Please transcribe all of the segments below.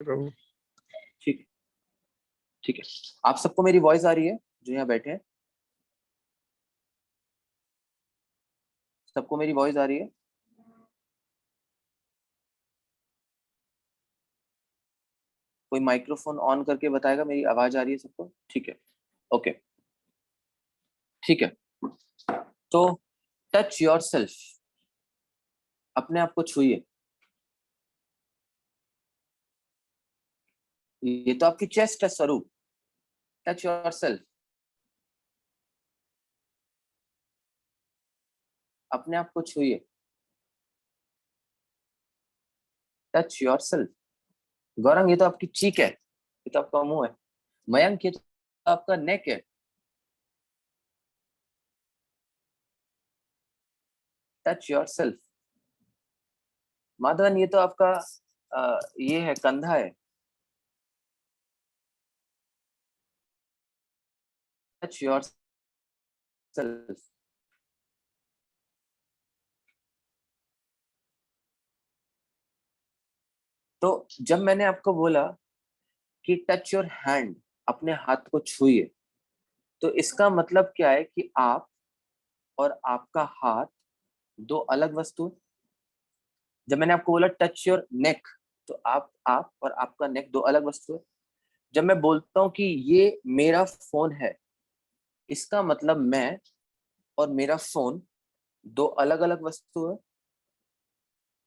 प्रभु। ठीक है, ठीक है। आप सबको मेरी वॉइस आ रही है जो यहाँ बैठे हैं? सबको मेरी वॉइस आ रही है? कोई माइक्रोफोन ऑन करके बताएगा मेरी आवाज आ रही है सबको? ठीक है, ओके, ठीक है। तो टच योर सेल्फ, अपने आप को छूइए। ये तो आपकी चेस्ट है स्वरूप। टच योर सेल्फ, अपने आप को छूइए। Touch yourself. गौरंग, ये तो आपकी चीक है, ये तो आपका मुंह है। मयंक, ये तो आपका नेक है। Touch your self. माधवन, ये तो आपका ये है, कंधा है। Touch your self. तो जब मैंने आपको बोला कि टच योर हैंड, अपने हाथ को छूइए, तो इसका मतलब क्या है कि आप और आपका हाथ दो अलग वस्तु। जब मैंने आपको बोला टच योर नेक, तो आप और आपका नेक दो अलग वस्तु है। जब मैं बोलता हूं कि ये मेरा फोन है, इसका मतलब मैं और मेरा फोन दो अलग अलग वस्तु है।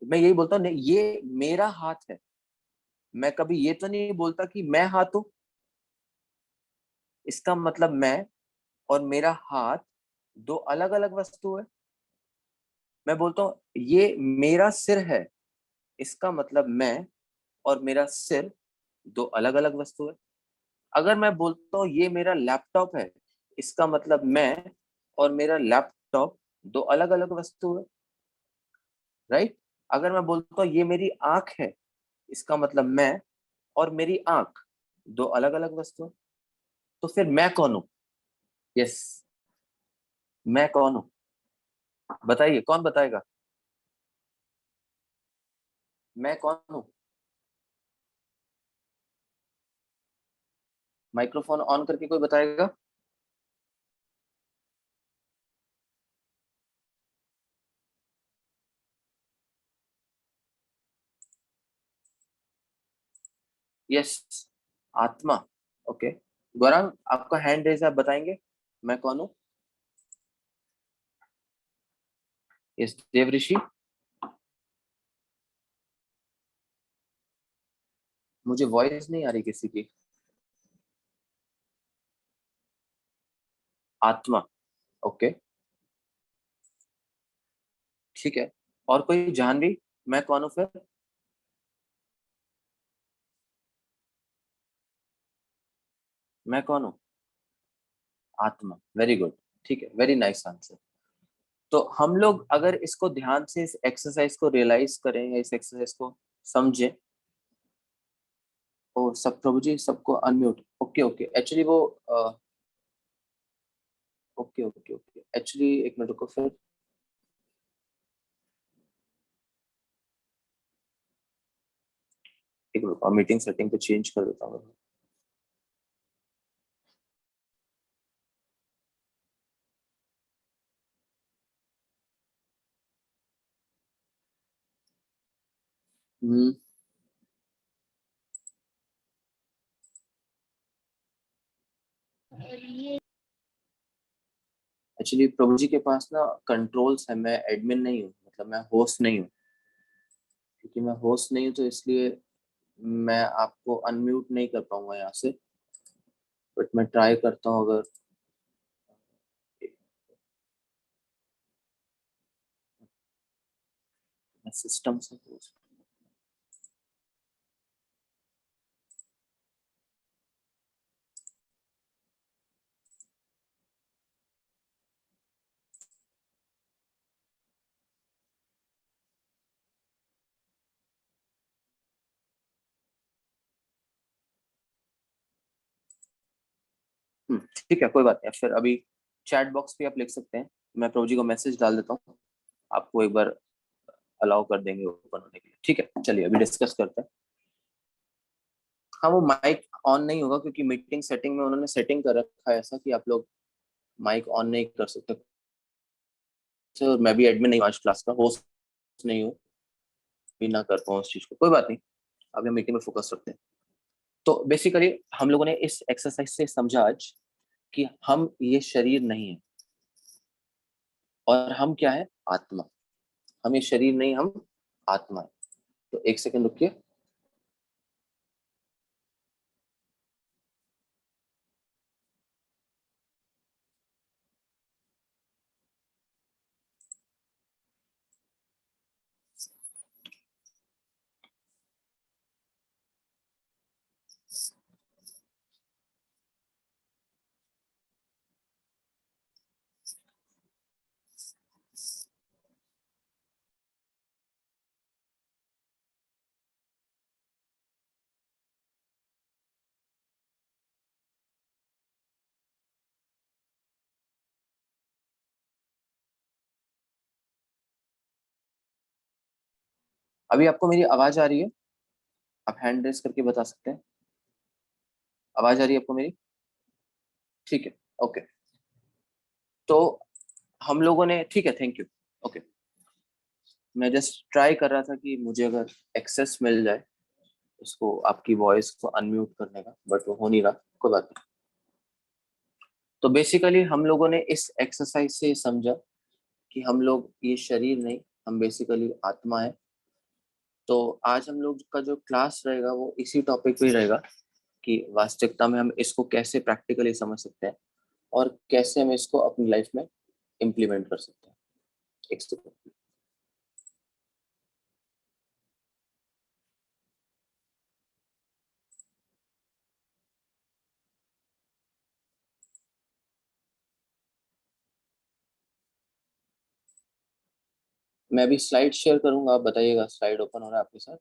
मैं यही बोलता हूँ, ये मेरा हाथ है। मैं कभी ये तो नहीं बोलता कि मैं हाथ हूं। इसका मतलब मैं और मेरा हाथ दो अलग अलग वस्तु है। मैं बोलता हूँ ये मेरा सिर है, इसका मतलब मैं और मेरा सिर दो अलग अलग वस्तु है। अगर मैं बोलता हूँ ये मेरा लैपटॉप है, इसका मतलब मैं और मेरा लैपटॉप दो अलग अलग वस्तु है। राइट? अगर मैं बोलता हूँ ये मेरी आंख है, इसका मतलब मैं और मेरी आंख दो अलग अलग वस्तु है। तो फिर मैं कौन हूं? यस, मैं कौन हूं? बताइए, कौन बताएगा मैं कौन हूं? माइक्रोफोन ऑन करके कोई बताएगा? यस, आत्मा। ओके, गौरव, आपका हैंड रेज, आप बताएंगे मैं कौन हूं? यस, देव ऋषि। मुझे वॉइस नहीं आ रही किसी की। आत्मा। ओके, ठीक है। और कोई जानवी, मैं कौन हूं फिर? मैं कौन हूं? आत्मा। वेरी गुड, ठीक है, वेरी नाइस आंसर। तो हम लोग अगर इसको ध्यान से, इस एक्सरसाइज को रियलाइज करें या इस एक्सरसाइज को समझें। ओ सब, प्रभु जी सबको अनम्यूट। ओके ओके, एक्चुअली वो ओके ओके ओके, एक्चुअली एक मिनट रुको फिर। एक मिनट, मीटिंग सेटिंग को चेंज कर देता हूँ। हम्म, एक्चुअली प्रभु जी के पास ना कंट्रोल्स है, मैं एडमिन नहीं हूँ, मतलब मैं होस्ट नहीं हूँ। क्योंकि मैं होस्ट नहीं हूँ तो इसलिए मैं आपको अनम्यूट नहीं कर पाऊंगा यहाँ से। बट मैं ट्राई करता हूँ, अगर सिस्टम से। ठीक है, कोई बात नहीं। फिर अभी चैट बॉक्स पे आप लिख सकते हैं, मैं प्रभु जी को मैसेज डाल देता हूँ, आपको एक बार अलाउ कर देंगे ओपन होने के लिए। ठीक है, चलिए अभी डिस्कस करते हैं। हाँ, वो माइक ऑन नहीं होगा क्योंकि मीटिंग सेटिंग में उन्होंने सेटिंग कर रखा है ऐसा कि आप लोग माइक ऑन नहीं कर सकते। और मैं भी एडमिन नहीं हूँ, आज क्लास का होस्ट नहीं हूँ, भी ना कर पाऊँ उस चीज को, कोई बात नहीं। अब हम मीटिंग में फोकस रखते हैं। तो बेसिकली हम लोगों ने इस एक्सरसाइज से समझा आज कि हम ये शरीर नहीं है और हम क्या है, आत्मा। हम ये शरीर नहीं, हम आत्मा है। तो एक सेकंड रुकिए। अभी आपको मेरी आवाज आ रही है? आप हैंड रेस करके बता सकते हैं। आवाज आ रही है आपको मेरी? ठीक है, ओके। तो हम लोगों ने, ठीक है, थैंक यू। ओके, मैं जस्ट ट्राई कर रहा था कि मुझे अगर एक्सेस मिल जाए उसको, आपकी वॉइस को अनम्यूट करने का, बट वो हो नहीं रहा, कोई बात नहीं। तो बेसिकली हम लोगों ने इस एक्सरसाइज से समझा कि हम लोग ये शरीर नहीं, हम बेसिकली आत्मा है। तो आज हम लोग का जो क्लास रहेगा वो इसी टॉपिक पे ही रहेगा कि वास्तविकता में हम इसको कैसे प्रैक्टिकली समझ सकते हैं और कैसे हम इसको अपनी लाइफ में इम्प्लीमेंट कर सकते हैं। एक सेकंड। मैं अभी स्लाइड शेयर करूंगा, आप बताइएगा स्लाइड ओपन हो रहा है आपके साथ?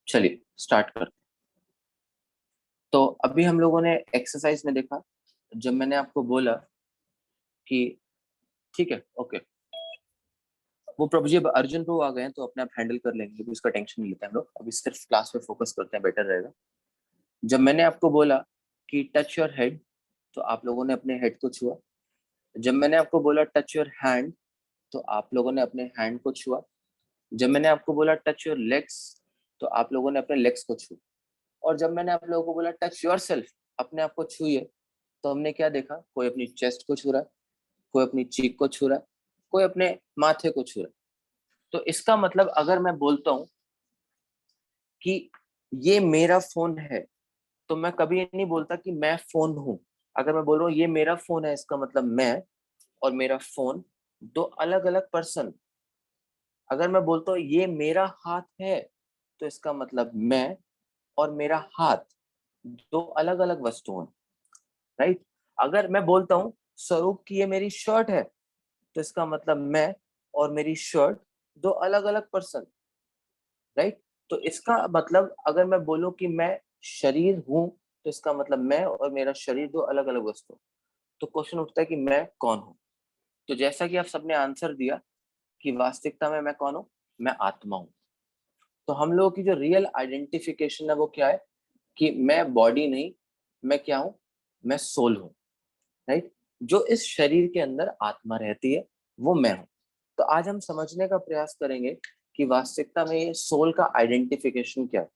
चलिए स्टार्ट करते हैं। तो अभी हम लोगों ने एक्सरसाइज में देखा, जब मैंने आपको बोला कि ठीक है, ओके, वो प्रभु जी अब अर्जुन प्रभु आ गए हैं तो अपने आप हैंडल कर लेंगे, अभी उसका टेंशन नहीं लेते हम लोग, अभी सिर्फ क्लास पे फोकस करते हैं, बेटर रहेगा। जब मैंने आपको बोला कि टच योर हेड, तो आप लोगों ने अपने हेड को छुआ। जब मैंने आपको बोला टच योर हैंड, तो आप लोगों ने अपने हैंड को छुआ। जब मैंने आपको बोला टच योर लेग्स, तो आप लोगों ने अपने लेग्स को छुआ। और जब मैंने आप लोगों को बोला टच योर सेल्फ, अपने आप को छुए, तो हमने क्या देखा? कोई अपनी चेस्ट को छू रहा है, कोई अपनी चीक को छू रहा है, कोई अपने माथे को छू रहा है। तो इसका मतलब अगर मैं बोलता हूँ कि ये मेरा फोन है, तो मैं कभी ये नहीं बोलता कि मैं फोन हूं। अगर मैं बोल रहा हूँ ये मेरा फोन है, इसका मतलब मैं और मेरा फोन दो अलग अलग पर्सन। अगर मैं बोलता हूँ ये मेरा हाथ है, तो इसका मतलब मैं और मेरा हाथ दो अलग अलग वस्तु हैं, राइट। अगर मैं बोलता हूँ स्वरूप की ये मेरी शर्ट है, तो इसका मतलब मैं और मेरी शर्ट दो अलग अलग पर्सन, राइट। तो इसका मतलब अगर मैं बोलूं कि मैं शरीर हूं, तो इसका मतलब मैं और मेरा शरीर दो अलग अलग वस्तु। तो क्वेश्चन उठता है कि मैं कौन हूं? तो जैसा कि आप सबने आंसर दिया कि वास्तविकता में मैं कौन हूं, मैं आत्मा हूं। तो हम लोगों की जो रियल आइडेंटिफिकेशन है वो क्या है कि मैं बॉडी नहीं, मैं क्या हूं, मैं सोल हूं, राइट। जो इस शरीर के अंदर आत्मा रहती है वो मैं हूं। तो आज हम समझने का प्रयास करेंगे कि वास्तविकता में ये सोल का आइडेंटिफिकेशन क्या है।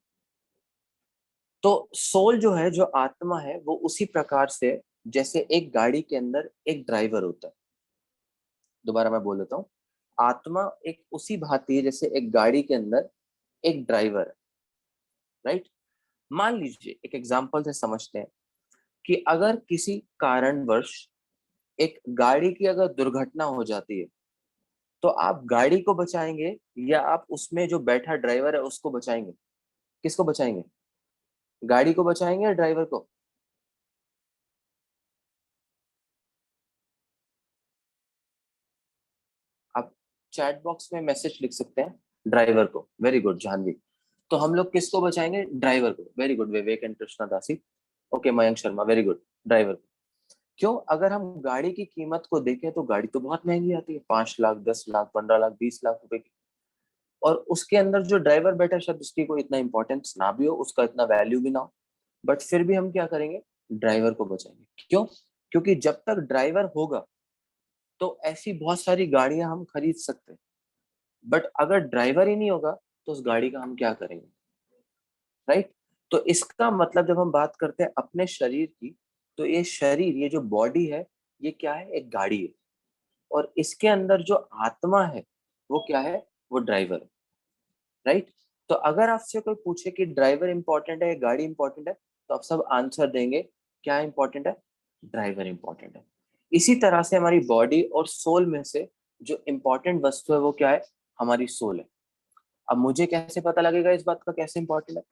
तो सोल जो है, जो आत्मा है, वो उसी प्रकार से जैसे एक गाड़ी के अंदर एक ड्राइवर होता है। दोबारा मैं बोल देता हूँ, आत्मा एक उसी भांति है जैसे एक गाड़ी के अंदर एक ड्राइवर है, राइट। मान लीजिए एक एग्जांपल से समझते हैं कि अगर किसी कारणवश एक गाड़ी की अगर दुर्घटना हो जाती है तो आप गाड़ी को बचाएंगे या आप उसमें जो बैठा ड्राइवर है उसको बचाएंगे? किसको बचाएंगे? गाड़ी को बचाएंगे या ड्राइवर को? आप चैट बॉक्स में मैसेज लिख सकते हैं ड्राइवर को। Very good Janvi. तो हम लोग किसको बचाएंगे? ड्राइवर को। Very good Vivek and Krishna Dasi. Okay Mayank Sharma, very good. Driver को। क्यों? अगर हम गाड़ी की कीमत को देखें तो गाड़ी तो बहुत महंगी आती है, 5 लाख, 10 लाख, 15 लाख, 20 लाख रुपए की। और उसके अंदर जो ड्राइवर बैठा है, शायद उसकी कोई इतना इंपॉर्टेंस ना भी हो, उसका इतना वैल्यू भी ना हो, बट फिर भी हम क्या करेंगे? ड्राइवर को बचाएंगे। क्यों? क्योंकि जब तक ड्राइवर होगा तो ऐसी बहुत सारी गाड़ियां हम खरीद सकते हैं, बट अगर ड्राइवर ही नहीं होगा तो उस गाड़ी का हम क्या करेंगे? राइट? तो इसका मतलब जब हम बात करते हैं अपने शरीर की, तो ये शरीर, ये जो बॉडी है, ये क्या है? एक गाड़ी है। और इसके अंदर जो आत्मा है वो क्या है? वो ड्राइवर है। राइट? तो अगर आपसे कोई पूछे कि ड्राइवर इंपॉर्टेंट है या गाड़ी इंपॉर्टेंट है, तो आप सब आंसर देंगे क्या इंपॉर्टेंट है? ड्राइवर इंपॉर्टेंट है। इसी तरह से हमारी बॉडी और सोल में से जो इंपॉर्टेंट वस्तु है वो क्या है? हमारी सोल है। अब मुझे कैसे पता लगेगा इस बात का कैसे इंपॉर्टेंट है?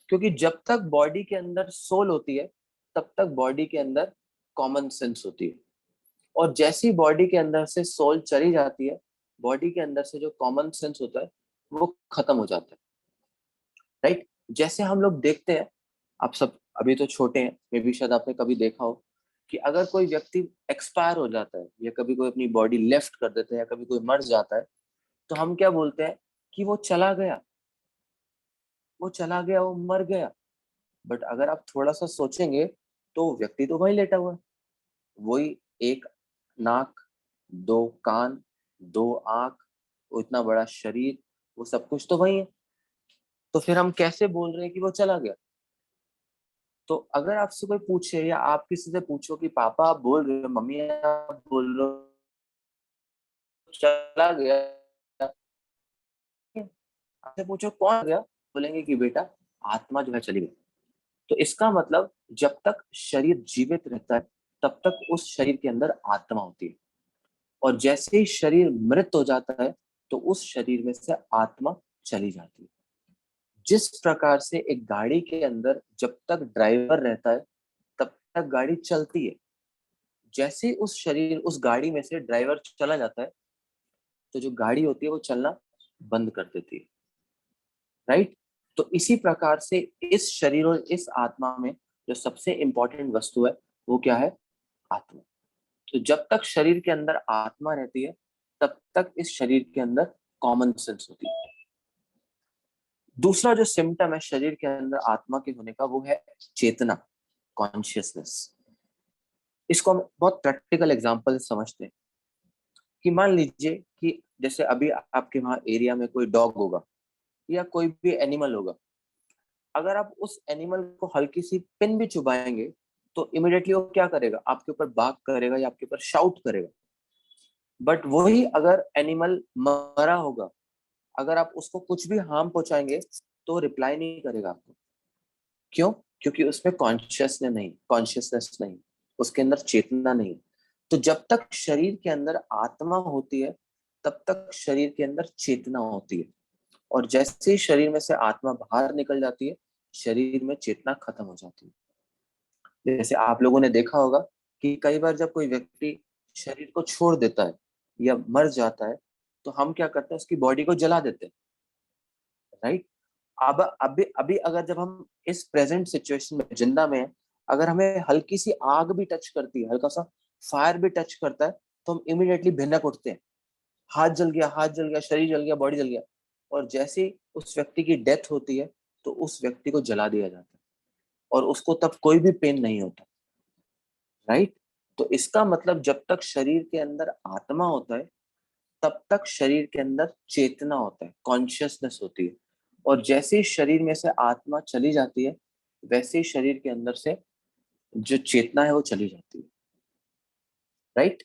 क्योंकि जब तक बॉडी के अंदर सोल होती है तब तक बॉडी के अंदर कॉमन सेंस होती है। और जैसी बॉडी के अंदर से सोल चली जाती है, बॉडी के अंदर से जो कॉमन सेंस होता है वो खत्म हो जाता है। राइट? जैसे हम लोग देखते हैं, आप सब अभी तो छोटे हैं, मे भी शायद आपने कभी देखा हो कि अगर कोई व्यक्ति एक्सपायर हो जाता है या कभी कोई अपनी बॉडी लेफ्ट कर देता है या कभी कोई मर जाता है, तो हम क्या बोलते हैं? कि वो चला गया, वो चला गया, वो मर गया। बट अगर आप थोड़ा सा सोचेंगे तो व्यक्ति तो वही लेटा हुआ है। वही एक नाक, दो कान, दो आंख, वो इतना बड़ा शरीर, वो सब कुछ तो वही है। तो फिर हम कैसे बोल रहे हैं कि वो चला गया? तो अगर आपसे कोई पूछे या आप किसी से पूछो कि पापा आप बोल रहे हो, मम्मी आप बोल रहे हो चला गया, आपसे पूछो कौन गया, बोलेंगे कि बेटा आत्मा जो है चली गई। तो इसका मतलब जब तक शरीर जीवित रहता है तब तक उस शरीर के अंदर आत्मा होती है। और जैसे ही शरीर मृत हो जाता है तो उस शरीर में से आत्मा चली जाती है। जिस प्रकार से एक गाड़ी के अंदर जब तक ड्राइवर रहता है तब तक गाड़ी चलती है, जैसे ही उस शरीर, उस गाड़ी में से ड्राइवर चला जाता है तो जो गाड़ी होती है वो चलना बंद कर देती है। राइट? तो इसी प्रकार से इस शरीर और इस आत्मा में जो सबसे इंपॉर्टेंट वस्तु है वो क्या है? आत्मा। तो जब तक शरीर के अंदर आत्मा रहती है तब तक इस शरीर के अंदर कॉमन सेंस होती है। दूसरा जो सिम्टम है शरीर के अंदर आत्मा के होने का वो है चेतना, कॉन्शियसनेस। इसको हम बहुत प्रैक्टिकल एग्जांपल से समझते हैं कि मान लीजिए कि जैसे अभी आपके वहां एरिया में कोई डॉग होगा या कोई भी एनिमल होगा। अगर आप उस एनिमल को हल्की सी पिन भी चुभाएंगे तो इमिडिएटली वो क्या करेगा? आपके ऊपर बाग करेगा या आपके ऊपर शाउट करेगा। बट वही अगर एनिमल मरा होगा, अगर आप उसको कुछ भी हार्म पहुंचाएंगे तो रिप्लाई नहीं करेगा आपको। क्यों? क्योंकि उसमें कॉन्शियसनेस नहीं, उसके अंदर चेतना नहीं। तो जब तक शरीर के अंदर आत्मा होती है तब तक शरीर के अंदर चेतना होती है। और जैसे ही शरीर में से आत्मा बाहर निकल जाती है शरीर में चेतना खत्म हो जाती है। जैसे आप लोगों ने देखा होगा कि कई बार जब कोई व्यक्ति शरीर को छोड़ देता है या मर जाता है तो हम क्या करते हैं? उसकी बॉडी को जला देते हैं। राइट? अब अभी अभी अगर जब हम इस प्रेजेंट सिचुएशन में जिंदा में हैं, अगर हमें हल्की सी आग भी टच करती है, हल्का सा फायर भी टच करता है, तो हम इमीडिएटली भिनक उठते हैं। हाथ जल गया, हाथ जल गया, शरीर जल गया, बॉडी जल गया। और जैसे ही उस व्यक्ति की डेथ होती है तो उस व्यक्ति को जला दिया जाता है और उसको तब कोई भी पेन नहीं होता। राइट? तो इसका मतलब जब तक शरीर के अंदर आत्मा होता है तब तक शरीर के अंदर चेतना होता है, कॉन्शियसनेस होती है। और जैसे ही शरीर में से आत्मा चली जाती है वैसे ही शरीर के अंदर से जो चेतना है वो चली जाती है। राइट?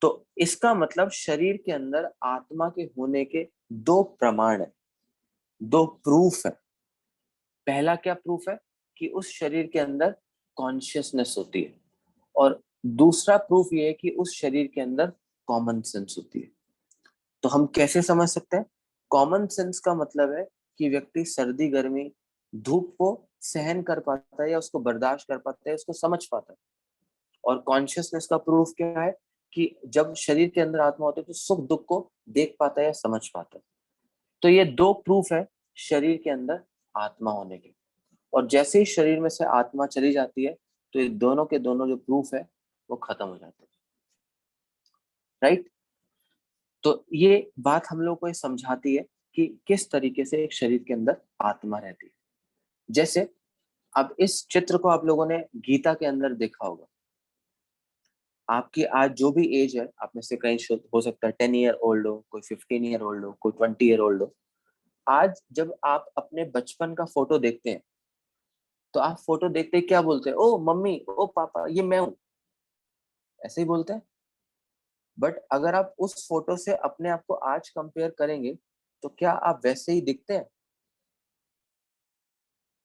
तो इसका मतलब शरीर के अंदर आत्मा के होने के दो प्रमाण है, दो प्रूफ है। पहला क्या प्रूफ है? कि उस शरीर के अंदर कॉन्शियसनेस होती है। और दूसरा प्रूफ ये है कि उस शरीर के अंदर कॉमन सेंस होती है। तो हम कैसे समझ सकते हैं? कॉमन सेंस का मतलब है कि व्यक्ति सर्दी गर्मी धूप को सहन कर पाता है या उसको बर्दाश्त कर पाता है, उसको समझ पाता है। और कॉन्शियसनेस का प्रूफ क्या है? कि जब शरीर के अंदर आत्मा होती है तो सुख दुख को देख पाता है या समझ पाता है। तो ये दो प्रूफ है शरीर के अंदर आत्मा होने के। और जैसे ही शरीर में से आत्मा चली जाती है तो ये दोनों के दोनों जो प्रूफ है वो खत्म हो जाते हैं। राइट? तो ये बात हम लोग को ये समझाती है कि किस तरीके से एक शरीर के अंदर आत्मा रहती है। जैसे अब इस चित्र को आप लोगों ने गीता के अंदर देखा होगा। आपकी आज जो भी एज है, आप में से कहीं हो सकता है 10 ईयर ओल्ड हो, कोई 15 ईयर ओल्ड हो, कोई 20 ईयर ओल्ड हो। आज जब आप अपने बचपन का फोटो देखते हैं तो आप फोटो देखते ही क्या बोलते हैं? ओ मम्मी, ओ पापा, ये मैं हूं। ऐसे ही बोलते हैं। बट अगर आप उस फोटो से अपने आप को आज कंपेयर करेंगे तो क्या आप वैसे ही दिखते हैं?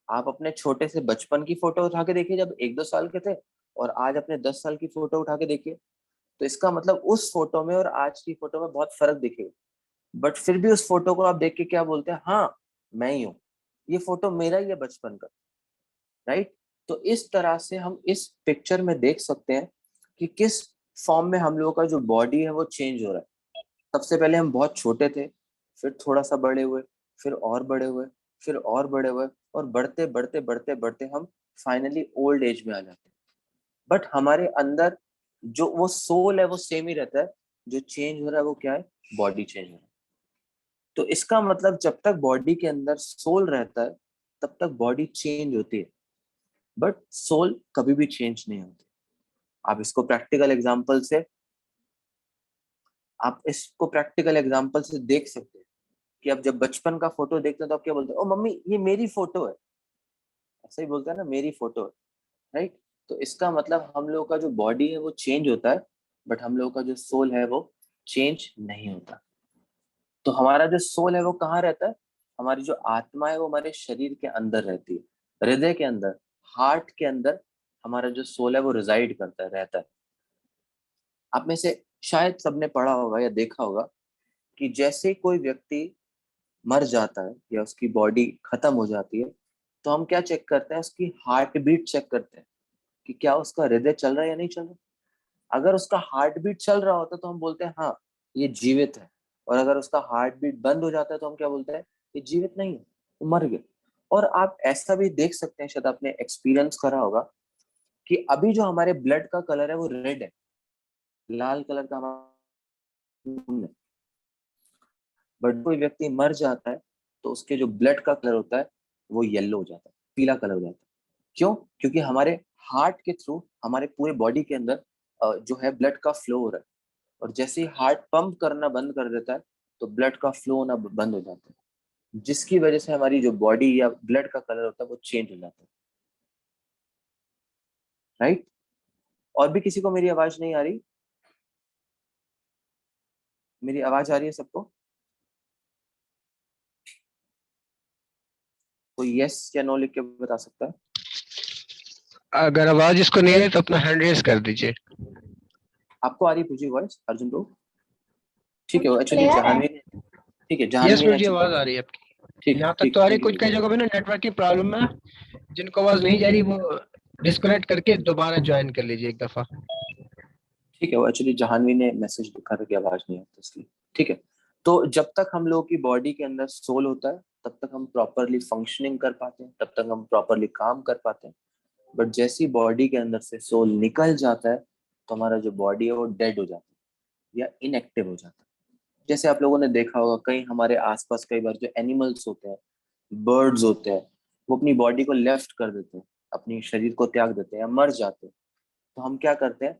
आप अपने छोटे से बचपन की फोटो उठा के देखिए जब 1-2 साल के थे, और आज अपने 10 साल की फोटो उठा के देखिए, तो इसका मतलब उस फोटो में और आज की फोटो में बहुत फर्क दिखेगा। बट फिर भी उस फोटो को आप देख के क्या बोलते हैं? हाँ, मैं ही हूँ, ये फोटो मेरा ही है बचपन का। राइट? तो इस तरह से हम इस पिक्चर में देख सकते हैं कि किस फॉर्म में हम लोगों का जो बॉडी है वो चेंज हो रहा है। सबसे पहले हम बहुत छोटे थे, फिर थोड़ा सा बड़े हुए, फिर और बड़े हुए, फिर और बड़े हुए, और बढ़ते बढ़ते बढ़ते बढ़ते हम फाइनली ओल्ड एज में आ जाते हैं। बट हमारे अंदर जो वो सोल है वो सेम ही रहता है। जो चेंज हो रहा है वो क्या है? बॉडी चेंज हो रहा है। तो इसका मतलब जब तक बॉडी के अंदर सोल रहता है तब तक बॉडी चेंज होती है, बट सोल कभी भी चेंज नहीं होती। आप इसको प्रैक्टिकल एग्जांपल से आप इसको प्रैक्टिकल एग्जांपल से देख सकते हैं कि आप जब बचपन का फोटो देखते हैं तो आप क्या बोलते हैं? ओ मम्मी, ये मेरी फोटो है। ऐसा ही बोलते हैं ना, मेरी फोटो है। राइट? तो इसका मतलब हम लोगों का जो बॉडी है वो चेंज होता है, बट हम लोगों का जो सोल है वो चेंज नहीं होता। तो हमारा जो सोल है वो कहाँ रहता है? हमारी जो आत्मा है वो हमारे शरीर के अंदर रहती है, हृदय के अंदर, हार्ट के अंदर। हमारा जो सोल है वो रिजाइड करता है, रहता है। आप में से शायद सबने पढ़ा होगा या देखा होगा कि जैसे कोई व्यक्ति मर जाता है या उसकी बॉडी खत्म हो जाती है तो हम क्या चेक करते हैं? उसकी हार्ट बीट चेक करते हैं कि क्या उसका हृदय चल रहा है या नहीं चल रहा। अगर उसका हार्ट बीट चल रहा होता है तो हम बोलते हैं हाँ, ये जीवित है। और अगर उसका हार्ट बीट बंद हो जाता है तो हम क्या बोलते हैं? ये जीवित नहीं है, वो मर गया। और आप ऐसा भी देख सकते हैं, शायद आपने एक्सपीरियंस करा होगा, कि अभी जो हमारे ब्लड का कलर है वो रेड है, लाल कलर का हमारा खून है। बट कोई व्यक्ति मर जाता है तो उसके जो ब्लड का कलर होता है वो येलो हो जाता है, पीला कलर हो जाता है। क्यों? क्योंकि हमारे हार्ट के थ्रू हमारे पूरे बॉडी के अंदर जो है ब्लड का फ्लो हो रहा है। और जैसे ही हार्ट पंप करना बंद कर देता है तो ब्लड का फ्लो होना बंद हो जाता है, जिसकी वजह से हमारी जो बॉडी या ब्लड का कलर होता है वो चेंज हो जाता है। राइट? और भी किसी को मेरी आवाज नहीं आ रही? मेरी आवाज आ रही है सबको? कोई यस या नो लिख के बता सकता है? अगर आवाज इसको नहीं है तो अपना हैंड रेस कर दीजिए। आपको आ रही है पूरी वॉइस अर्जुन को? ठीक है, मुझे एक्चुअली क्लियर है। जहानवी ने, ठीक है, यस, जहानवी ने मुझे एक्चुअली, आवाज आ रही है आपकी। ठीक यहाँ तक ठीक तो आ रही, ठीक कुछ कई है, जगह पे ना नेटवर्क की प्रॉब्लम है। जिनको आवाज नहीं जा रही वो डिस्कनेक्ट करके दोबारा ज्वाइन कर लीजिए एक दफा। ठीक है। वो एक्चुअली जहानवी ने मैसेज लिखा था कि आवाज नहीं आती इसलिए। ठीक है। तो जब तक हम लोगों की बॉडी के अंदर सोल होता है तब तक हम प्रॉपरली फंक्शनिंग कर पाते हैं, तब तक हम प्रॉपरली काम कर पाते हैं। बट जैसी बॉडी के अंदर से सोल निकल जाता है तो हमारा जो बॉडी है वो डेड हो जाता है या इनएक्टिव हो जाता है। जैसे आप लोगों ने देखा होगा कहीं हमारे आसपास कई बार जो एनिमल्स होते हैं, बर्ड्स होते हैं, वो अपनी बॉडी को लेफ्ट कर देते हैं, अपनी शरीर को त्याग देते हैं या मर जाते हैं। तो हम क्या करते हैं?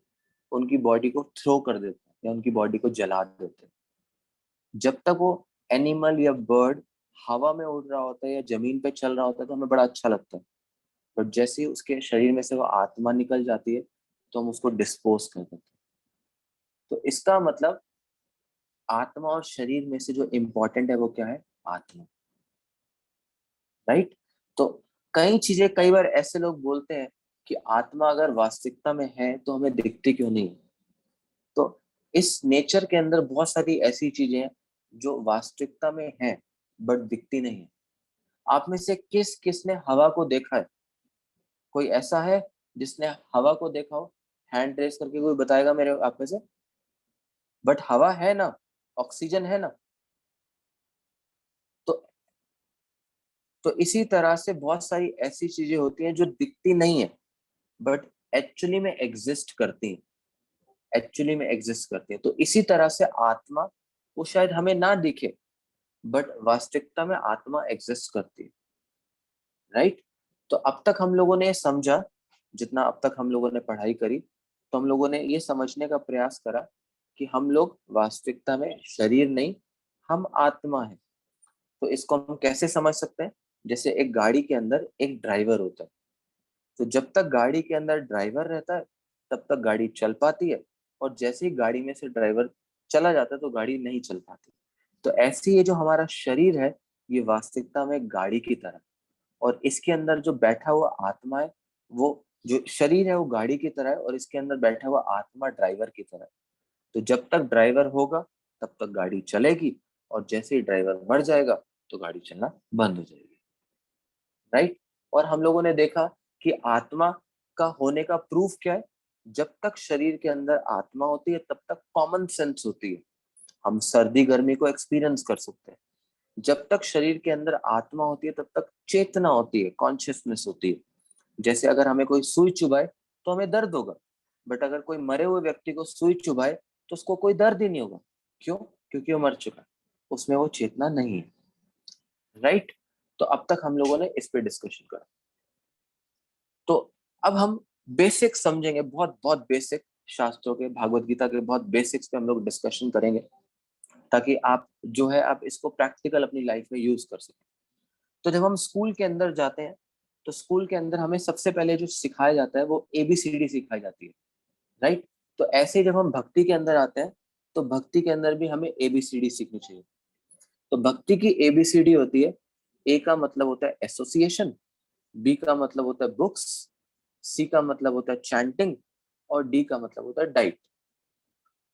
उनकी बॉडी को थ्रो कर देते हैं या उनकी बॉडी को जला देते हैं। जब तक वो एनिमल या बर्ड हवा में उड़ रहा होता है या जमीन पे चल रहा होता है तो हमें बड़ा अच्छा लगता है। बट जैसे ही उसके शरीर में से वो आत्मा निकल जाती है तो हम उसको डिस्पोज कर देते हैं। तो इसका मतलब आत्मा और शरीर में से जो इम्पोर्टेंट है वो क्या है? आत्मा। राइट? तो कई चीजें कई बार ऐसे लोग बोलते हैं कि आत्मा अगर वास्तविकता में है तो हमें दिखती क्यों नहीं है। तो इस नेचर के अंदर बहुत सारी ऐसी चीजें हैं जो वास्तविकता में हैं बट दिखती नहीं है। आप में से किस किसने हवा को देखा है? कोई ऐसा है जिसने हवा को देखा हो? हैंड रेस करके कोई बताएगा मेरे आप में से? बट हवा है ना, ऑक्सीजन है ना। तो इसी तरह से बहुत सारी ऐसी चीजें होती हैं जो दिखती नहीं है बट एक्चुअली में एग्जिस्ट करती हैं, एक्चुअली में एग्जिस्ट करती हैं। तो इसी तरह से आत्मा, वो शायद हमें ना दिखे बट वास्तविकता में आत्मा एग्जिस्ट करती है, राइट। तो अब तक हम लोगों ने समझा, जितना अब तक हम लोगों ने पढ़ाई करी, तो हम लोगों ने ये समझने का प्रयास करा कि हम लोग वास्तविकता में शरीर नहीं, हम आत्मा है। तो इसको हम कैसे समझ सकते हैं? जैसे एक गाड़ी के अंदर एक ड्राइवर होता है, तो जब तक गाड़ी के अंदर ड्राइवर रहता है तब तक गाड़ी चल पाती है, और जैसे ही गाड़ी में से ड्राइवर चला जाता है तो गाड़ी नहीं चल पाती। तो ऐसे ये जो हमारा शरीर है, ये वास्तविकता में गाड़ी की तरह, और इसके अंदर जो बैठा हुआ आत्मा है, वो जो शरीर है वो गाड़ी की तरह है, और इसके अंदर बैठा हुआ आत्मा ड्राइवर की तरह है। तो जब तक ड्राइवर होगा तब तक गाड़ी चलेगी, और जैसे ही ड्राइवर मर जाएगा तो गाड़ी चलना बंद हो जाएगी, राइट। और हम लोगों ने देखा कि आत्मा का होने का प्रूफ क्या है? जब तक शरीर के अंदर आत्मा होती है तब तक कॉमन सेंस होती है, हम सर्दी गर्मी को एक्सपीरियंस कर सकते हैं। जब तक शरीर के अंदर आत्मा होती है तब तक चेतना होती है, कॉन्शियसनेस होती है। जैसे अगर हमें कोई सुई चुभाए तो हमें दर्द होगा, बट अगर कोई मरे हुए व्यक्ति को सुई चुभाए तो उसको कोई दर्द ही नहीं होगा। क्यों? क्योंकि वो मर चुका है, उसमें वो चेतना नहीं है, राइट। तो अब तक हम लोगों ने इस पे डिस्कशन करा। तो अब हम बेसिक समझेंगे, बहुत बहुत बेसिक शास्त्रों के, भागवत गीता के बहुत बेसिक्स पे हम लोग डिस्कशन करेंगे, ताकि आप जो है आप इसको प्रैक्टिकल अपनी लाइफ में यूज कर सकें। तो जब हम स्कूल के अंदर जाते हैं तो स्कूल के अंदर हमें सबसे पहले जो सिखाया जाता है वो ABCD सिखाई जाती है, राइट। तो ऐसे जब हम भक्ति के अंदर आते हैं तो भक्ति के अंदर भी हमें ABCD सीखनी चाहिए। तो भक्ति की ABCD होती है, ए का मतलब होता है एसोसिएशन, बी का मतलब होता है बुक्स, सी का मतलब होता है चैंटिंग, और डी का मतलब होता है diet.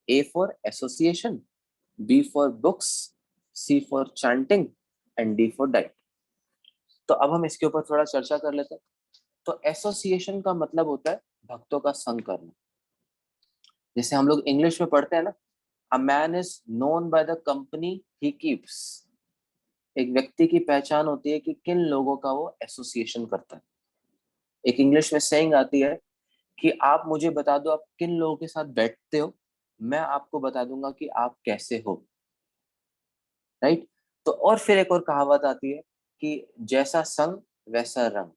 A for association, B for books, C for chanting, and D for diet. तो अब हम इसके ऊपर थोड़ा चर्चा कर लेते हैं। तो एसोसिएशन का मतलब होता है भक्तों का संग करना। जैसे हम लोग इंग्लिश में पढ़ते हैं ना, a man is known by the company he keeps. एक व्यक्ति की पहचान होती है कि किन लोगों का वो एसोसिएशन करता है। एक इंग्लिश में सेइंग आती है कि आप मुझे बता दो आप किन लोगों के साथ बैठते हो, मैं आपको बता दूंगा कि आप कैसे हो, राइट। तो और फिर एक और कहावत आती है कि जैसा संग वैसा रंग।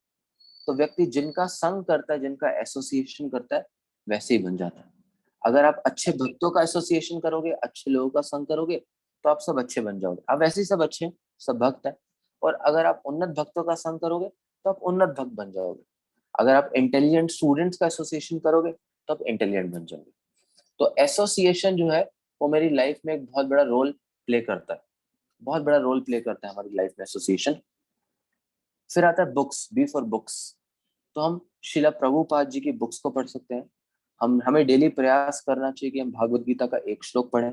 तो व्यक्ति जिनका संग करता है, जिनका एसोसिएशन करता है, वैसे ही बन जाता है। अगर आप अच्छे भक्तों का एसोसिएशन करोगे, अच्छे लोगों का संग करोगे, तो आप सब अच्छे बन जाओगे। आप वैसे ही सब अच्छे हैं, सब भक्त हैं। और अगर आप उन्नत भक्तों का संग करोगे तो आप उन्नत भक्त बन जाओगे। अगर आप इंटेलिजेंट स्टूडेंट्स का एसोसिएशन करोगे तो आप इंटेलिजेंट बन जाओगे। तो एसोसिएशन जो है वो मेरी लाइफ में एक बहुत बड़ा रोल प्ले करता है, बहुत बड़ा रोल प्ले करता है हमारी लाइफ में एसोसिएशन। फिर आता है बुक्स, बी फॉर बुक्स। तो हम शिला प्रभुपाद जी की बुक्स को पढ़ सकते हैं। हमें डेली प्रयास करना चाहिए कि हम भागवत गीता का एक श्लोक पढ़ें,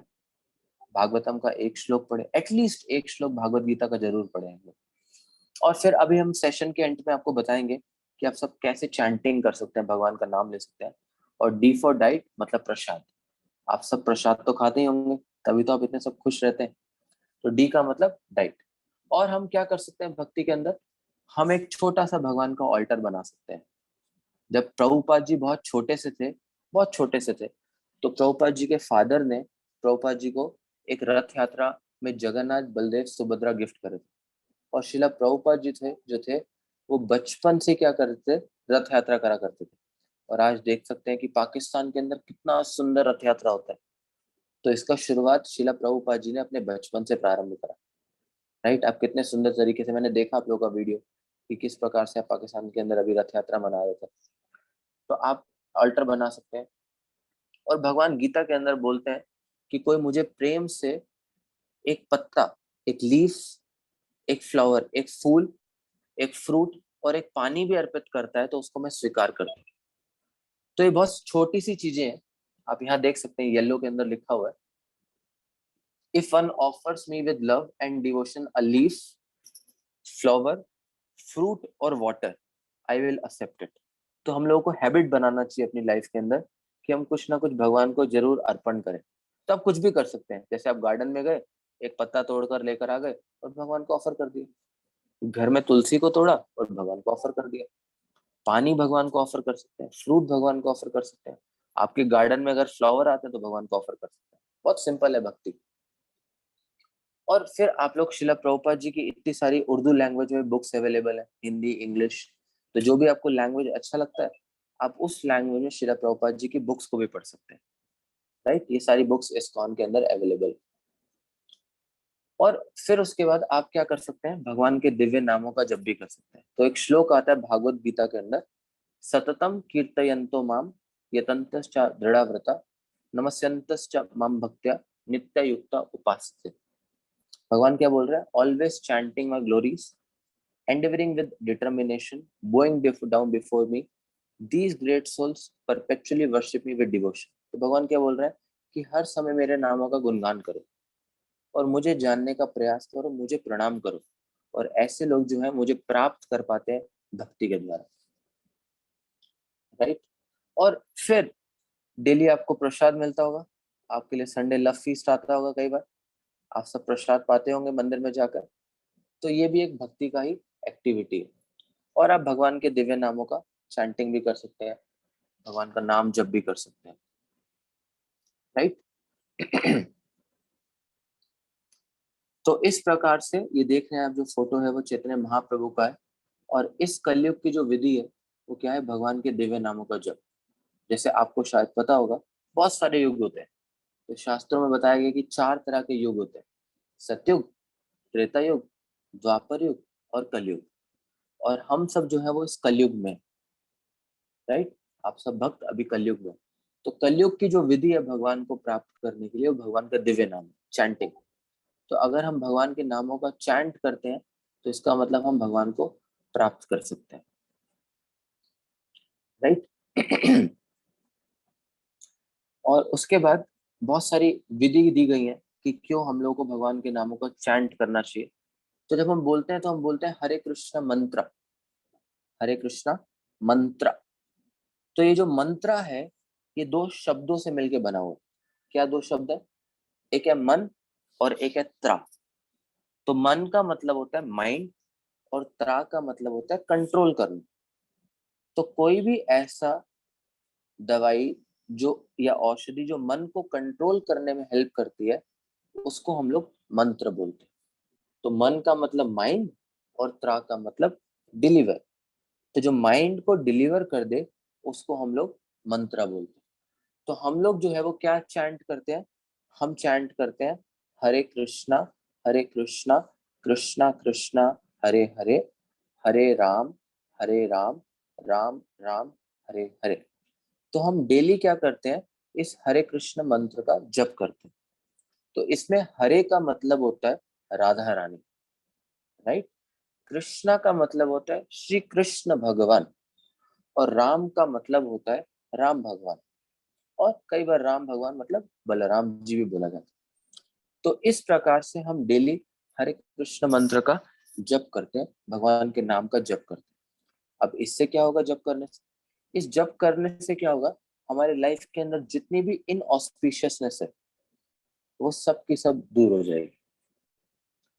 भागवतम का एक श्लोक पढ़ें, एटलीस्ट एक श्लोक भागवत गीता का जरूर पढ़ें हम लोग। और फिर अभी हम सेशन के एंड में आपको बताएंगे कि आप सब कैसे चैंटिंग कर सकते हैं, भगवान का नाम ले सकते हैं। और डी फॉर डाइट मतलब प्रसाद। आप सब प्रसाद तो खाते ही होंगे, तभी तो आप इतने सब खुश रहते हैं। तो डी का मतलब डाइट। और हम क्या कर सकते हैं भक्ति के अंदर? हम एक छोटा सा भगवान का ऑल्टर बना सकते हैं। जब प्रभुपाद जी बहुत छोटे से थे, बहुत छोटे से थे, तो प्रभुपाद जी के फादर ने प्रभुपाद जी को एक रथ यात्रा में जगन्नाथ बलदेव सुभद्रा गिफ्ट करे थे। और शिला प्रभुपाद जी थे जो थे, वो बचपन से क्या करते थे? रथ यात्रा करा करते थे। और आज देख सकते हैं कि पाकिस्तान के अंदर कितना सुंदर रथ यात्रा होता है। तो इसका शुरुआत शिला प्रभुपाद जी ने अपने बचपन से प्रारंभ करा, राइट। आप कितने सुंदर तरीके से, मैंने देखा आप लोगों का वीडियो कि किस प्रकार से आप पाकिस्तान के अंदर अभी रथ यात्रा मना रहे थे। तो आप अल्टर बना सकते हैं। और भगवान गीता के अंदर बोलते हैं कि कोई मुझे प्रेम से एक पत्ता, एक लीफ, एक फ्लावर, एक फूल, एक फ्रूट और एक पानी भी अर्पित करता है तो उसको मैं स्वीकार करता हूँ। तो ये बहुत छोटी सी चीजें हैं, आप यहाँ देख सकते हैं येलो के अंदर लिखा हुआ है, if one offers me with love and devotion a leaf, flower, fruit और water, I will accept it. तो हम लोगों को हैबिट बनाना चाहिए अपनी लाइफ के अंदर कि हम कुछ ना कुछ भगवान को जरूर अर्पण करें। तो आप कुछ भी कर सकते हैं, जैसे आप गार्डन में गए, एक पत्ता तोड़कर लेकर आ गए और भगवान को ऑफर कर दिया, घर में तुलसी को तोड़ा और भगवान को ऑफर कर दिया, पानी भगवान को ऑफर कर सकते हैं, फ्रूट भगवान को ऑफर कर सकते हैं, आपके गार्डन में अगर फ्लावर आते हैं तो भगवान को ऑफर कर सकते हैं। बहुत सिंपल है भक्ति। और फिर आप लोग शिला प्रभुपाद जी की इतनी सारी उर्दू लैंग्वेज में बुक्स अवेलेबल है, हिंदी, इंग्लिश, तो जो भी आपको लैंग्वेज अच्छा लगता है आप उस लैंग्वेज में शिला प्रभुपाद जी की बुक्स को भी पढ़ सकते हैं, राइट। ये सारी बुक्स इस्कॉन के अंदर अवेलेबल। और फिर उसके बाद आप क्या कर सकते हैं, भगवान के दिव्य नामों का जप भी कर सकते हैं। तो एक श्लोक आता है भागवत गीता के अंदर, सततम कीर्तयन्तो माम यतन्तश्च दृढ़व्रता नमस्यन्तश्च माम भक्त्या नित्य युक्ता उपास्ते। भगवान क्या बोल रहे हैं, always chanting my glories, endeavouring with determination, bowing down before me, these great souls perpetually worship me with devotion. तो भगवान क्या बोल रहे हैं कि हर समय मेरे नामों का गुणगान करो और मुझे जानने का प्रयास करो, मुझे प्रणाम करो, और ऐसे लोग जो है मुझे प्राप्त कर पाते हैं भक्ति के द्वारा, राइट। और फिर डेली आपको प्रसाद मिलता होगा, आपके लिए संडे लव फीस्ट आता होगा, कई बार आप सब प्रसाद पाते होंगे मंदिर में जाकर, तो ये भी एक भक्ति का ही एक्टिविटी है। और आप भगवान के दिव्य नामों का चैंटिंग भी कर सकते हैं, भगवान का नाम जप भी कर सकते हैं, राइट। तो इस प्रकार से ये देख रहे हैं आप, जो फोटो है वो चैतन्य महाप्रभु का है। और इस कलयुग की जो विधि है वो क्या है, भगवान के दिव्य नामों का जप। जैसे आपको शायद पता होगा बहुत सारे युग होते हैं, तो शास्त्रों में बताया गया कि 4 तरह के युग होते हैं, सतयुग, त्रेता युग, द्वापर युग और कलयुग। और हम सब जो है वो इस कलयुग में, राइट, आप सब भक्त अभी कलयुग में। तो कलयुग की जो विधि है भगवान को प्राप्त करने के लिए, वो भगवान का दिव्य नाम, चैंटिंग। तो अगर हम भगवान के नामों का चैंट करते हैं तो इसका मतलब हम भगवान को प्राप्त कर सकते हैं, राइट। और उसके बाद बहुत सारी विधि दी गई है कि क्यों हम लोगों को भगवान के नामों का चैंट करना चाहिए। तो जब हम बोलते हैं तो हम बोलते हैं हरे कृष्ण मंत्र, हरे कृष्णा मंत्र। तो ये जो मंत्र है ये 2 शब्दों से मिलके बना हुआ है। क्या 2 शब्द है, एक है मन और एक है त्रा। तो मन का मतलब होता है माइंड और त्रा का मतलब होता है कंट्रोल करना। तो कोई भी ऐसा दवाई जो या औषधि जो मन को कंट्रोल करने में हेल्प करती है उसको हम लोग मंत्र बोलते हैं। तो मन का मतलब माइंड और त्रा का मतलब डिलीवर। तो जो माइंड को डिलीवर कर दे उसको हम लोग मंत्र बोलते हैं। तो हम लोग जो है वो क्या चैंट करते हैं, हम चैंट करते हैं हरे कृष्णा कृष्णा कृष्णा हरे हरे, हरे राम राम राम हरे हरे। तो हम डेली क्या करते हैं, इस हरे कृष्ण मंत्र का जप करते हैं। तो इसमें हरे का मतलब होता है राधा रानी, राइट। कृष्णा का मतलब होता है श्री कृष्ण भगवान, और राम का मतलब होता है राम भगवान। और कई बार राम भगवान मतलब बलराम जी भी बोला जाता है। तो इस प्रकार से हम डेली हरे कृष्ण मंत्र का जप करते हैं, भगवान के नाम का जप करते हैं। अब इससे क्या होगा, जप करने से, इस जप करने से क्या होगा, हमारे लाइफ के अंदर जितनी भी इनऑस्पिशियसनेस है वो सब की सब दूर हो जाएगी।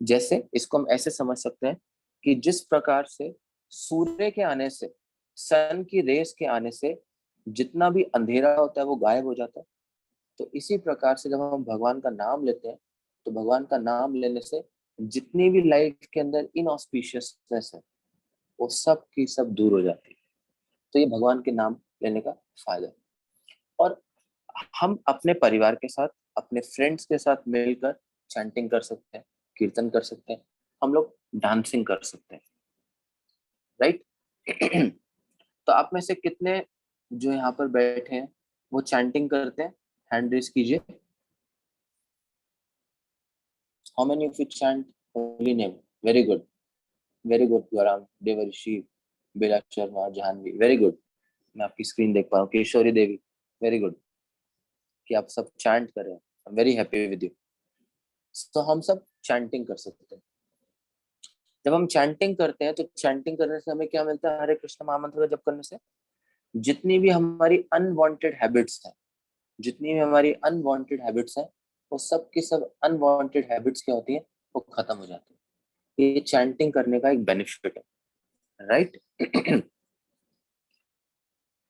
जैसे इसको हम ऐसे समझ सकते हैं कि जिस प्रकार से सूर्य के आने से, सन की रेस के आने से जितना भी अंधेरा होता है वो गायब हो जाता है, तो इसी प्रकार से जब हम भगवान का नाम लेते हैं तो भगवान का नाम लेने से जितनी भी लाइफ के अंदर इनऑस्पिशियसनेस है वो सब की सब दूर हो जाती है। तो ये भगवान के नाम लेने का फायदा है। और हम अपने परिवार के साथ, अपने फ्रेंड्स के साथ मिलकर चैंटिंग कर सकते हैं, कीर्तन कर सकते हैं, हम लोग डांसिंग कर सकते हैं, राइट। तो आप में से कितने जो यहाँ पर बैठे हैं वो चैंटिंग करते हैं, हैंड रेज कीजिए। How many of you chant holy name? Very good, very good. Garam, Devarishi, Bila Sharma, Jahanvi, very good. मैं आपकी स्क्रीन देख पा रहा हूँ। किशोरी देवी, वेरी गुड कि आप सब चैंट कर रहे हैं। I am very happy with you. तो हम सब चैंटिंग कर सकते हैं। जब हम चैंटिंग करते हैं तो चैंटिंग करने से हमें क्या मिलता है? हरे कृष्ण महामंत्र का जप करने से जितनी भी हमारी अनवांटेड हैबिट्स हैं, जितनी भी हमारी अनवांटेड हैबिट्स हैं, वो सब की सब अनवांटेड हैबिट्स क्या होती हैं? वो खत्म हो जाती है। ये चैंटिंग करने का एक बेनिफिट है, राइट?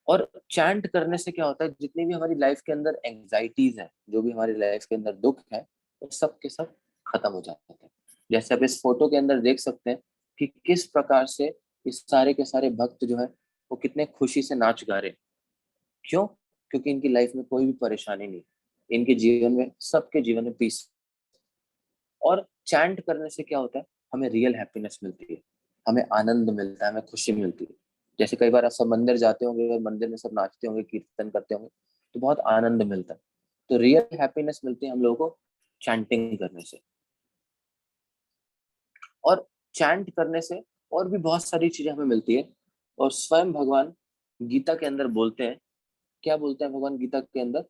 और चैंट करने से क्या होता है? जितनी भी हमारी लाइफ के अंदर एंजाइटीज है, जो भी हमारी लाइफ के अंदर दुख है, वो सब के सब खत्म हो जाते हैं। जैसे आप इस फोटो के अंदर देख सकते हैं कि किस प्रकार से इस सारे के सारे भक्त जो है वो कितने खुशी से नाच गा रहे हैं। क्यों? क्योंकि इनकी लाइफ में कोई भी परेशानी नहीं, इनके जीवन में, सबके जीवन में पीस। और चैंट करने से क्या होता है? हमें रियल हैप्पीनेस मिलती है, हमें आनंद मिलता है, हमें खुशी मिलती है। जैसे कई बार आप सब मंदिर जाते होंगे और मंदिर में सब नाचते होंगे, कीर्तन करते होंगे, तो बहुत आनंद मिलता है। तो रियल हैप्पीनेस मिलती है हम लोगों को चैंटिंग करने से। और चैंट करने से और भी बहुत सारी चीजें हमें मिलती है। और स्वयं भगवान गीता के अंदर बोलते हैं, क्या बोलते हैं भगवान गीता के अंदर?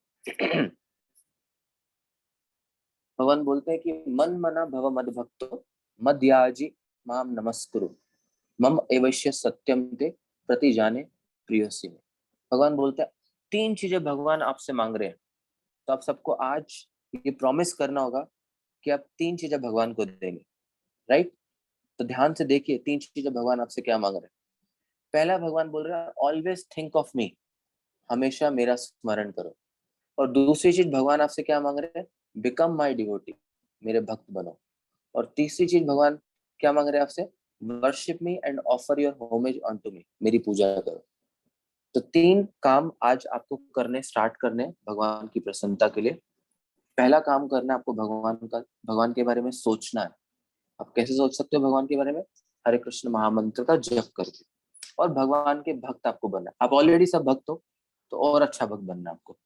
भगवान बोलते हैं कि मन मना भव मद भक्तो मद्याजी माम नमस्कुरु मम एवश्य सत्यम ते प्रति जाने प्रियोसी में। भगवान बोलते हैं 3 चीजें भगवान आपसे मांग रहे हैं। तो आप सबको आज ये प्रॉमिस करना होगा कि आप 3 चीजें भगवान को देंगे, राइट? तो ध्यान से देखिए 3 चीजें भगवान आपसे क्या मांग रहे हैं। पहला भगवान बोल रहा है ऑलवेज थिंक ऑफ मी, हमेशा मेरा स्मरण करो। और दूसरी चीज भगवान आपसे क्या मांग रहे हैं? बिकम माई डिवोटी, मेरे भक्त बनो। और तीसरी चीज भगवान क्या मांग रहे हैं आपसे? Worship me and offer your homage on to me, मेरी पूजा करो। तो 3 काम आज आपको करने स्टार्ट करने भगवान की प्रसन्नता के लिए। पहला काम करना है आपको भगवान के बारे में सोचना है। आप कैसे सोच सकते हो भगवान के बारे में? हरे कृष्ण महामंत्र का जप करके। और भगवान के भक्त आपको बनना है। आप ऑलरेडी सब भक्त हो तो और अच्छा भक्त बनना है आपको।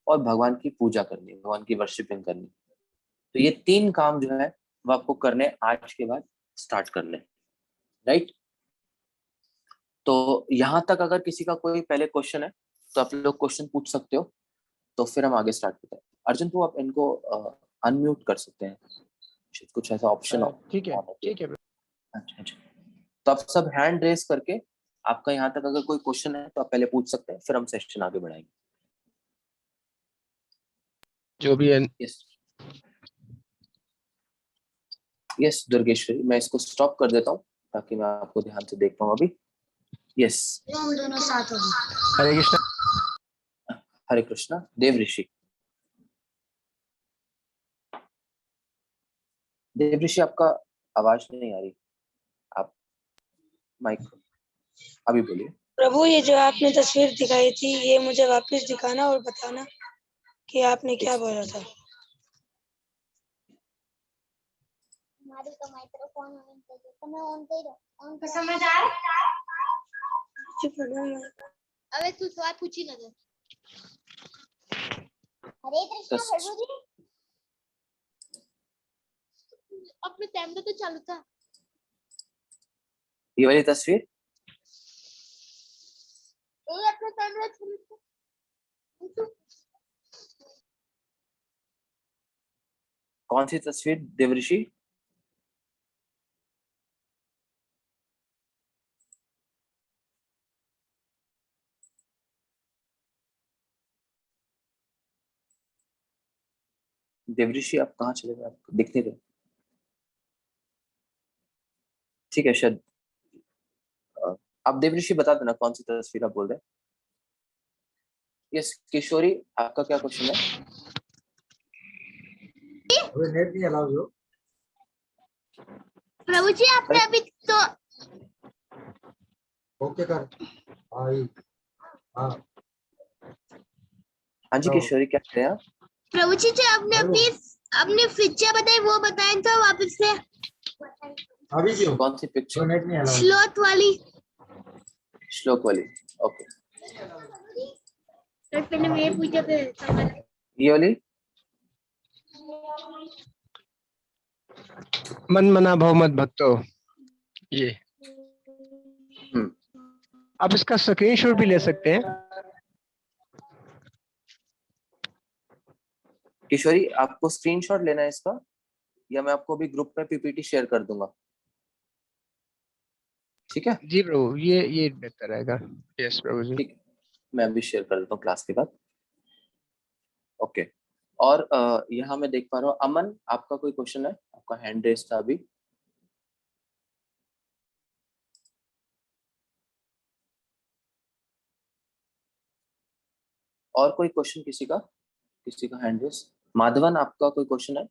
और भगवान की पूजा करनी है, भगवान की वर्शिपिंग करनी। तो ये 3 काम जो है वो आपको करने आज के बाद स्टार्ट करने, राइट? तो यहाँ तक अगर किसी का कोई पहले क्वेश्चन है तो आप लोग क्वेश्चन पूछ सकते हो, तो फिर हम आगे स्टार्ट करते हैं। अर्जुन को आप इनको अनम्यूट कर सकते हैं, कुछ ऐसा ऑप्शन हो। ठीक है, ठीक है। अच्छा, तो आप सब हैंड रेस करके आपका यहाँ तक अगर कोई क्वेश्चन है तो आप पहले पूछ सकते हैं, फिर हम सेशन आगे बढ़ाएंगे। जो भी है। यस यस दुर्गेश्वरी, मैं इसको स्टॉप कर देता हूँ ताकि मैं आपको ध्यान से देख पाऊँ अभी। यस, हम दोनों साथ हो गए। हरे कृष्ण। हरे कृष्णा। देव ऋषि आपका आवाज नहीं आ रही, आप माइक अभी बोलिए। प्रभु, ये जो आपने तस्वीर दिखाई थी, ये मुझे वापस दिखाना और बताना कि आपने क्या बोला था। हमारी तो माइक्रोफोन ऑन कर दो, तो मैं ऑन कर रहा हूं। समझ आ रहा है? अबे तू सवाल पूछी ना दे। हरे कृष्णा प्रभु जी, अपने कैमरा तो चालू था। ये वाली तस्वीर अपने कैमरा चालू था। कौन सी तस्वीर देवऋषि? देवऋषि आप कहाँ चले गए? आपको दिख नहीं रहे। ठीक है, शायद आप देवऋषि बता देना कौन सी तस्वीर आप बोल रहे हैं। यस किशोरी, आपका क्या क्वेश्चन है? नेट नहीं अलाउ जो। प्रभु जी आपने अभी तो ओके कर आई। हाँ हाँ जी किशोरी, क्या कह रहे हैं आप? प्रभु जी जो आपने अपनी पिक्चर बताई वो बताएं तो वापस से। अभी क्यों? कौन सी पिक्चर? नेट नहीं अलाउ। स्लोथ वाली। श्लोक वाली, ओके। पहले मैं पूछा फिर ये वाली मन मना भव मत भक्तो, ये आप इसका स्क्रीनशॉट भी ले सकते हैं। किशोरी, आपको स्क्रीनशॉट लेना है इसका, या मैं आपको अभी ग्रुप में पीपीटी शेयर कर दूंगा? ठीक है, जी प्रभु, ये बेहतर रहेगा। यस प्रभु जी। ठीक, मैं अभी शेयर कर देता हूँ क्लास के बाद। ओके, और यहाँ मैं देख पा रहा हूँ, अमन आपका कोई क्वेश्चन है? आपका हैंड रेस था अभी। और कोई क्वेश्चन किसी का हैंड रेस? माधवन, आपका कोई क्वेश्चन है?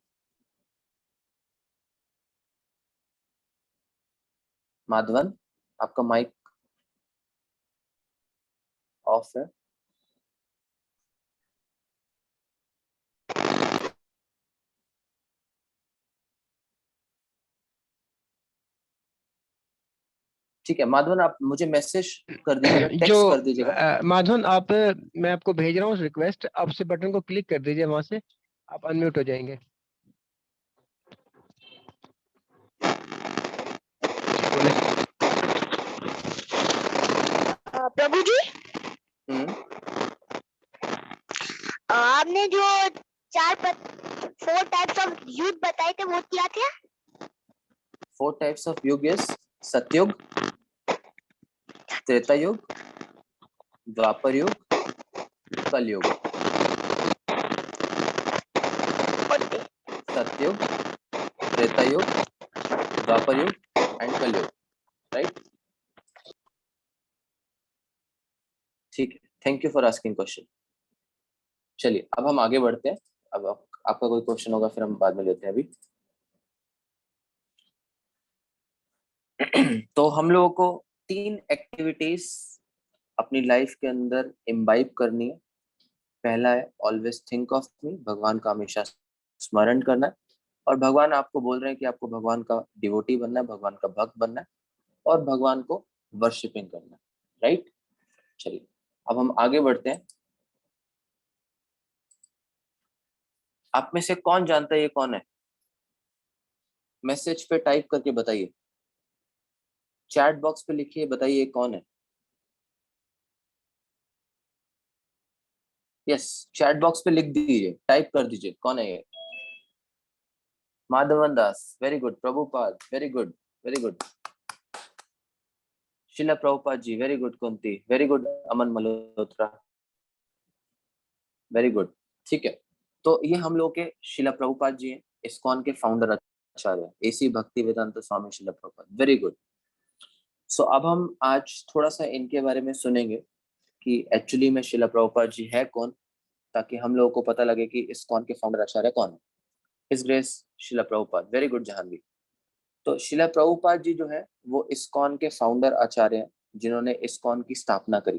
माधवन, आपका माइक ऑफ है। ठीक है माधवन, आप मुझे मैसेज कर दीजिएगा, जो टेक्स्ट कर दीजिएगा। माधवन, आप मैं आपको भेज रहा हूँ रिक्वेस्ट, आप उस बटन को क्लिक कर दीजिए, वहां से आप अनम्यूट हो जाएंगे। बोले। प्रभु जी, हम्म, आपने जो 4 टाइप्स ऑफ युद्ध बताए थे वो क्या थे? 4 टाइप्स ऑफ युग इज सतयुग, त्रेता युग, द्वापर युग, कलयुग। सतयुग, त्रेता युग, द्वापर युग एंड कलयुग, राइट? ठीक है, thank you for asking question. चलिए अब हम आगे बढ़ते हैं। अब आपका कोई क्वेश्चन होगा फिर हम बाद में लेते हैं अभी। तो हम लोगों को 3 एक्टिविटीज अपनी लाइफ के अंदर इम्बाइब करनी है। पहला है ऑलवेज थिंक ऑफ मी, भगवान का हमेशा स्मरण करना है। और भगवान आपको बोल रहे हैं कि आपको भगवान का डिवोटी बनना है, भगवान का भक्त बनना है और भगवान को वर्शिपिंग करना है, राइट? चलिए अब हम आगे बढ़ते हैं। आप में से कौन जानता है ये कौन है? मैसेज पे टाइप करके बताइए, चैट बॉक्स पे लिखिए, बताइए ये कौन है। यस, चैट बॉक्स पे लिख दीजिए, टाइप कर दीजिए कौन है ये। Madhavan Das, very good. Prabhupada, very good, very good. Shila Prabhupada ji, very good. Kunti, very good. Aman Malhotra, very good. ठीक है, तो ये हम लोग के शिला प्रभुपाद जी हैं, इस्कॉन के फाउंडर आचार्य, एसी भक्ति वेदांत स्वामी शिला प्रभुपाद, वेरी गुड। सो अब हम आज थोड़ा सा इनके बारे में सुनेंगे कि एक्चुअली में शिला प्रभुपाद जी है कौन, ताकि हम लोगों को पता लगे कि इस्कॉन के फाउंडर आचार्य कौन है। हिज ग्रेस शिला प्रभुपाद, वेरी गुड जहांगीर। तो शिला प्रभुपाद जी जो है वो इस्कॉन के फाउंडर आचार्य हैं, जिन्होंने इस्कॉन की स्थापना करी।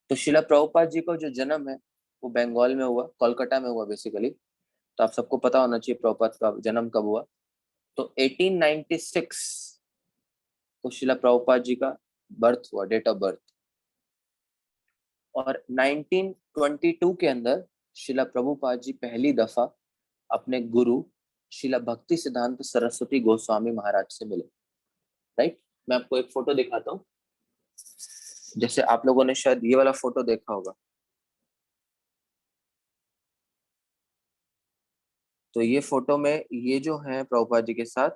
तो शिला प्रभुपाद जी का जो जन्म है वो बंगाल में हुआ, कोलकाता में हुआ बेसिकली। तो आप सबको पता होना चाहिए प्रभुपाद का जन्म कब हुआ। तो 1896 को शिला प्रभुपाद जी का बर्थ हुआ, डेट ऑफ बर्थ। और 1922 के अंदर शिला प्रभुपाद जी पहली दफा अपने गुरु शिला भक्ति सिद्धांत सरस्वती गोस्वामी महाराज से मिले, राइट? मैं आपको एक फोटो दिखाता हूँ, जैसे आप लोगों ने शायद ये वाला फोटो देखा होगा। तो ये फोटो में ये जो है प्रभुपाद जी के साथ,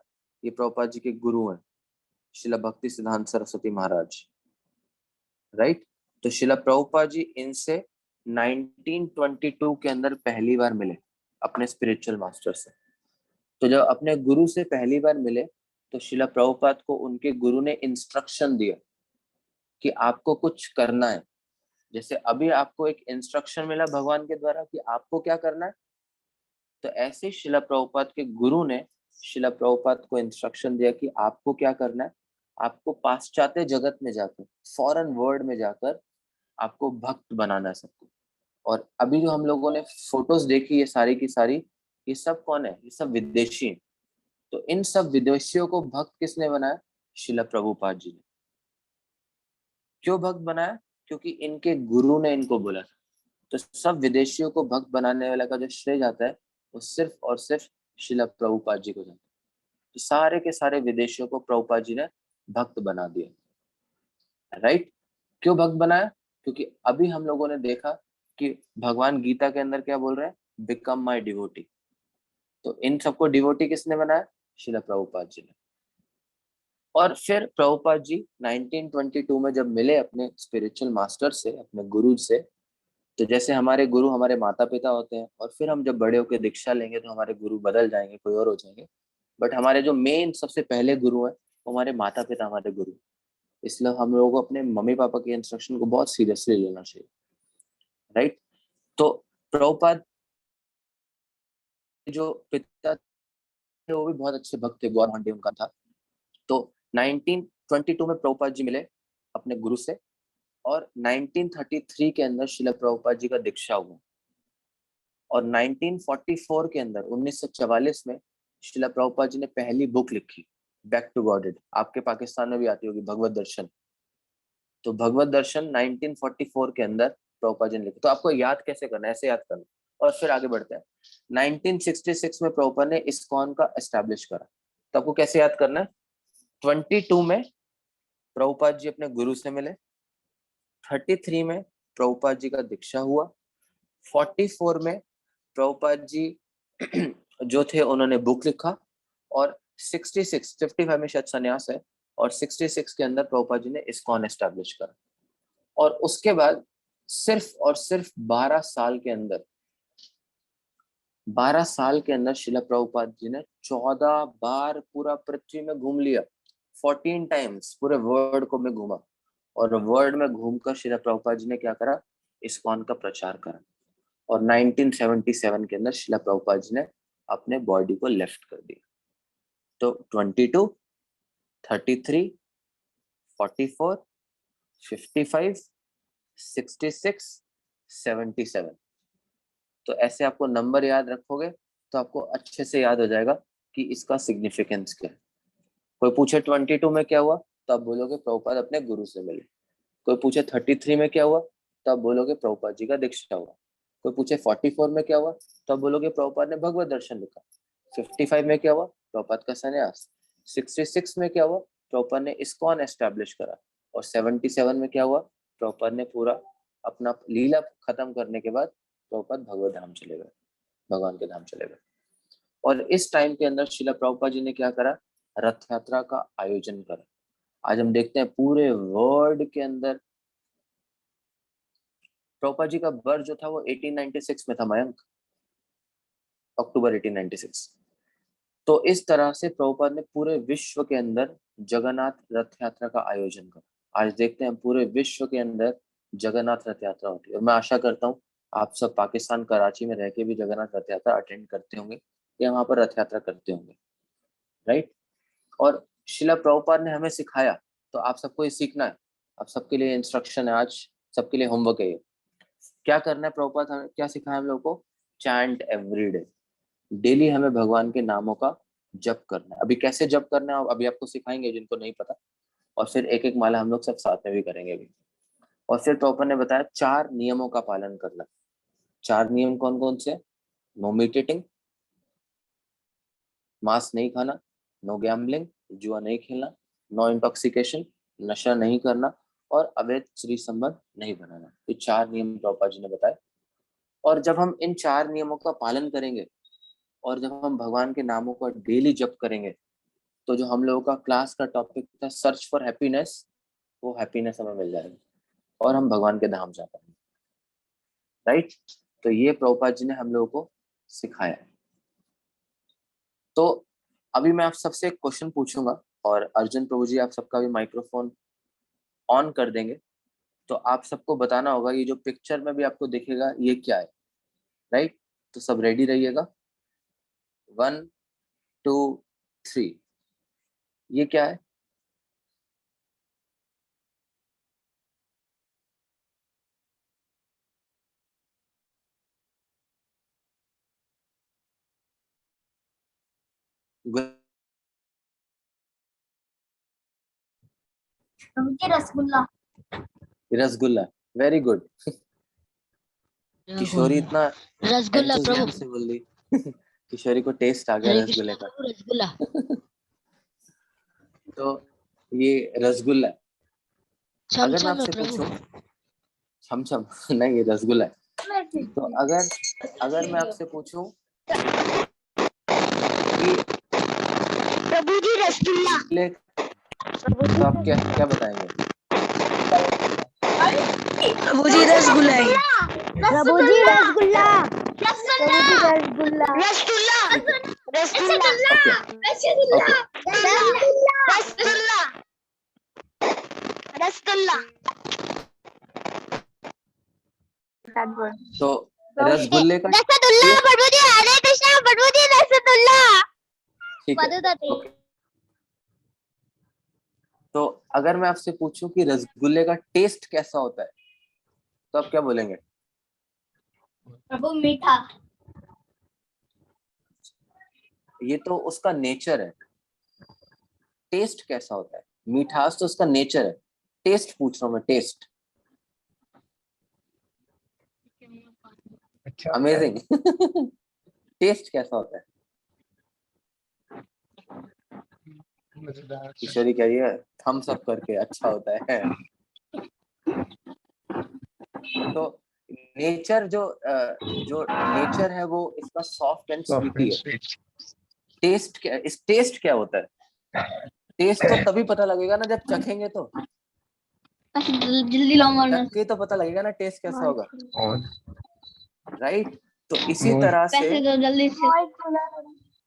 ये प्रभुपाद जी के गुरु हैं, शिला भक्ति सिद्धांत सरस्वती महाराज, राइट? तो शिला प्रभुपाद जी इनसे 1922 के अंदर पहली बार मिले अपने स्पिरिचुअल मास्टर से। तो जब अपने गुरु से पहली बार मिले तो शिला प्रभुपाद को उनके गुरु ने इंस्ट्रक्शन दिया कि आपको कुछ करना है। जैसे अभी आपको एक इंस्ट्रक्शन मिला भगवान के द्वारा कि आपको क्या करना है, तो ऐसे शिला प्रभुपाद के गुरु ने शिला प्रभुपाद को इंस्ट्रक्शन दिया कि आपको क्या करना है। आपको पाश्चात्य जगत में जाकर, फॉरेन वर्ल्ड में जाकर आपको भक्त बनाना है सबको। और अभी जो हम लोगों ने फोटोज देखी, ये सारी की सारी, ये सब कौन है? ये सब विदेशी हैं। तो इन सब विदेशियों को भक्त किसने बनाया? शिला प्रभुपाद जी ने। क्यों भक्त बनाया? क्योंकि इनके गुरु ने इनको बोला था। तो सब विदेशियों को भक्त बनाने वाला का जो श्रेय जाता है वो सिर्फ और सिर्फ शिला प्रभुपाद जी को जाता है। तो सारे के सारे विदेशियों को प्रभुपाद जी ने भक्त बना दिया, राइट? क्यों भक्त बनाया? क्योंकि अभी हम लोगों ने देखा कि भगवान गीता के अंदर क्या बोल रहे हैं बिकम माय डिवोटी। तो इन सबको डिवोटी किसने बनाया? श्रील प्रभुपाद जी ने। और फिर प्रभुपाद जी 1922 में जब मिले अपने स्पिरिचुअल मास्टर से, अपने गुरु से, तो जैसे हमारे गुरु हमारे माता पिता होते हैं, और फिर हम जब बड़े होकर दीक्षा लेंगे तो हमारे गुरु बदल जाएंगे, कोई और हो जाएंगे, बट हमारे जो मेन सबसे पहले गुरु हैं वो हमारे माता पिता, हमारे गुरु। इसलिए हम लोगों को अपने मम्मी पापा के इंस्ट्रक्शन को बहुत सीरियसली लेना चाहिए, राइट। तो प्रभुपाद जो पिता थे वो भी बहुत अच्छे भक्त थे, गौर हांडी उनका था। तो 1922 में प्रभुपाद जी मिले अपने गुरु से, और 1933 के अंदर श्रील प्रभुपाद जी का दीक्षा हुआ। और 1944 के अंदर 1944 में श्रील प्रभुपाद जी ने पहली बुक लिखी, बैक टू गॉडेड। आपके पाकिस्तान में भी आती होगी, भगवत दर्शन। तो भगवत दर्शन 1944 के अंदर प्रभुपाद जी ने लिखी। तो आपको याद कैसे करना है? ऐसे याद करना। और फिर आगे बढ़ते हैं। 1966 में प्रभुपाद ने इस्कॉन का एस्टैब्लिश करा। तो आपको कैसे याद करना है? 22 में प्रभुपाद जी अपने गुरु से मिले, 33 में प्रभुपाद जी का दीक्षा हुआ, 44 में प्रभुपाद जी जो थे उन्होंने बुक लिखा, और 55 में शायद संन्यास है, और 66 के अंदर प्रभुपाद जी ने इस्कॉन एस्टैब्लिश करा। और उसके बाद सिर्फ और सिर्फ 12 साल के अंदर श्रील प्रभुपाद जी ने 14 बार पूरा पृथ्वी में घूम लिया। 14 टाइम्स पूरे वर्ल्ड को में घूमा, और वर्ल्ड में घूमकर श्रील प्रभुपाद जी ने क्या करा? इस्कॉन का प्रचार करा। और 1977 के अंदर श्रील प्रभुपाद जी ने अपने बॉडी को लेफ्ट कर दिया। तो 22, 33, 44, 55, 66, 77। तो ऐसे आपको नंबर याद रखोगे तो आपको अच्छे से याद हो जाएगा कि इसका सिग्निफिकेंस क्या है। कोई पूछे 22 में क्या हुआ, तो आप बोलोगे प्रभुपाद अपने गुरु से मिले। कोई पूछे 33 में क्या हुआ, तो आप बोलोगे प्रभुपाद जी का दीक्षा हुआ। कोई पूछे 44 में क्या हुआ, तो आप बोलोगे प्रभुपाद ने भगवत दर्शन लिखा। 55 में क्या हुआ? प्रभुपाद का संन्यास। 66 में क्या हुआ? प्रभुपाद ने इस्कॉन एस्टैब्लिश करा। और 77 में क्या हुआ? प्रभुपाद ने पूरा अपना लीला खत्म करने के बाद प्रभुपाद भगवत धाम चले गए, भगवान के धाम चले गए। और इस टाइम के अंदर श्रील प्रभुपाद जी ने क्या करा? रथ यात्रा का आयोजन करा। आज हम देखते हैं पूरे वर्ल्ड के अंदर प्रभुपाद जी का बर्थ जो था वो 1896 में था, मयंक, अक्टूबर 1896। तो इस तरह से प्रभुपाद ने पूरे विश्व के अंदर जगन्नाथ रथ यात्रा का आयोजन करा। आज देखते हैं पूरे विश्व के अंदर जगन्नाथ रथ यात्रा होती है। और मैं आशा करता हूँ आप सब पाकिस्तान कराची में रह के भी जगन्नाथ रथ यात्रा अटेंड करते होंगे या वहां पर रथ यात्रा करते होंगे, राइट। और श्रील प्रभुपाद ने हमें सिखाया, तो आप सबको ये सीखना है। आप सबके लिए इंस्ट्रक्शन है, आज सबके लिए होमवर्क है ये। क्या करना है? प्रभुपाद हमें क्या सिखाया हम लोगों को? Chant every day. डेली हमें भगवान के नामों का जप करना है। अभी कैसे जप करना है अभी आपको सिखाएंगे जिनको नहीं पता, और फिर एक एक माला हम लोग सब साथ में भी करेंगे अभी। और फिर प्रभुपाद ने बताया 4 नियमों का पालन करना। 4 नियम कौन कौन से? नो मीटिंग, मांस नहीं खाना, नो गैम्बलिंग, जुआ नहीं खेलना, नो इंटॉक्सिकेशन, नशा नहीं करना, और अवैध स्त्री संबंध नहीं बनाना। ये 4 नियम प्रभुपाद जी ने बताए। और जब हम इन 4 नियमों का पालन करेंगे और जब हम भगवान के नामों का डेली जप करेंगे, तो जो हम लोगों का क्लास का टॉपिक था सर्च फॉर हैप्पीनेस, वो हैप्पीनेस हमें मिल जाएगी और हम भगवान के धाम जा पाएंगे, राइट। तो ये प्रभुपाद जी ने हम लोगों को सिखाया है। तो अभी मैं आप सबसे एक क्वेश्चन पूछूंगा, और अर्जुन प्रभु जी आप सबका भी माइक्रोफोन ऑन कर देंगे। तो आप सबको बताना होगा ये जो पिक्चर में भी आपको दिखेगा ये क्या है, राइट। तो सब रेडी रहिएगा। 1, 2, 3। ये क्या है? रसगुल्ला। Rasgulla, very good. किशोरी इतना रसगुल्ला प्रभु। enthusiasm से बोल रही किशोरी को टेस्ट आ गया हरे रसगुल्ले कृष्णा का। प्रभु, रसगुल्ला। तो ये रसगुल्ला है। अगर मैं छमछम है आपसे प्रभु। पूछूं, छमछम नहीं, ये रसगुल्ला है। तो अगर मैं आपसे पूछूं कि प्रभु जी रसगुल्ला। तो आप क्या क्या बताएंगे? प्रभु जी रसगुल्ला ही। प्रभु जी रसगुल्ला। प्रभु जी रसगुल्ला। रसगुल्ला। रसगुल्ला। ओके रसगुल्ला। रसगुल्ला। तो रसगुल्ले का रसगुल्ला। टेस्ट प्रभु जी हरे कृष्णा। प्रभु जी रसगुल्ला। ठीक है। ओके, तो अगर मैं आपसे पूछूं कि रसगुल्ले का टेस्ट कैसा होता है तो आप क्या बोलेंगे? प्रभु मीठा। ये तो उसका नेचर है। टेस्ट कैसा होता है? मिठास तो उसका नेचर है, टेस्ट पूछ रहा हूं मैं, टेस्ट। अच्छा अमेजिंग। टेस्ट कैसा होता है? मजेदार। किशोरी कह रही है थम्स अप करके अच्छा होता है। तो नेचर जो नेचर है वो इसका सॉफ्ट एंड स्वीटी है। टेस्ट क्या होता है? टेस्ट तो तभी पता लगेगा ना जब चखेंगे, तो जल्दी लाओ मारना। चख के तो पता लगेगा ना टेस्ट कैसा होगा, और राइट? तो इसी तरह से पैसे दो जल्दी से।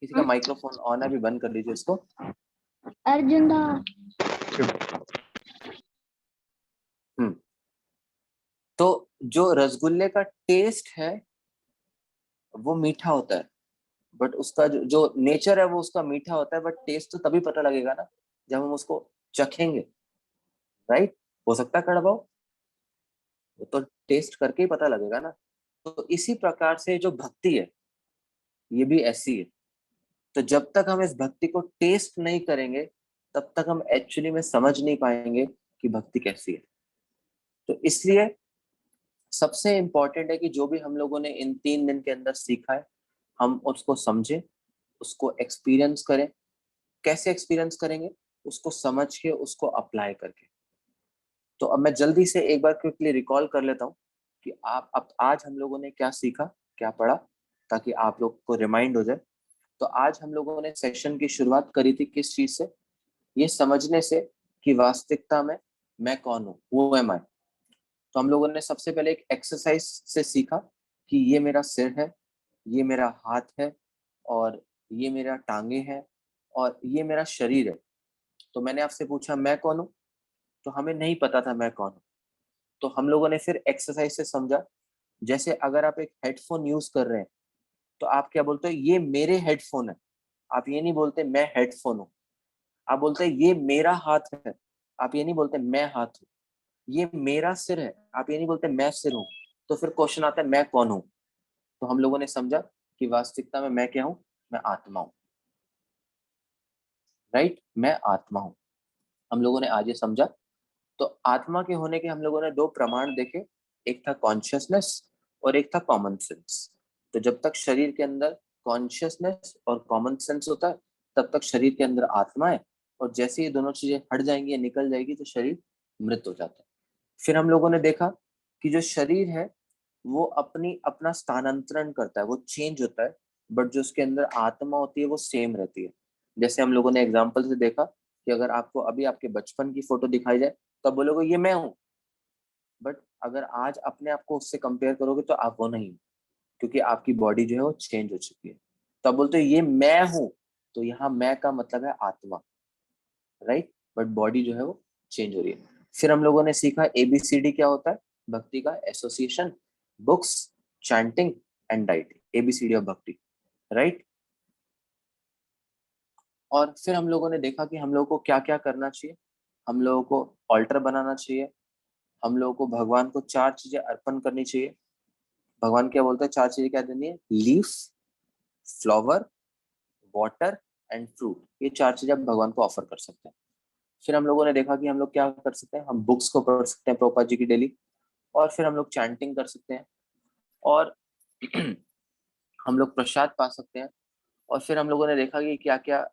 किसी का माइक्रोफोन ऑन है, अभी बंद कर लीजिए इसको। अर्जुन दा। तो जो रसगुल्ले का टेस्ट है वो मीठा होता है, बट उसका जो नेचर है वो उसका मीठा होता है, बट टेस्ट तो तभी पता लगेगा ना जब हम उसको चखेंगे, राइट? हो सकता है कड़वा हो, वो तो टेस्ट करके ही पता लगेगा ना। तो इसी प्रकार से जो भक्ति है ये भी ऐसी है। तो जब तक हम इस भक्ति को टेस्ट नहीं करेंगे तब तक हम एक्चुअली में समझ नहीं पाएंगे कि भक्ति कैसी है। तो इसलिए सबसे इंपॉर्टेंट है कि जो भी हम लोगों ने इन 3 दिन के अंदर सीखा है हम उसको समझें, उसको एक्सपीरियंस करें। कैसे एक्सपीरियंस करेंगे? उसको समझ के, उसको अप्लाई करके। तो अब मैं जल्दी से एक बार क्विकली रिकॉल कर लेता हूँ कि आप अब आज हम लोगों ने क्या सीखा, क्या पढ़ा, ताकि आप लोग को रिमाइंड हो जाए। तो आज हम लोगों ने सेशन की शुरुआत करी थी किस चीज से? ये समझने से कि वास्तविकता में मैं कौन हूँ, हु एम आई। तो हम लोगों ने सबसे पहले एक एक्सरसाइज से सीखा कि ये मेरा सिर है, ये मेरा हाथ है, और ये मेरा टांगे हैं, और ये मेरा शरीर है। तो मैंने आपसे पूछा मैं कौन हूँ, तो हमें नहीं पता था मैं कौन हूँ। तो हम लोगों ने फिर एक्सरसाइज से समझा, जैसे अगर आप एक हेडफोन यूज कर रहे हैं तो आप क्या बोलते हो? ये मेरे हेडफोन है। आप ये नहीं बोलते मैं हेडफोन हूँ, आप बोलते हैं ये मेरा हाथ है। आप ये नहीं बोलते मैं हाथ हूँ। ये मेरा सिर है, आप ये नहीं बोलते मैं सिर हूँ। तो फिर क्वेश्चन आता है मैं कौन हूँ? तो हम लोगों ने समझा कि वास्तविकता में मैं क्या हूँ? मैं आत्मा हूँ, राइट? मैं आत्मा हूँ। हम लोगों ने आज ये समझा। तो आत्मा के होने के हम लोगों ने 2 प्रमाण देखे, एक था कॉन्शियसनेस और एक था कॉमन सेंस। तो जब तक शरीर के अंदर कॉन्शियसनेस और कॉमन सेंस होता है तब तक शरीर के अंदर आत्मा है, और जैसे ही दोनों चीजें हट जाएंगी या निकल जाएगी तो शरीर मृत हो जाता है। फिर हम लोगों ने देखा कि जो शरीर है वो अपना स्थानांतरण करता है, वो चेंज होता है, बट जो उसके अंदर आत्मा होती है वो सेम रहती है। जैसे हम लोगों ने एग्जाम्पल से देखा कि अगर आपको अभी आपके बचपन की फोटो दिखाई जाए तब बोलोगे ये मैं हूँ, बट अगर आज अपने आप को उससे कंपेयर करोगे तो आप वो नहीं, क्योंकि आपकी बॉडी जो है वो चेंज हो चुकी है। तब बोलते हो ये मैं हूँ, तो यहाँ मैं का मतलब है आत्मा, राइट? बट बॉडी जो है वो चेंज हो रही है। फिर हम लोगों ने सीखा ABCD क्या होता है भक्ति का? Association, books, chanting and dieting. ABCD of भक्ति, राइट? और फिर हम लोगों ने देखा कि हम लोगों को क्या क्या करना चाहिए। हम लोगों को ऑल्टर बनाना चाहिए, हम लोगों को भगवान को 4 चीजें अर्पण करनी चाहिए। भगवान क्या बोलते हैं 4 चीजें क्या देनी है? Leaf, flower, water and fruit. ये 4 चीजें आप भगवान को ऑफर कर सकते हैं। फिर हम लोगों ने देखा कि हम लोग क्या कर सकते हैं, हम बुक्स को पढ़ सकते हैं प्रभुपाद जी की डेली, और फिर हम लोग चैंटिंग कर सकते हैं, और हम लोग प्रसाद पा सकते हैं। और फिर हम लोगों ने देखा कि क्या क्या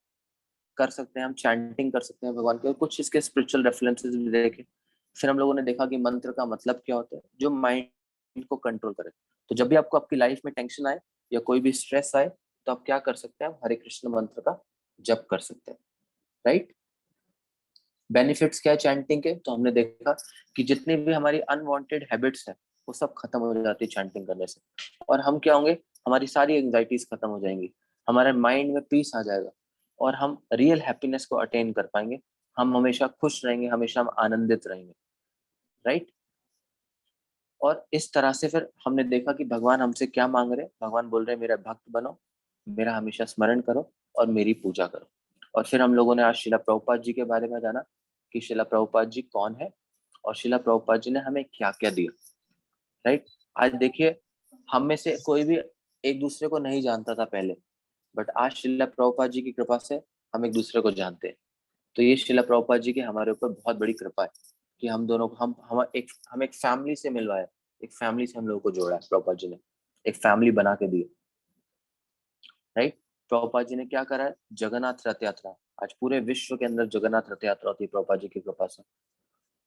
कर सकते हैं, हम चैंटिंग कर सकते हैं भगवान के, और कुछ इसके स्पिरिचुअल रेफरेंसेस भी देखे। फिर हम लोगों ने देखा कि मंत्र का मतलब क्या होता है, जो माइंड माइंड को कंट्रोल करें। तो जब भी आपको आपकी लाइफ में टेंशन आए या कोई भी स्ट्रेस आए तो आप क्या कर सकते हैं, आप हरे कृष्ण मंत्र का जप कर सकते हैं, राइट। बेनिफिट्स क्या है चैंटिंग के, तो हमने देखा कि जितनी भी हमारी अनवांटेड हैबिट्स है वो सब खत्म हो जाती है चैंटिंग करने से। और हम क्या होंगे, हमारी सारी एंजाइटीज खत्म हो जाएंगी, हमारे माइंड में पीस आ जाएगा और हम रियल हैप्पीनेस को अटेन कर पाएंगे। हम हमेशा खुश रहेंगे, हमेशा हम आनंदित रहेंगे, राइट। और इस तरह से फिर हमने देखा कि भगवान हमसे क्या मांग रहे हैं। भगवान बोल रहे हैं मेरा भक्त बनो, मेरा हमेशा स्मरण करो और मेरी पूजा करो। और फिर हम लोगों ने आज शिला प्रभुपाद जी के बारे में जाना कि शिला प्रभुपाद जी कौन है और शिला प्रभुपाद जी ने हमें क्या क्या दिया, राइट। आज देखिए, हम में से कोई भी एक दूसरे को नहीं जानता था पहले, बट आज शिला प्रभुपाद जी की कृपा से हम एक दूसरे को जानते हैं। तो ये शिला प्रभुपाद जी की हमारे ऊपर बहुत बड़ी कृपा है कि हम दोनों को हम एक फैमिली से मिलवाया, एक फैमिली से हम लोगों को जोड़ा है प्रभुपाद जी ने, एक फैमिली बना के दी, राइट। प्रभुपाद जी ने क्या करा है, जगन्नाथ रथ यात्रा, आज पूरे विश्व के अंदर जगन्नाथ रथ यात्रा होती है प्रभुपाद जी की कृपा से।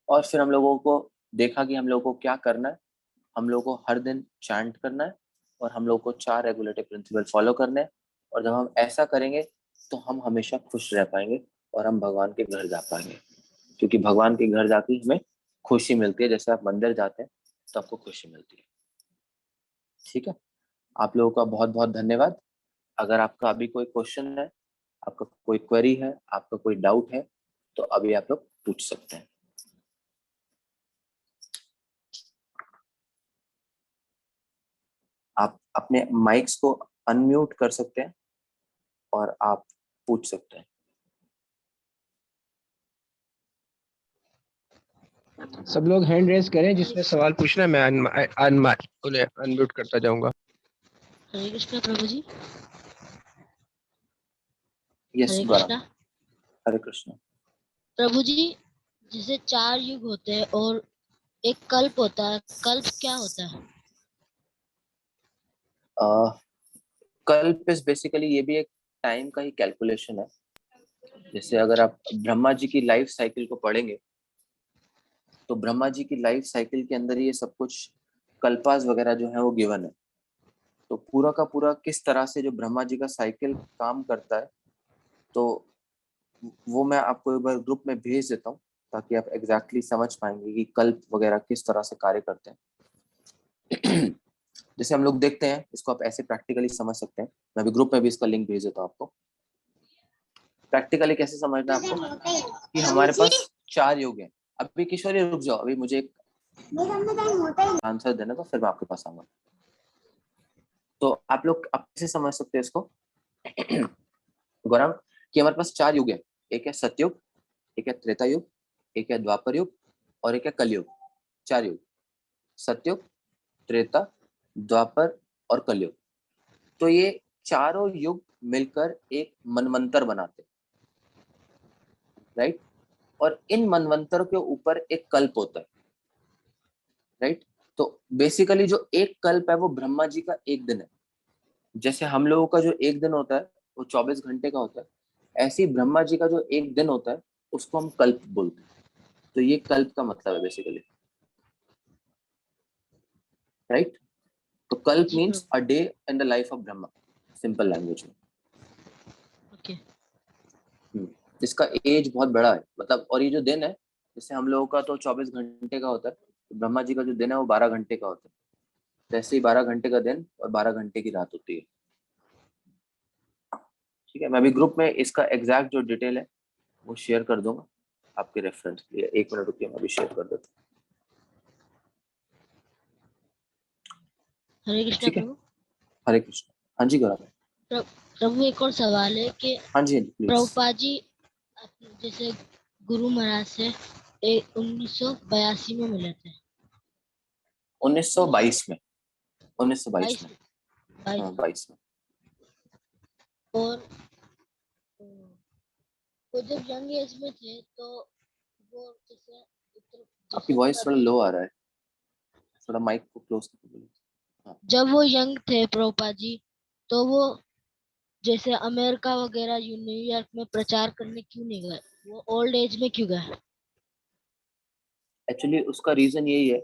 और फिर हम लोगों को देखा कि हम लोगों को क्या करना है, हम लोगों को हर दिन चैंट करना है और हम लोगों को 4 रेगुलेटिव प्रिंसिपल फॉलो करने हैं। और जब हम ऐसा करेंगे तो हम हमेशा खुश रह पाएंगे और हम भगवान के घर जा पाएंगे, क्योंकि भगवान के घर जाके हमें खुशी मिलती है। जैसे आप मंदिर जाते हैं तो आपको खुशी मिलती है, ठीक है। आप लोगों का बहुत बहुत धन्यवाद। अगर आपका अभी कोई क्वेश्चन है, आपका कोई क्वेरी है, आपका कोई डाउट है, तो अभी आप लोग पूछ सकते हैं। आप अपने माइक्स को अनम्यूट कर सकते हैं और आप पूछ सकते हैं। सब लोग हैंड रेज करें जिसने सवाल पूछना है, मैं उन्हें अनम्यूट करता जाऊंगा। हरे कृष्णा प्रभु जी। यस हरे गौरव, कृष्णा हरे कृष्ण। प्रभु जी, जैसे 4 युग होते हैं और एक कल्प होता है, कल्प क्या होता है? कल्प इज बेसिकली, ये भी एक टाइम का ही कैलकुलेशन है। जैसे अगर आप ब्रह्मा जी की लाइफ साइकिल को पढ़ेंगे तो ब्रह्मा जी की लाइफ साइकिल के अंदर ये सब कुछ कल्पास वगैरह जो है वो गिवन है। तो पूरा का पूरा किस तरह से जो ब्रह्मा जी का साइकिल काम करता है, तो वो मैं आपको एक बार ग्रुप में भेज देता हूँ ताकि आप एग्जैक्टली समझ पाएंगे कि कल्प वगैरह किस तरह से कार्य करते हैं। जैसे हम लोग देखते हैं, इसको आप ऐसे प्रैक्टिकली समझ सकते हैं। मैं भी ग्रुप में भी इसका लिंक भेज देता हूँ आपको। प्रैक्टिकली कैसे समझना है आपको, कि हमारे पास 4 युग हैं। अभी किशोरी रुक जाओ, अभी मुझे एक आंसर देना तो फिर मैं आपके पास आऊंगा। तो आप लोग आप कैसे समझ सकते हैं इसको गौरव, कि हमारे पास 4 युग है। एक है सतयुग, एक है त्रेता युग, एक है द्वापर युग और एक है कलयुग। 4 युग, सतयुग, त्रेता, द्वापर और कलयुग। तो ये चारों युग मिलकर एक मनवंतर बनाते, राइट। और इन मनवंतर के ऊपर एक कल्प होता है, राइट। तो बेसिकली जो एक कल्प है वो ब्रह्मा जी का एक दिन है। जैसे हम लोगों का जो एक दिन होता है वो 24 घंटे का होता है, ऐसे ही ब्रह्मा जी का जो एक दिन होता है उसको हम कल्प बोलते हैं। तो ये कल्प का मतलब है बेसिकली, राइट। तो कल्प जी मीन्स प्रभु। A day in the life of Brahma, simple language में। ओके। इसका एज बहुत बड़ा है, मतलब। और ये जो दिन है, जैसे हम लोगों का तो 24 घंटे का होता है, तो ब्रह्मा जी का जो दिन है वो 12 घंटे का होता है। तो ऐसे ही 12 घंटे का दिन और 12 घंटे की रात होती है, ठीक है। मैं अभी ग्रुप में इसका एग्जैक्ट जो डिटेल है वो शेयर कर दूंगा आपके रेफरेंस के लिए। 1 मिनट रुकिए, मैं अभी शेयर कर देता हूँ, हरे कृष्णा ठीक है। प्रभु। हरे कृष्ण। हाँ जी गौरव। प्रभु एक और सवाल है कि हाँ जी प्लीज। प्रभुपाद जी जैसे गुरु महाराज से 1982 में मिले थे। 1922 में, 1922 में, 22 हाँ 22 में। और वो जब यंग एज में थे तो वो जैसे आपकी वॉइस थोड़ा लो आ रहा है, थोड़ा माइक को क्लोज करके बोलिए। हाँ। जब वो यंग थे प्रभुपाद जी, तो वो जैसे अमेरिका वगैरह न्यूयॉर्क में प्रचार करने क्यों नहीं गए? वो ओल्ड एज में क्यों गए? एक्चुअली उसका रीजन यही है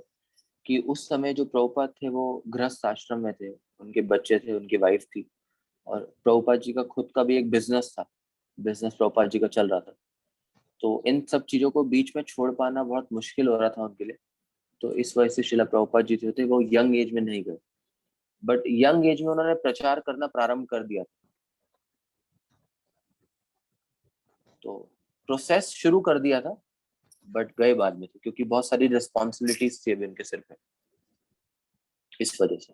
कि उस समय जो प्रभुपाद थे वो गृहस्थ आश्रम में थे, उनके बच्चे थे, उनकी वाइफ थी, और प्रभुपाद जी का खुद का भी एक बिजनेस था, बिजनेस प्रभुपाद जी का चल रहा था। तो इन सब चीजों को बीच में छोड़ पाना बहुत मुश्किल हो रहा था उनके लिए। तो इस वजह से शिला प्रभुपाद जी थे वो यंग एज में नहीं गए, बट यंग एज में उन्होंने प्रचार करना प्रारंभ कर दिया। तो प्रोसेस शुरू कर दिया था, बट गए बाद में थे, क्योंकि बहुत सारी रिस्पॉन्सिबिलिटीज थी अभी उनके सिर पे, इस वजह से।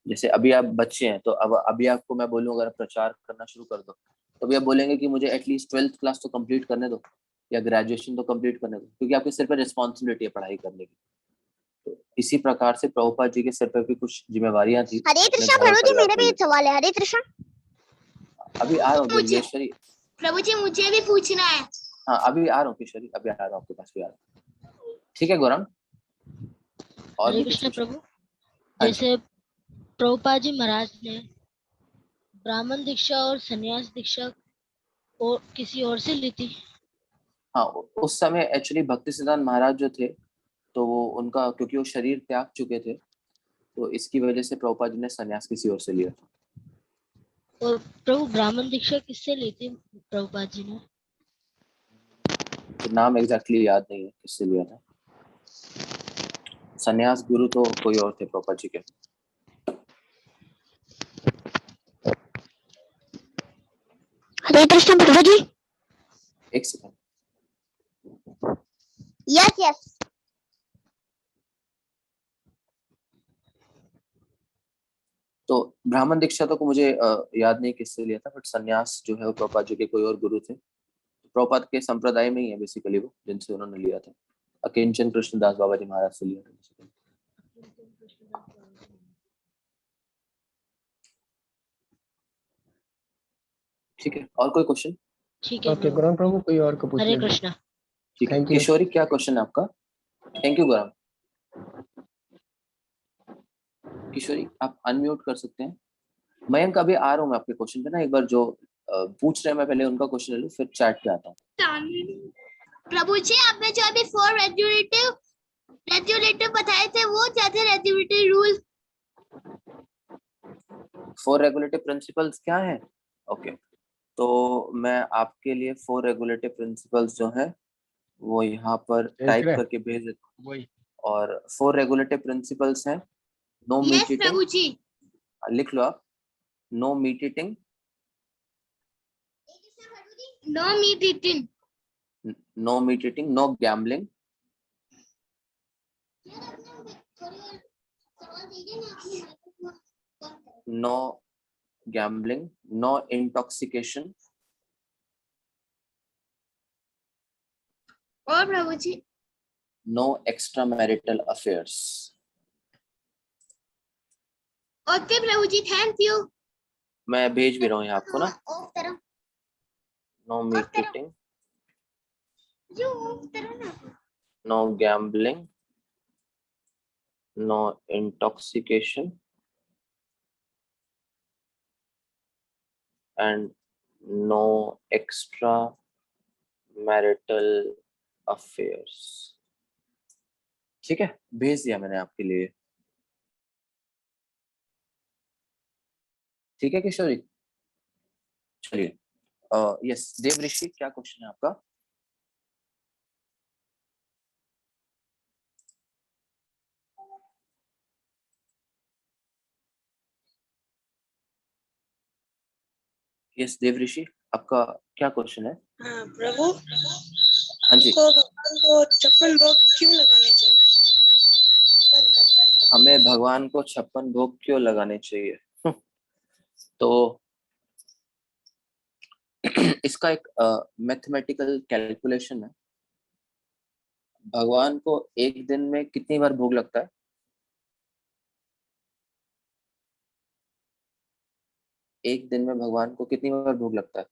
जैसे अभी आप बच्चे हैं, तो अब अभी आपको मैं बोलूँ अगर आप प्रचार करना शुरू कर दो, तो अभी आप बोलेंगे कि मुझे एटलीस्ट 12th क्लास तो कंप्लीट करने दो, या ग्रेजुएशन तो कंप्लीट करने दो, क्योंकि आपके सिर पे रिस्पॉन्सिबिलिटी है पढ़ाई करने की। तो इसी प्रकार से प्रभुपाद जी के सिर पे भी कुछ जिम्मेवारियां थी। हरे अपने कृष्णा घर और प्रभु जी, परिवार मेरा को भी एक लेकर। सवाल है। हरे कृष्णा अभी आ रहा हूँ मुझे दिव्येश्वरी। प्रभु जी, मुझे भी पूछना है। हाँ अभी आ रहा हूँ किशोरी, अभी आ रहा हूँ आपके पास भी आ रहा हूँ। ठीक है गौरव, और हरे भी कुछ कृष्ण पूछना? प्रभु। हाँ जी। जैसे प्रभुपाद जी महाराज ने ब्राह्मण दीक्षा और सन्यास दीक्षा और किसी और से ली थी। हाँ उस समय एक्चुअली भक्ति सिद्धांत महाराज जो थे, तो वो उनका, क्योंकि वो शरीर त्याग चुके थे, तो इसकी वजह से प्रभुपाद जी ने सन्यास किसी और से लिया था। और प्रभु ब्राह्मण दीक्षा किससे ली थी प्रभुपाद जी ने? तो नाम एग्जैक्टली याद नहीं है किससे लिया था। सन्यास गुरु तो कोई और थे प्रभुपाद जी के। हरे कृष्ण प्रभु जी। एक सेकंड। Yes yes. तो ब्राह्मण दीक्षा तो को मुझे याद नहीं किससे लिया था, बट सन्यास जो है वो प्रभुपाद जी के कोई और गुरु थे। प्रभुपाद के संप्रदाय में ही है बेसिकली वो, जिनसे उन्होंने लिया था। अकिंचन कृष्णदास बाबा जी महाराज से लिया था बेसिकली। ठीक है, और कोई क्वेश्चन? ठीक है ओके प्रभु। गौरव प्रभु, कोई और को हरे पूछने दो। कृष्णा। ठीक है थैंक यू। किशोरी, क्या क्वेश्चन है आपका? थैंक यू गौरव। किशोरी आप अनम्यूट कर सकते हैं। मयंक अभी आ रहा हूँ मैं आपके क्वेश्चन पे ना, एक बार जो पूछ रहे हैं मैं पहले उनका क्वेश्चन ले लूँ, फिर चैट पे आता हूँ। प्रभु जी, आपने जो अभी 4 रेगुलेटिव बताए थे, वो क्या थे? Regulatory rule. 4 रेगुलेटिव प्रिंसिपल्स क्या है? ओके, तो मैं आपके लिए 4 रेगुलेटिव प्रिंसिपल्स जो है वो यहाँ पर टाइप करके भेज देता हूँ। वही और 4 रेगुलेटिव प्रिंसिपल्स हैं। नो मीट ईटिंग, प्रभु जी। लिख लो आप। No meat eating, no meat eating, no meat eating, no gambling, no gambling, no intoxication, और प्रभु जी? No extra marital affairs. Okay प्रभु जी, थैंक यू। मैं भेज भी रहा हूँ यहाँ आपको ना। No meat eating, no gambling, no intoxication and no extra marital affairs. ठीक है, भेज दिया मैंने आपके लिए। ठीक है किशोरी, चलिए। यस देव ऋषि, क्या क्वेश्चन है आपका? यस देव ऋषि, आपका क्या क्वेश्चन है? हाँ प्रभु, हाँ जी। तो भगवान को 56 भोग क्यों लगाने चाहिए? बंद कर। हमें भगवान को 56 भोग क्यों लगाने चाहिए? तो इसका एक मैथमेटिकल कैलकुलेशन है। भगवान को एक दिन में कितनी बार भोग लगता है? एक दिन में भगवान को कितनी बार भोग लगता है?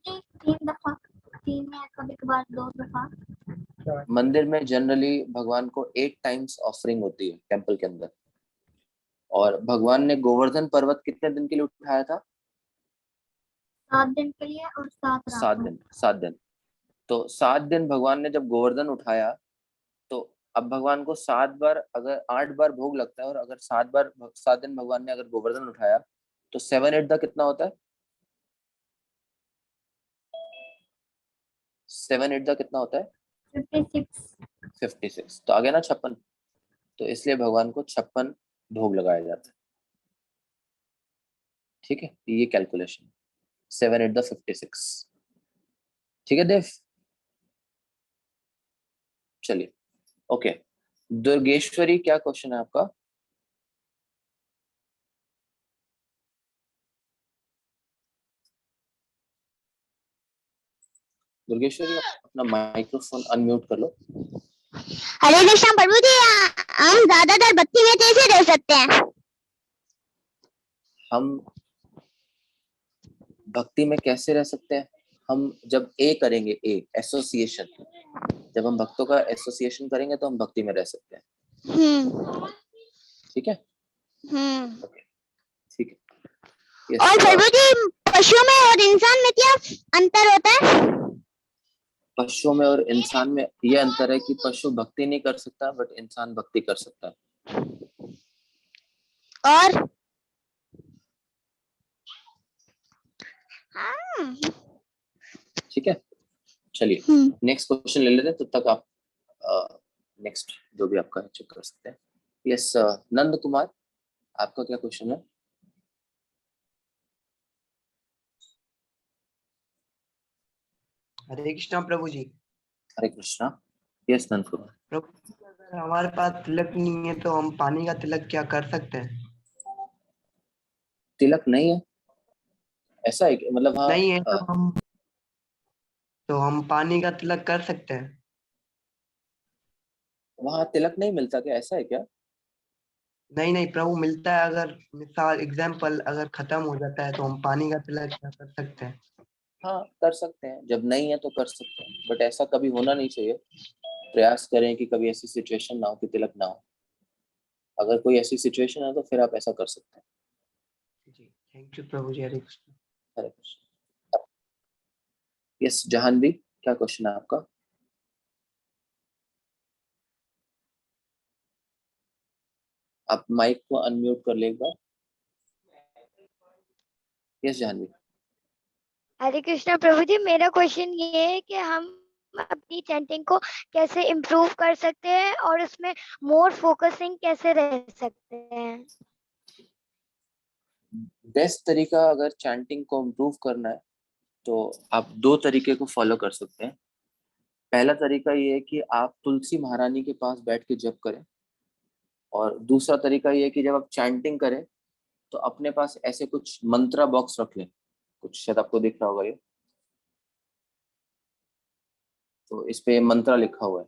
3 दफा, 3 या कभी कभार 2 दफा। मंदिर में जनरली भगवान को 8 टाइम्स ऑफरिंग होती है टेंपल के अंदर। और भगवान ने गोवर्धन पर्वत कितने दिन के लिए उठाया था? 7 दिन के लिए और 7 रात 7 में। दिन, 7 दिन। तो 7 दिन भगवान ने जब गोवर्धन उठाया, तो अब भगवान को 7 बार, अगर 8 बार भोग लगता है और अगर 7 बार 7 दिन भगवान ने अगर गोवर्धन उठाया तो 7 8 कितना होता है? 7 8 कितना होता है? 56। तो आ गया ना 56। तो इसलिए भगवान को 56 भोग लगाया जाता है। ठीक है, ये कैलकुलेशन 7 8 56। ठीक है देव, चलिए ओके। दुर्गेश्वरी, क्या क्वेश्चन है आपका? दुर्गेश्वरी, अपना माइक्रोफोन अनम्यूट कर लो। हरे कृष्णा प्रभु जी, हम ज्यादातर भक्ति में कैसे रह सकते हैं? हम भक्ति में कैसे रह सकते हैं? हम जब ए करेंगे, ए एसोसिएशन, जब हम भक्तों का एसोसिएशन करेंगे तो हम भक्ति में रह सकते हैं। ठीक है, ओके, ठीक है। Yes, और प्रभु जी, पशु में और इंसान में क्या अंतर होता है? पशुओं में और इंसान में यह अंतर है कि पशु भक्ति नहीं कर सकता बट इंसान भक्ति कर सकता है। और ठीक है, चलिए नेक्स्ट क्वेश्चन ले लेते हैं, तब तक आप नेक्स्ट जो भी आपका चेक कर सकते हैं। यस, नंद कुमार, आपका क्या क्वेश्चन है? हरे कृष्णा प्रभु जी। हरे कृष्णा। यस नंद कुमार। प्रभु जी, अगर हमारे पास तिलक नहीं है तो हम पानी का तिलक क्या कर सकते हैं? तिलक नहीं है, ऐसा है कि मतलब हाँ, नहीं है तो हम पानी का तिलक कर सकते हैं? वहां तिलक नहीं मिलता क्या, ऐसा है क्या? नहीं नहीं प्रभु, मिलता है। अगर मिसाल एग्जाम्पल अगर खत्म हो जाता है तो हम पानी का तिलक क्या कर सकते हैं? हाँ कर सकते हैं, जब नहीं है तो कर सकते हैं, बट ऐसा कभी होना नहीं चाहिए। प्रयास करें कि कभी ऐसी सिचुएशन ना हो कि तिलक ना हो। अगर कोई ऐसी सिचुएशन है तो फिर आप ऐसा कर सकते हैं। जी थैंक यू प्रभु जी। हरे कृष्ण। हरे कृष्ण। यस जहानवी, क्या क्वेश्चन है आपका? आप माइक को अनम्यूट कर ले एक बार। यस जानवी। हरे कृष्णा प्रभु जी, मेरा क्वेश्चन ये है कि हम अपनी चैंटिंग को कैसे इम्प्रूव कर सकते हैं और उसमें मोर फोकसिंग कैसे रह सकते हैं? बेस्ट तरीका अगर चैंटिंग को इम्प्रूव करना है तो आप 2 तरीके को फॉलो कर सकते हैं। पहला तरीका ये है कि आप तुलसी महारानी के पास बैठ के जप करें, और दूसरा तरीका ये है कि जब आप चैंटिंग करें तो अपने पास ऐसे कुछ मंत्रा बॉक्स रख लें। कुछ शायद आपको दिख रहा होगा ये, तो इस पे मंत्रा लिखा हुआ है।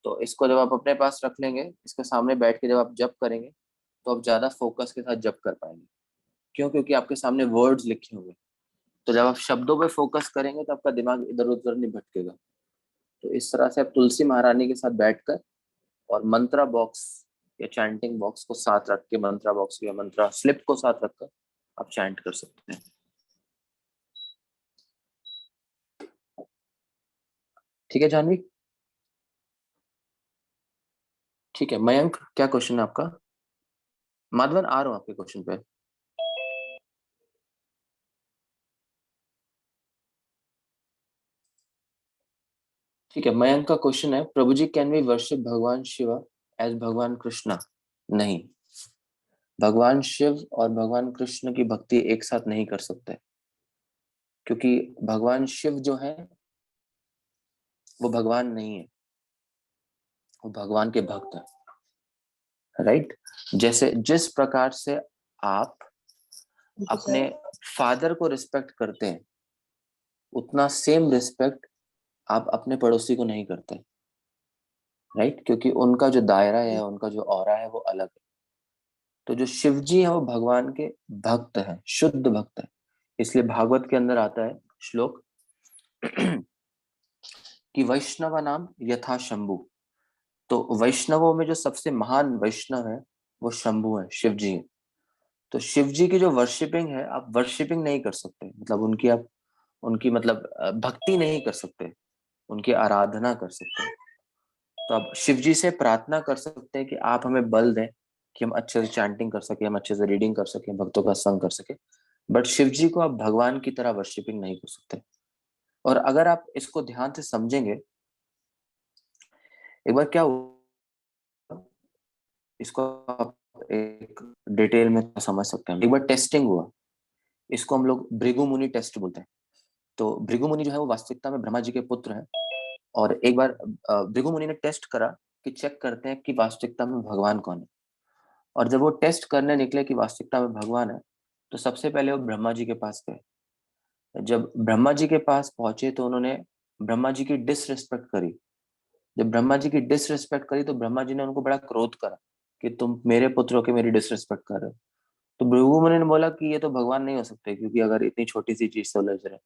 तो इसको जब आप अपने पास रख लेंगे, इसके सामने बैठ के जब आप जप करेंगे तो आप ज्यादा फोकस के साथ जप कर पाएंगे। क्यों? क्योंकि आपके सामने वर्ड्स लिखे हुए। तो जब आप शब्दों पे फोकस करेंगे तो आपका दिमाग इधर उधर नहीं भटकेगा। तो इस तरह से आप तुलसी महारानी के साथ बैठकर और मंत्रा बॉक्स या चैंटिंग बॉक्स को साथ रख के, मंत्रा बॉक्स या मंत्रा स्लिप को साथ रखकर आप चैंट कर सकते हैं। ठीक है जानवी? ठीक है मयंक, क्या क्वेश्चन है आपका? माधवन आ रहा हूँ आपके क्वेश्चन पे। ठीक है, मयंक का क्वेश्चन है, प्रभु जी कैन वी वर्शिप भगवान शिवा एज भगवान कृष्णा? नहीं, भगवान शिव और भगवान कृष्ण की भक्ति एक साथ नहीं कर सकते, क्योंकि भगवान शिव जो है वो भगवान नहीं है, वो भगवान के भक्त हैं। राइट? जैसे जिस प्रकार से आप अपने फादर को रिस्पेक्ट करते हैं, उतना सेम रिस्पेक्ट आप अपने पड़ोसी को नहीं करते। राइट? क्योंकि उनका जो दायरा है, उनका जो ऑरा है वो अलग है। तो जो शिव जी है वो भगवान के भक्त हैं, शुद्ध भक्त हैं। इसलिए भागवत के अंदर आता है श्लोक कि वैष्णव नाम यथा शंभु। तो वैष्णवों में जो सबसे महान वैष्णव है वो शंभु है, शिव जी है। तो शिव जी की जो वर्शिपिंग है, आप वर्शिपिंग नहीं कर सकते, मतलब उनकी आप उनकी मतलब भक्ति नहीं कर सकते, उनकी आराधना कर सकते हैं। तो आप शिव जी से प्रार्थना कर सकते हैं कि आप हमें बल दें कि हम अच्छे से चैंटिंग कर सके, हम अच्छे से रीडिंग कर सके, भक्तों का संग कर सके। बट शिव जी को आप भगवान की तरह वर्शिपिंग नहीं कर सकते। और अगर आप इसको ध्यान से समझेंगे, एक बार क्या हुआ, इसको आप एक डिटेल में समझ सकते हैं। एक बार टेस्टिंग हुआ, इसको हम लोग भृगु मुनि टेस्ट बोलते हैं। तो भृगु मुनि जो है वो वास्तविकता में ब्रह्मा जी के पुत्र हैं। और एक बार भृगु मुनि ने टेस्ट करा कि चेक करते हैं कि वास्तविकता में भगवान कौन है। और जब वो टेस्ट करने निकले कि वास्तविकता में भगवान है, तो सबसे पहले वो ब्रह्मा जी के पास गए। जब ब्रह्मा जी के पास पहुंचे तो उन्होंने ब्रह्मा जी की डिसरिस्पेक्ट करी। जब ब्रह्मा जी की डिसरिस्पेक्ट करी तो ब्रह्मा जी ने उनको बड़ा क्रोध करा कि तुम मेरे पुत्र होके मेरी डिसरिस्पेक्ट कर रहे हो। तो भृगु मुनि ने बोला कि ये तो भगवान नहीं हो सकते, क्योंकि अगर इतनी छोटी सी चीज से उलझ रहे।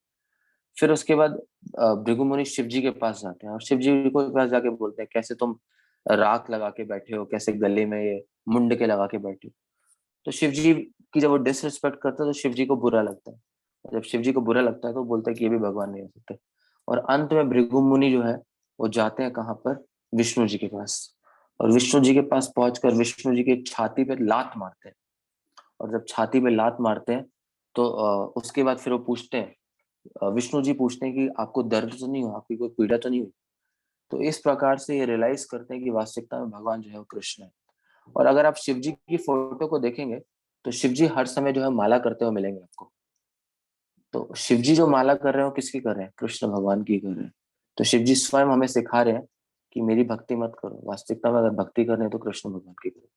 फिर उसके बाद भृगु मुनि शिव जी के पास जाते हैं और शिव जी को पास जाके बोलते हैं, कैसे तुम राख लगा के बैठे हो, कैसे गले में ये मुंड के लगा के बैठे हो। तो शिव जी की जब वो डिसरिस्पेक्ट करते हैं तो शिव जी को बुरा लगता है। जब शिव जी को बुरा लगता है तो बोलते हैं कि ये भी भगवान नहीं हो सकते। और अंत में भृगु मुनि जो है वो जाते हैं कहाँ पर, विष्णु जी के पास। और विष्णु जी के पास पहुंचकर विष्णु जी की छाती पे लात मारते हैं। और जब छाती पे लात मारते हैं तो उसके बाद फिर वो पूछते हैं, विष्णु जी पूछते हैं कि आपको दर्द तो नहीं हुआ, आपकी कोई पीड़ा तो नहीं हुई। तो इस प्रकार से ये रियलाइज करते हैं कि वास्तविकता में भगवान जो है वो कृष्ण है। और अगर आप शिव जी की फोटो को देखेंगे तो शिव जी हर समय जो है माला करते हुए मिलेंगे आपको। तो शिव जी जो माला कर रहे हो किसकी कर रहे हैं, कृष्ण भगवान की कर रहे हैं। तो शिव जी स्वयं हमें सिखा रहे हैं कि मेरी भक्ति मत करो, वास्तविकता में अगर भक्ति कर रहे हैं तो कृष्ण भगवान की करो।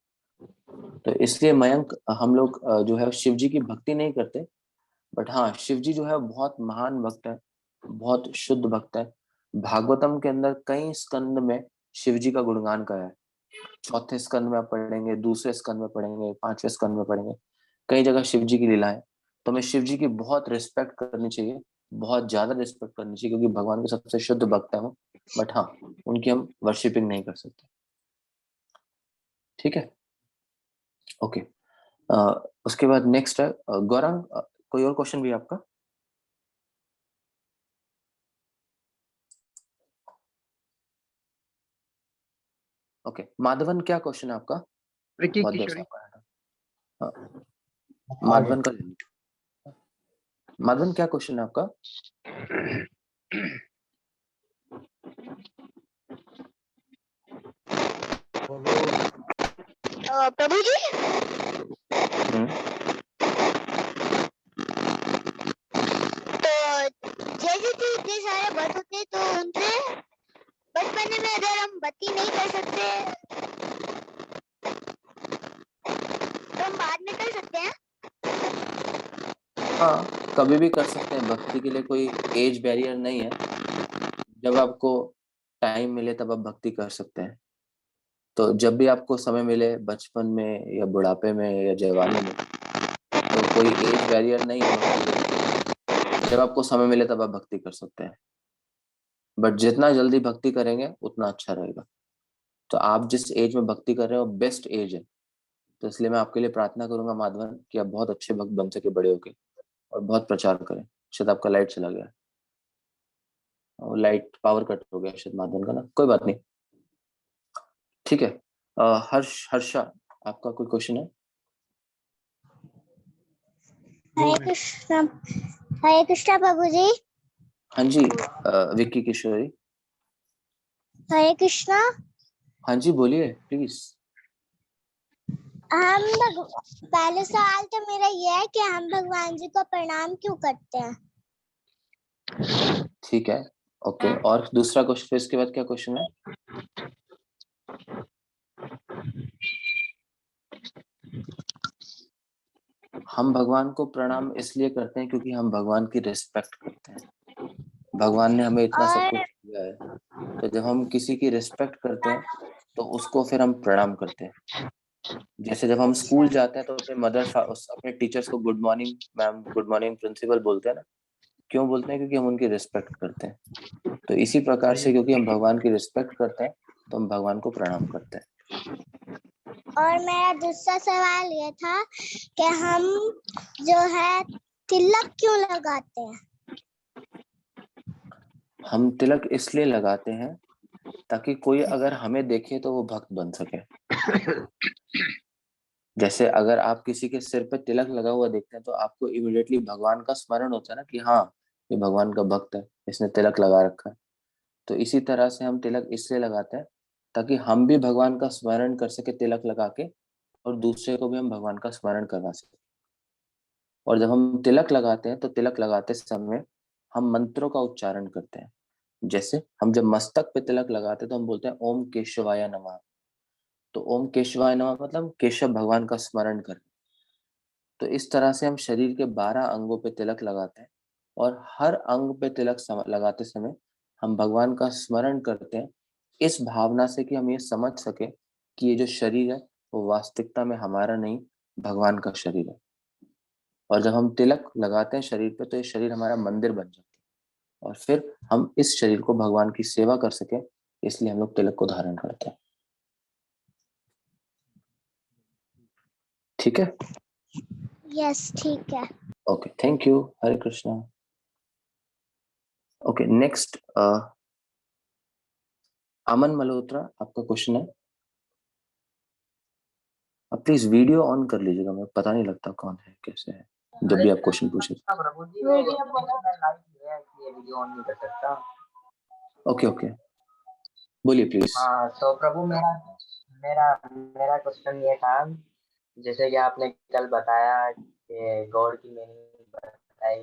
तो इसलिए मयंक, हम लोग जो है शिव जी की भक्ति नहीं करते, बट हाँ शिव जी जो है बहुत महान भक्त है, बहुत शुद्ध भक्त है। भागवतम के अंदर कई स्कंद में शिव जी का गुणगान करा है। चौथे स्कंद में आप पढ़ेंगे, दूसरे स्कंद में पढ़ेंगे, पांचवें स्कंद में पढ़ेंगे, कई जगह शिव जी की लीलाएं। तो हमें शिव जी की बहुत रिस्पेक्ट करनी चाहिए, बहुत ज्यादा रिस्पेक्ट करनी चाहिए, क्योंकि भगवान के सबसे शुद्ध भक्त है वो। बट हाँ, उनकी हम वर्शिपिंग नहीं कर सकते। ठीक है, ओके। उसके बाद नेक्स्ट है गौरंग, कोई और क्वेश्चन भी है आपका? ओके, माधवन क्या क्वेश्चन है आपका? विक्की बहुत देर किशोरी। से आप आया था। हाँ, माधवन का ले लीजिए। माधवन क्या क्वेश्चन है आपका? प्रभु जी, तो जैसे कि इतने सारे व्रत होते हैं, तो उनसे बचपन में अगर हम भक्ति नहीं कर सकते तो हम बाद में कर सकते हैं। हाँ, कभी भी कर सकते हैं, भक्ति के लिए कोई एज बैरियर नहीं है। जब आपको टाइम मिले तब आप भक्ति कर सकते हैं। तो जब भी आपको समय मिले, बचपन में या बुढ़ापे में या जवानी में, तो कोई एज बैरियर नहीं है भक्ति के लिए। जब आपको समय मिले तब आप भक्ति कर सकते हैं, बट जितना जल्दी भक्ति करेंगे उतना अच्छा रहेगा। तो आप जिस एज में भक्ति कर रहे हो बेस्ट एज है। तो इसलिए मैं आपके लिए प्रार्थना करूंगा माधवन कि आप बहुत अच्छे भक्त बन सके बड़े होके, और बहुत प्रचार करें। शायद आपका लाइट चला गया है, और लाइट पावर कट हो गया शायद माधवन का ना, कोई बात नहीं, ठीक है। हर्षा, आपका कोई क्वेश्चन है? हरे कृष्णा प्रभु जी। हाँ जी, विक्की किशोरी। हरे कृष्णा। हाँ जी, बोलिए प्लीज। पहले सवाल तो मेरा ये है कि हम भगवान जी को प्रणाम क्यों करते हैं? ठीक है, ओके। और दूसरा क्वेश्चन, फिर इसके बाद क्या क्वेश्चन है? हम भगवान को प्रणाम इसलिए करते हैं क्योंकि हम भगवान की रिस्पेक्ट करते हैं। भगवान ने हमें इतना सब कुछ दिया है, तो जब हम किसी की रिस्पेक्ट करते हैं तो उसको फिर हम प्रणाम करते हैं। जैसे जब हम स्कूल जाते हैं तो अपने अपने टीचर्स को good morning ma'am, good morning principal बोलते हैं ना। क्यों बोलते हैं? क्योंकि हम उनकी रिस्पेक्ट करते हैं। तो इसी प्रकार से क्योंकि हम भगवान की रिस्पेक्ट करते हैं तो हम भगवान को प्रणाम करते हैं। और मेरा दूसरा सवाल ये था कि हम जो है तिलक क्यों लगाते हैं? हम तिलक इसलिए लगाते हैं ताकि कोई अगर हमें देखे तो वो भक्त बन सके। जैसे अगर आप किसी के सिर पे तिलक लगा हुआ देखते हैं तो आपको इमिडिएटली भगवान का स्मरण होता है ना कि हाँ ये भगवान का भक्त है, इसने तिलक लगा रखा है। तो इसी तरह से हम तिलक इसलिए लगाते हैं ताकि हम भी भगवान का स्मरण कर सके तिलक लगा के, और दूसरे को भी हम भगवान का स्मरण करवा सके। और जब हम तिलक लगाते हैं तो तिलक लगाते समय हम मंत्रों का उच्चारण करते हैं। जैसे हम जब मस्तक पे तिलक लगाते हैं तो हम बोलते हैं ओम केशवाय नमः। तो ओम केशवाय नमः मतलब केशव भगवान का स्मरण करें। तो इस तरह से हम शरीर के 12 अंगों पे तिलक लगाते हैं, और हर अंग पे तिलक लगाते समय हम भगवान का स्मरण करते हैं, इस भावना से कि हम ये समझ सके कि ये जो शरीर है वो वास्तविकता में हमारा नहीं, भगवान का शरीर है। और जब हम तिलक लगाते हैं शरीर पे तो ये शरीर हमारा मंदिर बन जाता है, और फिर हम इस शरीर को भगवान की सेवा कर सके, इसलिए हम लोग तिलक को धारण करते हैं। ठीक है? यस ठीक है। Okay, thank you. Hare Krishna. Okay, next Aman Malhotra, आपका क्वेश्चन है। अब प्लीज वीडियो ऑन कर लीजिएगा, मैं पता नहीं लगता कौन है कैसे है जब भी आप क्वेश्चन पूछे। प्रभु जी वो मैं लाइव है इसलिए वीडियो ऑन नहीं कर सकता। ओके ओके, बोलिए प्लीज। हाँ तो प्रभु मेरा मेरा मेरा क्वेश्चन ये था, जैसे कि आपने कल बताया कि गॉड की मीनिंग बताई।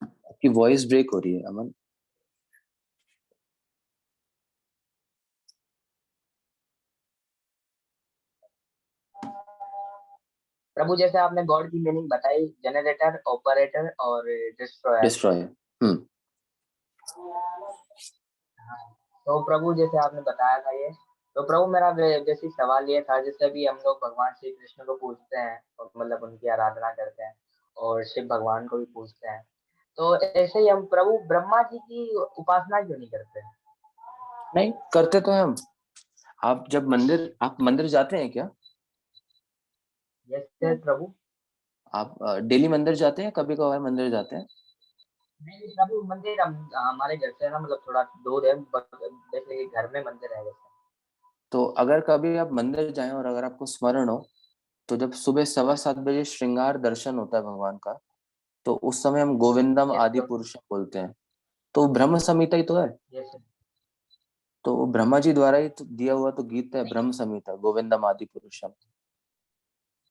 आपकी वॉइस ब्रेक हो रही है अमन। प्रभु जैसे आपने गॉड की मीनिंग बताई, जनरेटर, ऑपरेटर और डिस्ट्रॉयर। डिस्ट्रॉयर। तो प्रभु जैसे आपने बताया था ये, तो प्रभु मेरा बेसिक सवाल ये था, जैसे भी हम लोग भगवान श्री कृष्ण को पूजते हैं और मतलब उनकी आराधना करते हैं और शिव भगवान को भी पूजते हैं, तो ऐसे ही हम प्रभु ब्रह्मा जी की उपासना क्यों नहीं करते? नहीं करते तो हैं हम। आप मंदिर जाते हैं क्या? यस प्रभु। आप डेली मंदिर जाते हैं, कभी कभार मंदिर जाते हैं? नहीं प्रभु, मंदिर हमारे घर से ना मतलब थोड़ा दूर है, जैसे कि घर में मंदिर है वैसे। तो अगर कभी आप मंदिर जाएं और अगर आपको स्मरण हो, तो जब सुबह 7:15 बजे श्रृंगार दर्शन होता है भगवान का, तो उस समय हम गोविंदम यस आदि प्रभु। पुरुष बोलते हैं। तो ब्रह्म संहिता ही तो है। यस। तो वो ब्रह्मा जी द्वारा ही तो दिया हुआ तो गीत है, ब्रह्म संहिता, गोविंदम आदि पुरुषम।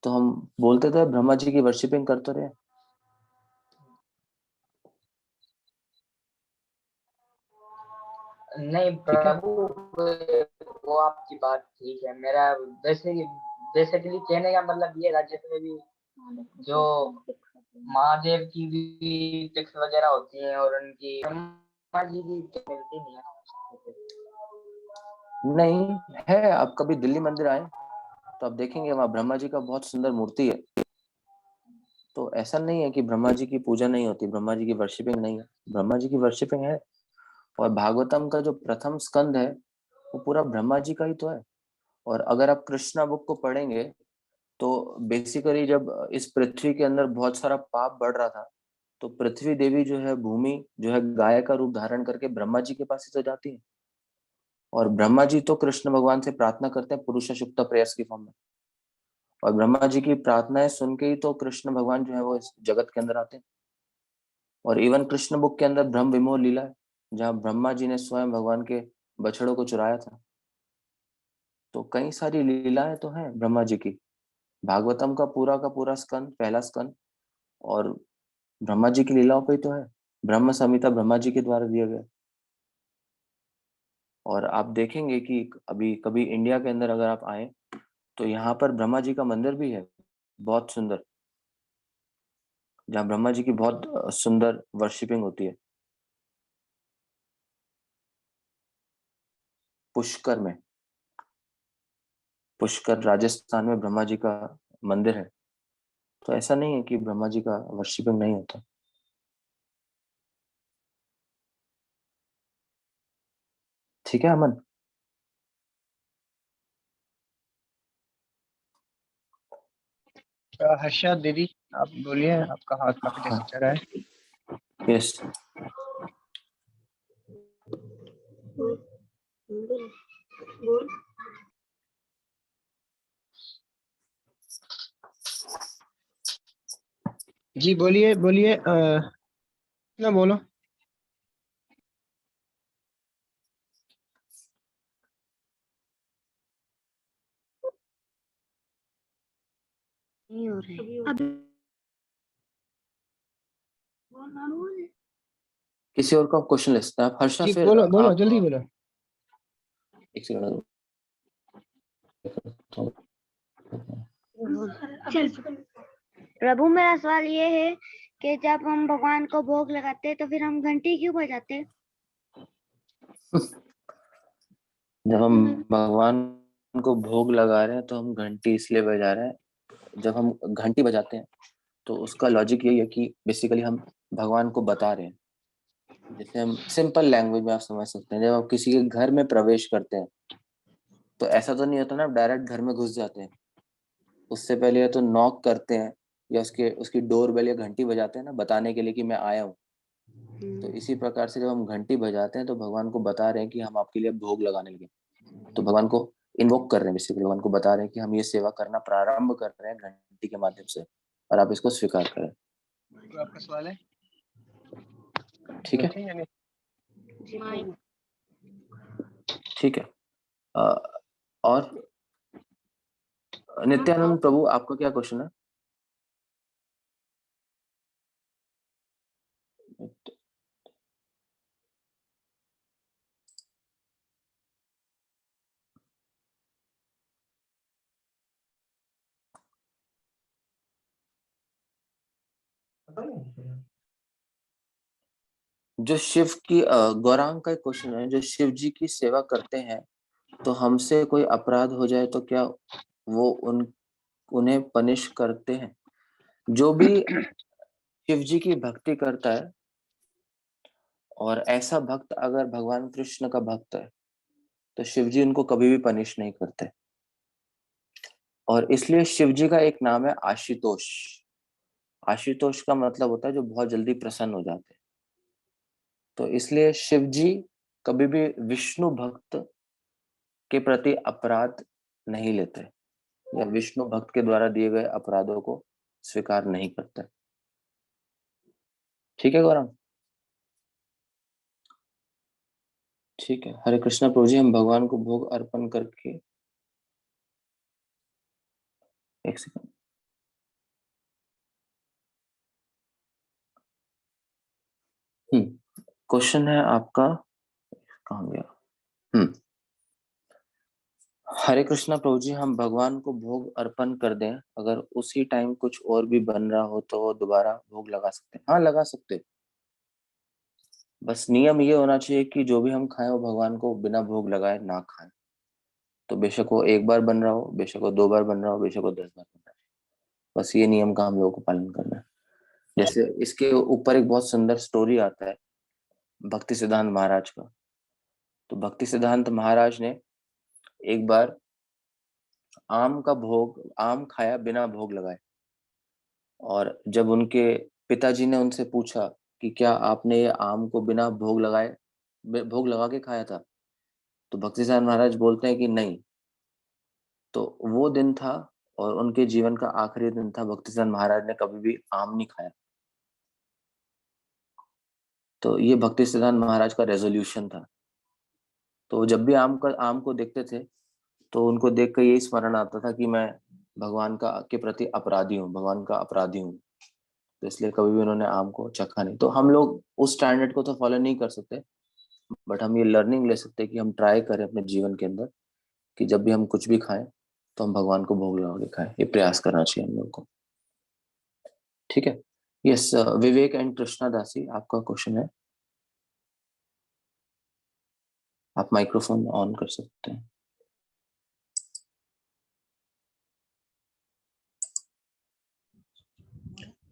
तो हम बोलते थे ब्रह्मा जी की वर्शिपिंग करते रहे। नहीं ठीक है। प्रभु, वो आपकी बात ठीक है। मेरा बेसिकली कहने का मतलब ये राज्य में भी जो महादेव की भी पिक्स वगैरह होती हैं और उनकी ब्रह्मा जी की मिलती नहीं है। नहीं है, आप कभी दिल्ली मंदिर आए तो आप देखेंगे वहां ब्रह्मा जी का बहुत सुंदर मूर्ति है। तो ऐसा नहीं है कि ब्रह्मा जी की पूजा नहीं होती, ब्रह्मा जी की वर्शिपिंग नहीं है, ब्रह्मा जी की वर्शिपिंग है। और भागवतम का जो प्रथम स्कंद है वो पूरा ब्रह्मा जी का ही तो है। और अगर आप कृष्णा बुक को पढ़ेंगे तो बेसिकली जब इस पृथ्वी के अंदर बहुत सारा पाप बढ़ रहा था, तो पृथ्वी देवी जो है, भूमि जो है, गाय का रूप धारण करके ब्रह्मा जी के पास ही तो जाती है। और ब्रह्मा जी तो कृष्ण भगवान से प्रार्थना करते हैं पुरुष शुक्त प्रेयस की फॉर्म में। और ब्रह्मा जी की प्रार्थनाएं सुन के ही तो कृष्ण भगवान जो है वो इस जगत के अंदर आते हैं। और इवन कृष्ण बुक के अंदर ब्रह्म विमोह लीला है, जहाँ ब्रह्मा जी ने स्वयं भगवान के बछड़ों को चुराया था। तो कई सारी लीलाएं तो हैं ब्रह्मा जी की। भागवतम का पूरा स्कंद, पहला स्कंद, और ब्रह्मा जी की लीलाओं पे ही तो है। ब्रह्म संहिता ब्रह्मा जी के द्वारा दिया गया। और आप देखेंगे कि अभी कभी इंडिया के अंदर अगर आप आए तो यहाँ पर ब्रह्मा जी का मंदिर भी है, बहुत सुंदर, जहाँ ब्रह्मा जी की बहुत सुंदर वर्शिपिंग होती है। पुष्कर में, पुष्कर राजस्थान में ब्रह्मा जी का मंदिर है। तो ऐसा नहीं है कि ब्रह्मा जी का वर्शिपिंग नहीं होता। ठीक है अमन? हर्षा दीदी, आप बोलिए, आपका हाथ काफी देर से हाँ, चल रहा है। यस। जी बोलिए बोलिए, ना बोलो। नहीं हो रहा है। किसी और का क्वेश्चन ले सकते हैं आप। हर्षा जी फिर बोलो बोलो, आप जल्दी बोलो। एक सेकंड। प्रभु, मेरा सवाल ये है कि जब हम भगवान को भोग लगाते हैं तो फिर हम घंटी क्यों बजाते हैं? जब हम भगवान को भोग लगा रहे हैं तो हम घंटी इसलिए बजा रहे हैं। जब हम घंटी बजाते हैं तो उसका लॉजिक यही है कि बेसिकली हम भगवान को बता रहे हैं। जैसे हम सिंपल लैंग्वेज में आप समझ सकते हैं, जब आप किसी के घर में प्रवेश करते हैं तो ऐसा तो नहीं होता ना आप डायरेक्ट घर में घुस जाते हैं। उससे पहले या तो नॉक करते हैं या उसकी डोर बेल या घंटी बजाते हैं ना, बताने के लिए कि मैं आया हूँ। तो इसी प्रकार से जब हम घंटी बजाते हैं तो भगवान को बता रहे हैं कि हम आपके लिए भोग लगाने लगे। तो भगवान को इन्वोक कर रहे हैं, बेसिकली भगवान को बता रहे हैं कि हम ये सेवा करना प्रारंभ कर रहे हैं घंटी के माध्यम से, और आप इसको स्वीकार करें। तो आपका सवाल है? ठीक है, या नहीं? ठीक है। और नित्यानंद प्रभु, आपका क्या क्वेश्चन है? जो शिव की गौरांग का एक क्वेश्चन है, जो शिव जी की सेवा करते हैं तो हमसे कोई अपराध हो जाए तो क्या वो उन्हें पनिश करते हैं? जो भी शिव जी की भक्ति करता है, और ऐसा भक्त अगर भगवान कृष्ण का भक्त है, तो शिव जी उनको कभी भी पनिश नहीं करते। और इसलिए शिव जी का एक नाम है आशुतोष। आशुतोष का मतलब होता है जो बहुत जल्दी प्रसन्न हो जाते हैं। तो इसलिए शिव जी कभी भी विष्णु भक्त के प्रति अपराध नहीं लेते, या विष्णु भक्त के द्वारा दिए गए अपराधों को स्वीकार नहीं करते। ठीक है गौरव? ठीक है। हरे कृष्णा प्रभु जी, हम भगवान को भोग अर्पण करके, एक सेकंड। क्वेश्चन है आपका, कहाँ गया? हरे कृष्णा प्रभु जी, हम भगवान को भोग अर्पण कर दें, अगर उसी टाइम कुछ और भी बन रहा हो तो वो दोबारा भोग लगा सकते हैं? हाँ, लगा सकते। बस नियम ये होना चाहिए कि जो भी हम खाएं वो भगवान को बिना भोग लगाए ना खाएं। तो बेशक वो एक बार बन रहा हो, बेशक वो 2 बार बन रहा हो, बेशक वो 10 बार बन रहा हो, बस ये नियम का हम लोगों को पालन करना है। जैसे इसके ऊपर एक बहुत सुंदर स्टोरी आता है भक्ति सिद्धांत महाराज का। तो भक्ति सिद्धांत महाराज ने एक बार आम खाया बिना भोग लगाए। और जब उनके पिताजी ने उनसे पूछा कि क्या आपने ये आम को बिना भोग लगा के खाया था, तो भक्ति सिद्धांत महाराज बोलते हैं कि नहीं। तो वो दिन था और उनके जीवन का आखिरी दिन था, भक्ति सिद्धांत महाराज ने कभी भी आम नहीं खाया। तो ये भक्ति सिद्धांत महाराज का रेजोल्यूशन था। तो जब भी आम को देखते थे तो उनको देख कर यही स्मरण आता था कि मैं भगवान का के प्रति अपराधी हूँ, भगवान का अपराधी हूँ। तो इसलिए कभी भी उन्होंने आम को चखा नहीं। तो हम लोग उस स्टैंडर्ड को तो फॉलो नहीं कर सकते, बट हम ये लर्निंग ले सकते हैं कि हम ट्राई करें अपने जीवन के अंदर कि जब भी हम कुछ भी खाएं तो हम भगवान को भोग लगा के खाएं। ये प्रयास करना चाहिए हम लोग को। ठीक है। यस, विवेक एंड कृष्णा दासी, आपका क्वेश्चन है, आप माइक्रोफोन ऑन कर सकते हैं।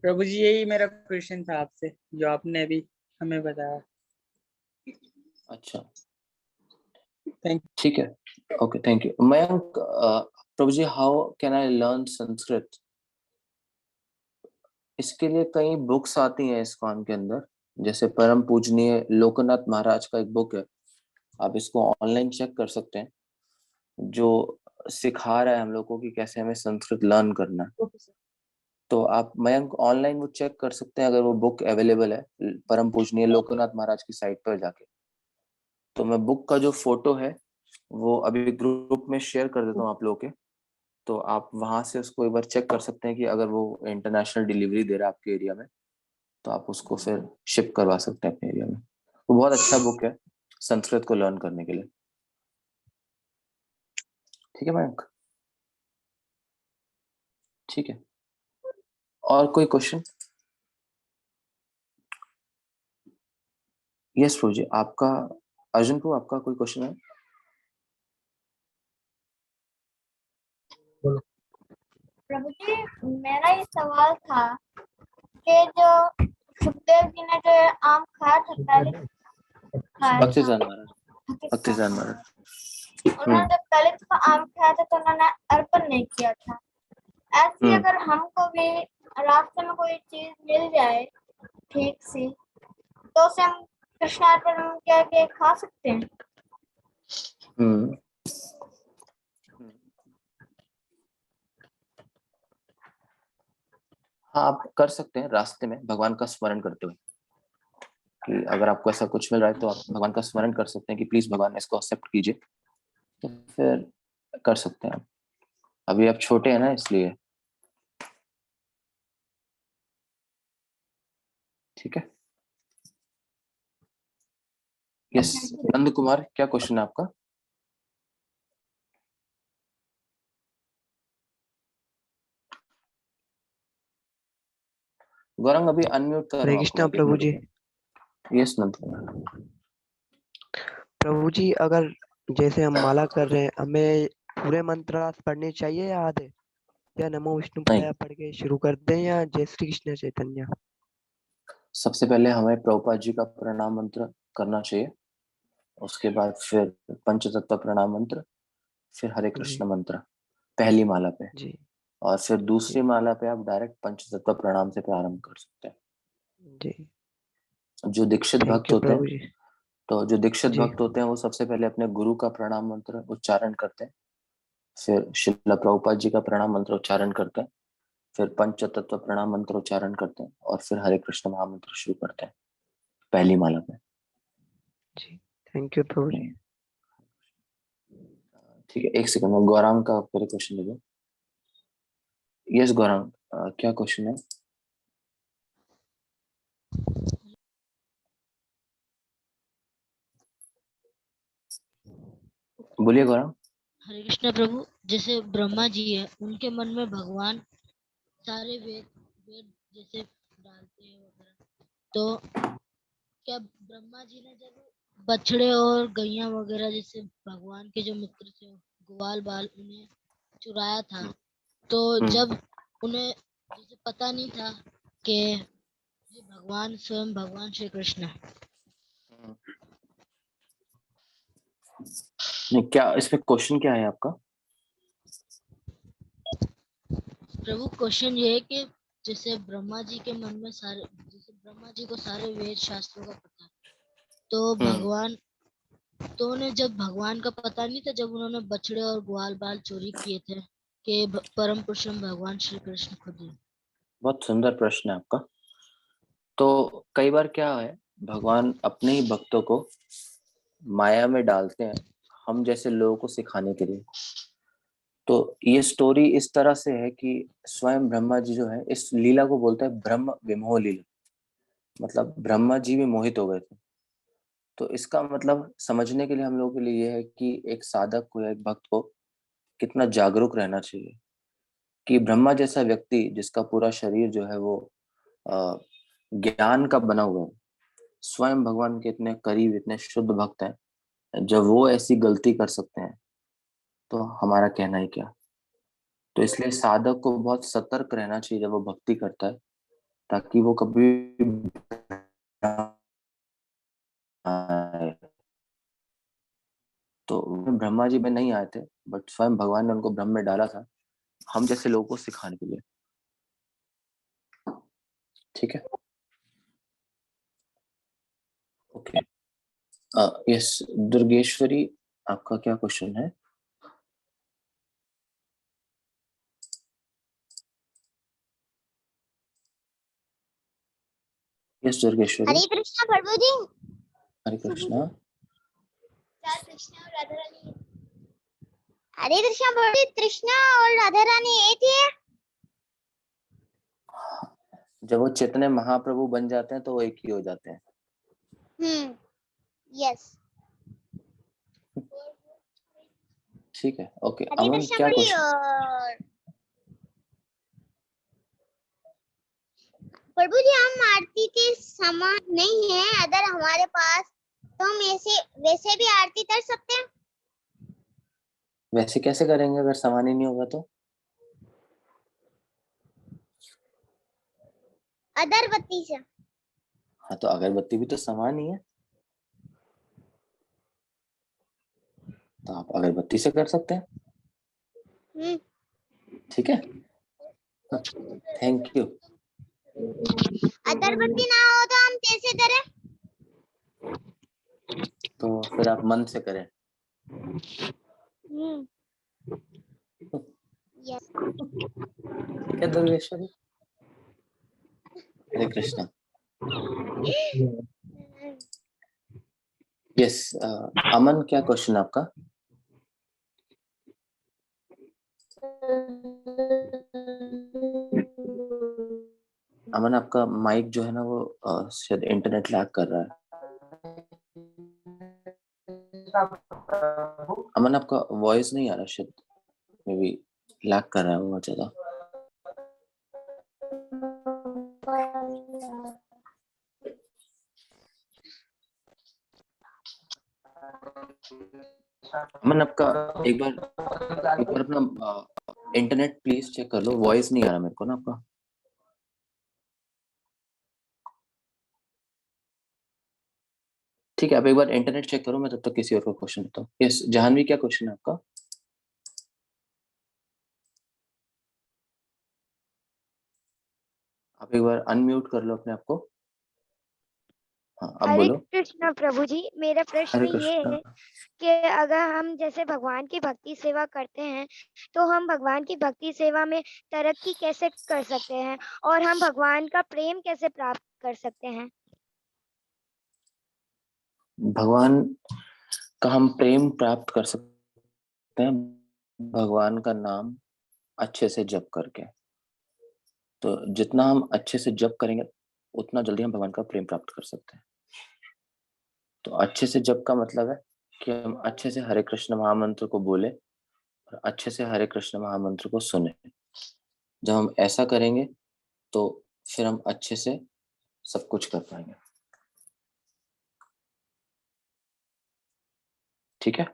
प्रभु जी, यही मेरा क्वेश्चन था आपसे जो आपने अभी हमें बताया। अच्छा, थैंक ठीक है, okay, thank you. Mayank, Prabhu ji, how can I learn Sanskrit? इसके लिए कई बुक्स आती हैं इस्कॉन के अंदर, जैसे परम पूजनीय लोकनाथ महाराज का एक बुक है, आप इसको ऑनलाइन चेक कर सकते हैं, जो सिखा रहा है हम लोग को कि कैसे हमें संस्कृत लर्न करना है। तो आप मयंक ऑनलाइन वो चेक कर सकते हैं अगर वो बुक अवेलेबल है परम पूजनीय लोकनाथ महाराज की साइट पर जाके। तो मैं बुक का जो फोटो है वो अभी ग्रुप में शेयर कर देता हूँ आप लोगों के, तो आप वहां से उसको एक बार चेक कर सकते हैं कि अगर वो इंटरनेशनल डिलीवरी दे रहा है आपके एरिया में तो आप उसको फिर शिप करवा सकते हैं अपने एरिया में। वो बहुत अच्छा बुक है संस्कृत को लर्न करने के लिए। ठीक है मयंक? ठीक है, और कोई क्वेश्चन? यस प्रभु जी, आपका अर्जुन प्रभु आपका कोई क्वेश्चन है? प्रभु जी, मेरा ये सवाल था कि जो सुखदेव जी ने जो आम खाया था पहले खाया था, भक्तिजान महाराज, भक्तिजान महाराज उन्होंने जब पहले तो आम खाया था तो उन्होंने अर्पण नहीं किया था। ऐसे अगर हमको भी रास्ते में कोई चीज मिल जाए ठीक सी तो उसे हम कृष्णार्पण क्या के खा सकते हैं? हाँ आप कर सकते हैं रास्ते में भगवान का स्मरण करते हुए, कि अगर आपको ऐसा कुछ मिल रहा है तो आप भगवान का स्मरण कर सकते हैं कि प्लीज भगवान इसको एक्सेप्ट कीजिए, तो फिर कर सकते हैं आप। अभी आप छोटे हैं ना इसलिए। ठीक है, यस नंद कुमार क्या क्वेश्चन है आपका? गौरंग अभी अनम्यूट कर रहा हरे हूँ कृष्णा आपको। प्रभु जी। यस नंद कुमार। प्रभु जी, अगर जैसे हम माला कर रहे हैं, हमें पूरे मंत्र पढ़ने चाहिए या आधे, या नमो विष्णु नहीं, पाया पढ़ के शुरू कर दें, या जय श्री कृष्ण चैतन्य? सबसे पहले हमें प्रभुपाद जी का प्रणाम मंत्र करना चाहिए, उसके बाद फिर पंचतत्व प्रणाम मंत्र, फिर हरे जी कृष्ण मंत्र पहली माला पे, जी और फिर जी दूसरी माला पे आप डायरेक्ट पंचतत्व प्रणाम से प्रारंभ कर सकते हैं। जी। जो दीक्षित थैंक भक्त यू होते हैं, प्रभु जी। तो जो दीक्षित जी भक्त होते हैं वो सबसे पहले अपने गुरु का प्रणाम मंत्र उच्चारण करते हैं, फिर शिला प्रभुपाद जी का प्रणाम मंत्र उच्चारण करते हैं, फिर पंचतत्व प्रणाम मंत्र उच्चारण करते हैं, और फिर हरे कृष्ण महामंत्र शुरू करते हैं पहली माला पे। जी, थैंक यू प्रभु जी। ठीक है, एक सेकंड में गौरांग का पहले क्वेश्चन ले लो। यस गौरांग, क्या क्वेश्चन है? बोलिए गौरांग। हरे कृष्ण प्रभु, जैसे ब्रह्मा जी है, उनके मन में भगवान सारे वेद वेद जैसे डालते हैं वगैरह, तो क्या ब्रह्मा जी ने जब बछड़े और गैया वगैरह जैसे भगवान के जो मित्र थे ग्वाल बाल उन्हें चुराया था, तो जब उन्हें जैसे पता नहीं था कि ये भगवान स्वयं भगवान श्री कृष्ण है, नहीं, क्या इसमें क्वेश्चन क्या है आपका? प्रभु क्वेश्चन ये है कि जैसे ब्रह्मा जी के मन में सारे, जैसे ब्रह्मा जी को सारे वेद शास्त्रों का पता है, तो भगवान, तो उन्हें जब भगवान का पता नहीं था, जब उन्होंने बछड़े और ग्वाल बाल चोरी किए थे, कि परम पुरुषोत्तम भगवान श्री कृष्ण खुद ही। बहुत सुंदर प्रश्न है आपका। तो कई बार क्या है, भगवान अपने ही भक्तों को माया में डालते हैं हम जैसे लोगों को सिखाने के लिए। तो ये स्टोरी इस तरह से है कि स्वयं ब्रह्मा जी जो है इस लीला को बोलते हैं ब्रह्म विमोह लीला, मतलब ब्रह्मा जी भी मोहित हो गए थे। तो इसका मतलब समझने के लिए हम लोगों के लिए ये है कि एक साधक को या एक भक्त को कितना जागरूक रहना चाहिए कि ब्रह्मा जैसा व्यक्ति जिसका पूरा शरीर जो है वो अ, ज्ञान का बना हुआ है, स्वयं भगवान के इतने करीब इतने शुद्ध भक्त हैं, जब वो ऐसी गलती कर सकते हैं तो हमारा कहना ही क्या। तो इसलिए साधक को बहुत सतर्क रहना चाहिए जब वो भक्ति करता है, ताकि वो कभी तो ब्रह्मा जी में नहीं आए थे, बट स्वयं भगवान ने उनको ब्रह्म में डाला था हम जैसे लोगों को सिखाने के लिए। ठीक है, ओके। यस दुर्गेश्वरी, आपका क्या क्वेश्चन है? यस दुर्गेश्वरी। हरे कृष्णा प्रभु जी। हरे कृष्णा। कृष्णा और राधा रानी, हरे कृष्णा प्रभु जी, कृष्णा और राधा रानी एक ही है? जब वो चैतन्य महाप्रभु बन जाते हैं तो वो एक ही हो जाते हैं। यस। ठीक है, ओके। हरे अमन कृष्णा क्या प्रभु जी, क्वेश्चन? और प्रभु जी हम आरती के समान नहीं है, अगर हमारे पास, तो हम ऐसे वैसे भी आरती कर सकते हैं? वैसे कैसे करेंगे अगर सामान ही नहीं होगा तो? अगरबत्ती से। हाँ, तो अगरबत्ती भी तो सामान ही है, तो आप अगरबत्ती से कर सकते हैं। ठीक है, थैंक यू। अगरबत्ती ना हो तो हम कैसे करें? तो फिर आप मन से करें। यस। ठीक है दुर्गेश्वरी। हरे कृष्णा। यस अमन क्या क्वेश्चन आपका? अमन आपका माइक जो है ना वो शायद इंटरनेट लैग कर रहा है। अमन आपका वॉइस नहीं आ रहा, शायद मे बी लैग कर रहा है बहुत ज्यादा। अमन आपका एक बार अपना इंटरनेट प्लीज चेक कर लो, वॉइस नहीं आ रहा मेरे को ना आपका। ठीक है, आप एक बार इंटरनेट चेक करो, मैं तब तक किसी और को क्वेश्चन देता हूँ। यस जाह्नवी क्या क्वेश्चन है आपका? आप एक बार अनम्यूट कर लो अपने आप को। हाँ अब हरे बोलो। कृष्णा प्रभु जी, मेरा प्रश्न हरे ये कृष्णा। है कि अगर हम जैसे भगवान की भक्ति सेवा करते हैं, तो हम भगवान की भक्ति सेवा में तरक्की कैसे कर सकते हैं और हम भगवान का प्रेम कैसे प्राप्त कर सकते हैं? भगवान का हम प्रेम प्राप्त कर सकते हैं भगवान का नाम अच्छे से जप करके। तो जितना हम अच्छे से जप करेंगे उतना जल्दी हम भगवान का प्रेम प्राप्त कर सकते हैं। तो अच्छे से जप का मतलब है कि हम अच्छे से हरे कृष्ण महामंत्र को बोले और अच्छे से हरे कृष्ण महामंत्र को सुने। जब हम ऐसा करेंगे तो फिर हम अच्छे से सब कुछ कर पाएंगे। ठीक है,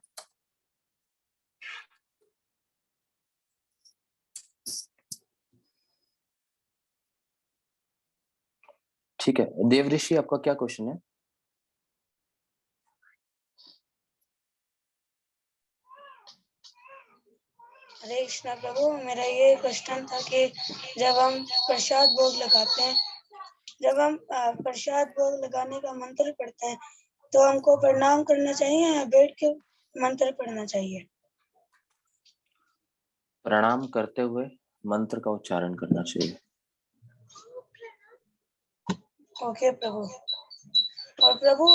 ठीक है। देवऋषि आपका क्या क्वेश्चन है? हरे कृष्णा प्रभु, मेरा ये क्वेश्चन था कि जब हम प्रसाद भोग लगाते हैं, जब हम प्रसाद भोग लगाने का मंत्र पढ़ते हैं, तो हमको प्रणाम करना चाहिए या बैठ के मंत्र पढ़ना चाहिए? प्रणाम करते हुए मंत्र का उच्चारण करना चाहिए। ओके प्रभु। और प्रभु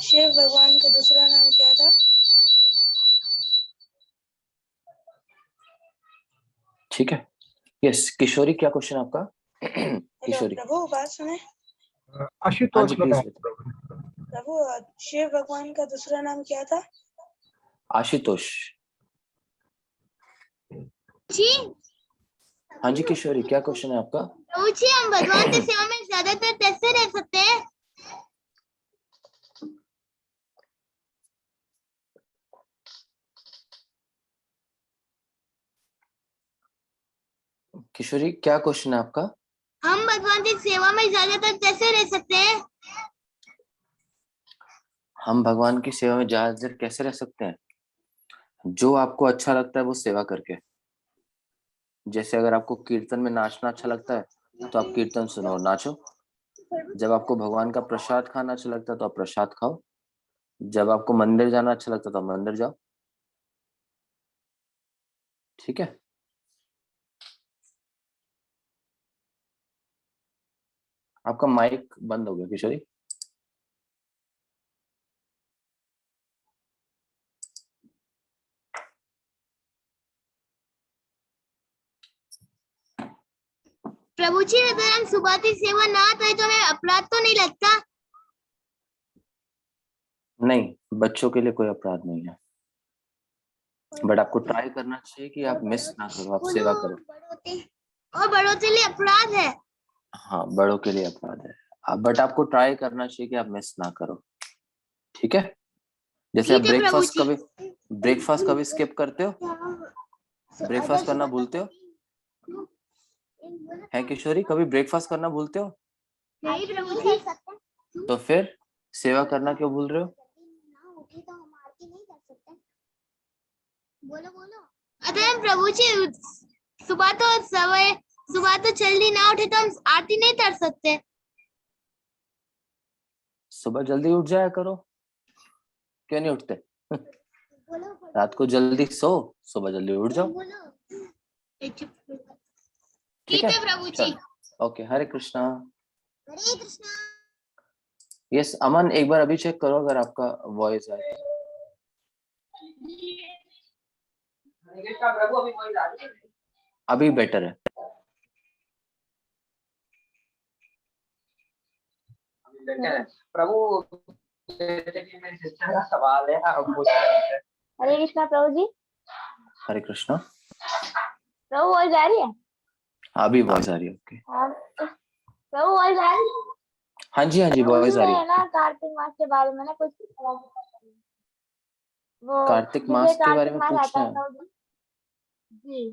शिव भगवान का दूसरा नाम क्या था? ठीक है, यस किशोरी क्या क्वेश्चन आपका? हेलो किशोरी। प्रभु, बात सुने। हाँ आशुतोष जी प्लीज बताएं। प्रभु शिव भगवान का दूसरा नाम क्या था? आशुतोष। जी हाँ जी किशोरी क्या क्वेश्चन है आपका? प्रभु जी, हम भगवान की सेवा में ज्यादातर कैसे रह सकते हैं? किशोरी क्या क्वेश्चन है आपका? हम भगवान की सेवा में ज्यादातर कैसे रह सकते हैं? हम भगवान की सेवा में ज्यादा देर कैसे रह सकते हैं? जो आपको अच्छा लगता है वो सेवा करके। जैसे अगर आपको कीर्तन में नाचना अच्छा लगता है तो आप कीर्तन सुनो और नाचो। जब आपको भगवान का प्रसाद खाना अच्छा लगता है तो आप प्रसाद खाओ। जब आपको मंदिर जाना अच्छा लगता है तो आप मंदिर जाओ। ठीक है, आपका माइक बंद हो गया किशोरी। प्रभु जी, अगर हम सुबह की सेवा ना करें तो हमें अपराध तो नहीं लगता? नहीं, बच्चों के लिए कोई अपराध नहीं है, बट आपको ट्राई करना चाहिए कि आप मिस ना करो, आप सेवा करो। और बड़ों के लिए अपराध है? हाँ, बड़ों के लिए अपराध है, बट आपको ट्राई करना चाहिए कि आप मिस ना करो, ठीक है? जैसे आप ठीक है प्रभु जी। ब्रेकफास्ट कभी स्किप करते हो, ब्रेकफास्ट करना भूलते हो? है किशोरी, कभी ब्रेकफास्ट करना भूलते हो? नहीं प्रभु जी। तो फिर सेवा करना क्यों भूल रहे हो? बोलो बोलो। अगर हम प्रभु जी सुबह तो जल्दी ना उठे तो हम आरती नहीं कर सकते। सुबह जल्दी उठ जाया करो, क्यों नहीं उठते? रात को जल्दी सो, सुबह जल्दी उठ जाओ, ठीक है प्रभु जी। ओके, हरे कृष्णा। हरे कृष्णा। यस अमन, एक बार अभी चेक करो अगर आपका वॉइस आए। प्रभु अभी कोई राजी है? अभी बेटर है। अभी बेटर है। प्रभु जैसे कि मेरी सिस्टर का सवाल है, आप पूछ रहे थे। हरे कृष्णा प्रभु जी। हरे कृष्णा। प्रभु वॉइस आ रही है? अभी वॉइस आ रही है, ओके। प्रभु वॉइस आ रही है? हाँ जी वॉइस आ रही मैं है। ना कार्तिक मास के बारे में ना कुछ वो कार्तिक मास जैसे के बारे कार्तिक में मास आता पूछना है है, प्रभु जी।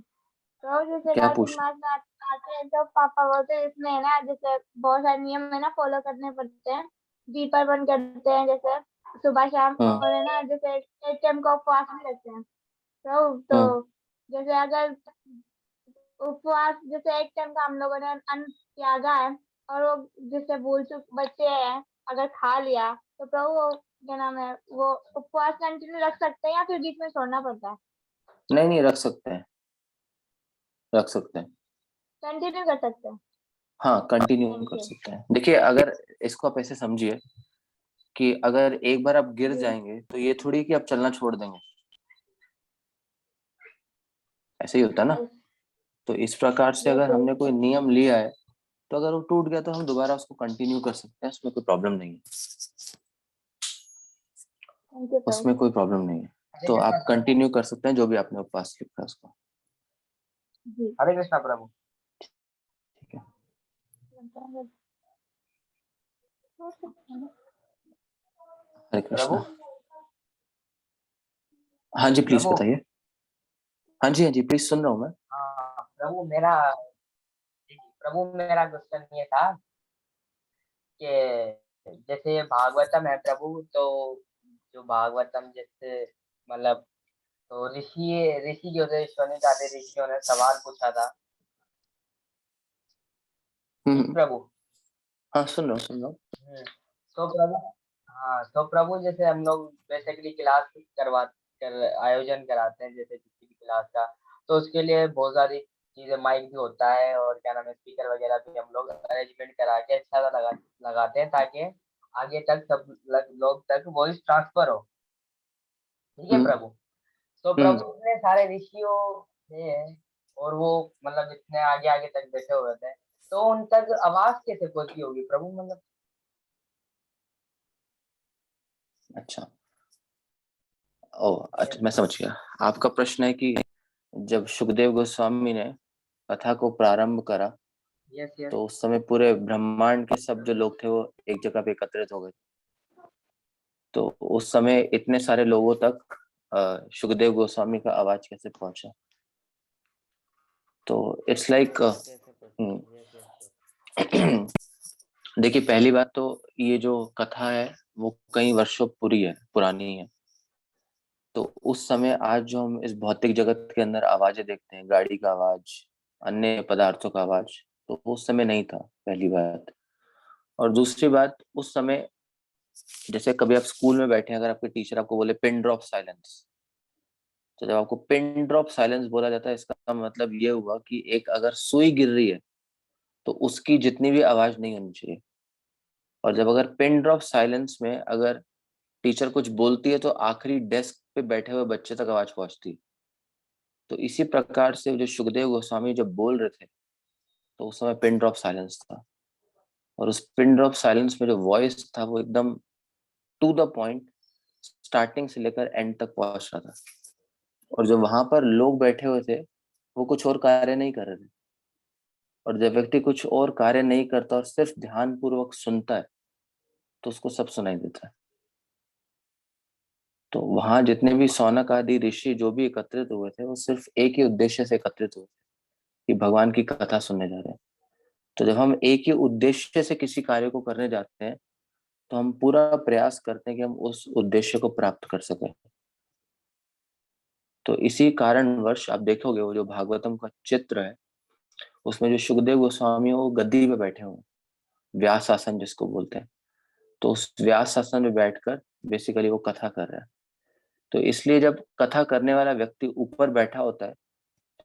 तो जैसे क्या कार्तिक पूछना? मास में आते हैं तो पापा बोलते हैं इसमें है ना जैसे बहुत सारे नियम है ना फॉलो करने पड़ते हैं। दीपक बंद करते हैं जैसे सुबह शाम, और है ना जैसे एक टाइम का उपवास भी रखते हैं। तो जैसे अगर उपवास जैसे एक टाइम का हम लोगों ने अन्न त्यागा है और वो जैसे भूल चुक बच्चे हैं अगर खा लिया तो प्रभु वो क्या नाम है वो उपवास कंटिन्यू रख सकते हैं या फिर बीच में छोड़ना पड़ता है? नहीं, रख सकते हैं, रख सकते हैं। कंटिन्यू कर सकते हैं। हाँ, कंटिन्यू थैंक कर यू। सकते हैं। देखिए, अगर इसको आप ऐसे समझिए कि अगर एक बार आप गिर जाएंगे तो ये थोड़ी कि आप चलना छोड़ देंगे, ऐसे ही होता है ना। तो इस प्रकार से अगर हमने कोई नियम लिया है तो अगर वो टूट गया तो हम दोबारा उसको कंटिन्यू कर सकते हैं, उसमें कोई प्रॉब्लम नहीं है, उसमें कोई प्रॉब्लम नहीं है। तो आप कंटिन्यू कर सकते हैं जो भी आपने उपवास लिखा है उसको। हरे कृष्णा प्रभु। ठीक है, हरे कृष्णा। हाँ जी प्लीज प्रभु। बताइए। हाँ जी प्लीज सुन रहा हूँ मैं। हाँ प्रभु मेरा क्वेश्चन ये था कि जैसे भागवतम है प्रभु, तो जो भागवतम जैसे मतलब तो ऋषि जो थे शौनक आदि ऋषियों ने सवाल पूछा था। ठीक प्रभु। हाँ सुन रहा हूँ। तो प्रभु, हाँ तो प्रभु जैसे हम लोग बेसिकली क्लास आयोजन कराते हैं जैसे किसी भी क्लास का, तो उसके लिए बहुत सारी चीजें, माइक भी होता है और क्या नाम है स्पीकर वगैरह भी हम लोग अरेंजमेंट करा के अच्छा सा लगाते हैं ताकि आगे तक सब लोग तक वॉइस ट्रांसफर हो। ठीक है प्रभु। तो प्रभु इतने सारे ऋषियों थे और वो मतलब इतने आगे आगे तक बैठे हुए थे, तो उन तक आवाज कैसे पहुंची होगी प्रभु? मतलब अच्छा मैं समझ गया। आपका प्रश्न है कि जब सुखदेव गोस्वामी ने कथा को प्रारंभ करा यस तो उस समय पूरे ब्रह्मांड के सब जो लोग थे वो एक जगह पे एकत्रित हो गए। तो उस समय इतने सारे लोगों तक सुखदेव गोस्वामी का आवाज कैसे पहुंचा? तो इट्स लाइक देखिए, पहली बात तो ये जो कथा है वो कई वर्षों पुरानी है। तो उस समय आज जो हम इस भौतिक जगत के अंदर आवाजें देखते हैं, गाड़ी का आवाज, अन्य पदार्थों का आवाज, तो उस समय नहीं था, पहली बात। और दूसरी बात, उस समय जैसे कभी आप स्कूल में बैठे हैं, अगर आपके टीचर आपको बोले पिन ड्रॉप साइलेंस, तो जब आपको पिन ड्रॉप साइलेंस बोला जाता है इसका मतलब ये हुआ कि एक अगर सुई गिर रही है तो उसकी जितनी भी आवाज नहीं होनी चाहिए। और जब अगर पिन ड्रॉप साइलेंस में अगर टीचर कुछ बोलती है तो आखिरी डेस्क पे बैठे हुए बच्चे तक आवाज पहुंचती है। तो इसी प्रकार से जो सुखदेव गोस्वामी जब बोल रहे थे तो उस समय पिन ड्रॉप साइलेंस था, और उस पिन ड्रॉप साइलेंस में जो वॉइस था वो एकदम टू द पॉइंट, स्टार्टिंग से लेकर एंड तक पहुंच रहा था। और जो वहां पर लोग बैठे हुए थे वो कुछ और कार्य नहीं कर रहे थे, और जब व्यक्ति कुछ और कार्य नहीं करता और सिर्फ ध्यान पूर्वक सुनता है तो उसको सब सुनाई देता है। तो वहां जितने भी सौनक आदि ऋषि जो भी एकत्रित हुए थे वो सिर्फ एक ही उद्देश्य से एकत्रित हुए थे कि भगवान की कथा सुनने जा रहे हैं। तो जब हम एक ही उद्देश्य से किसी कार्य को करने जाते हैं तो हम पूरा प्रयास करते हैं कि हम उस उद्देश्य को प्राप्त कर सकें। तो इसी कारणवश आप देखोगे वो जो भागवतम का चित्र है उसमें जो सुखदेव गोस्वामी वो गद्दी पे बैठे हुए, व्यास आसन जिसको बोलते हैं, तो उस व्यास आसन में बैठकर बेसिकली वो कथा कर रहा है। तो इसलिए जब कथा करने वाला व्यक्ति ऊपर बैठा होता है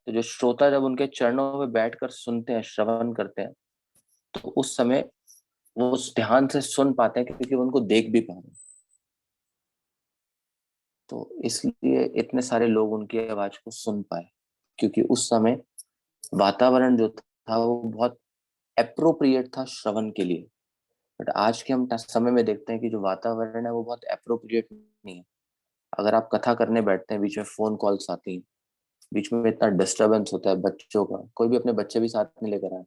तो जो श्रोता जब उनके चरणों में बैठकर सुनते हैं, श्रवण करते हैं, तो उस समय वो उस ध्यान से सुन पाते हैं क्योंकि वो उनको देख भी पा रहे हैं। तो इसलिए इतने सारे लोग उनकी आवाज को सुन पाए, क्योंकि उस समय वातावरण जो था वो बहुत एप्रोप्रिएट था श्रवण के लिए। बट आज के हम समय में देखते हैं कि जो वातावरण है वो बहुत एप्रोप्रिएट नहीं है। अगर आप कथा करने बैठते हैं, बीच में फोन कॉल्स आती हैं, बीच में इतना डिस्टरबेंस होता है बच्चों का, कोई भी अपने बच्चे भी साथ में लेकर आए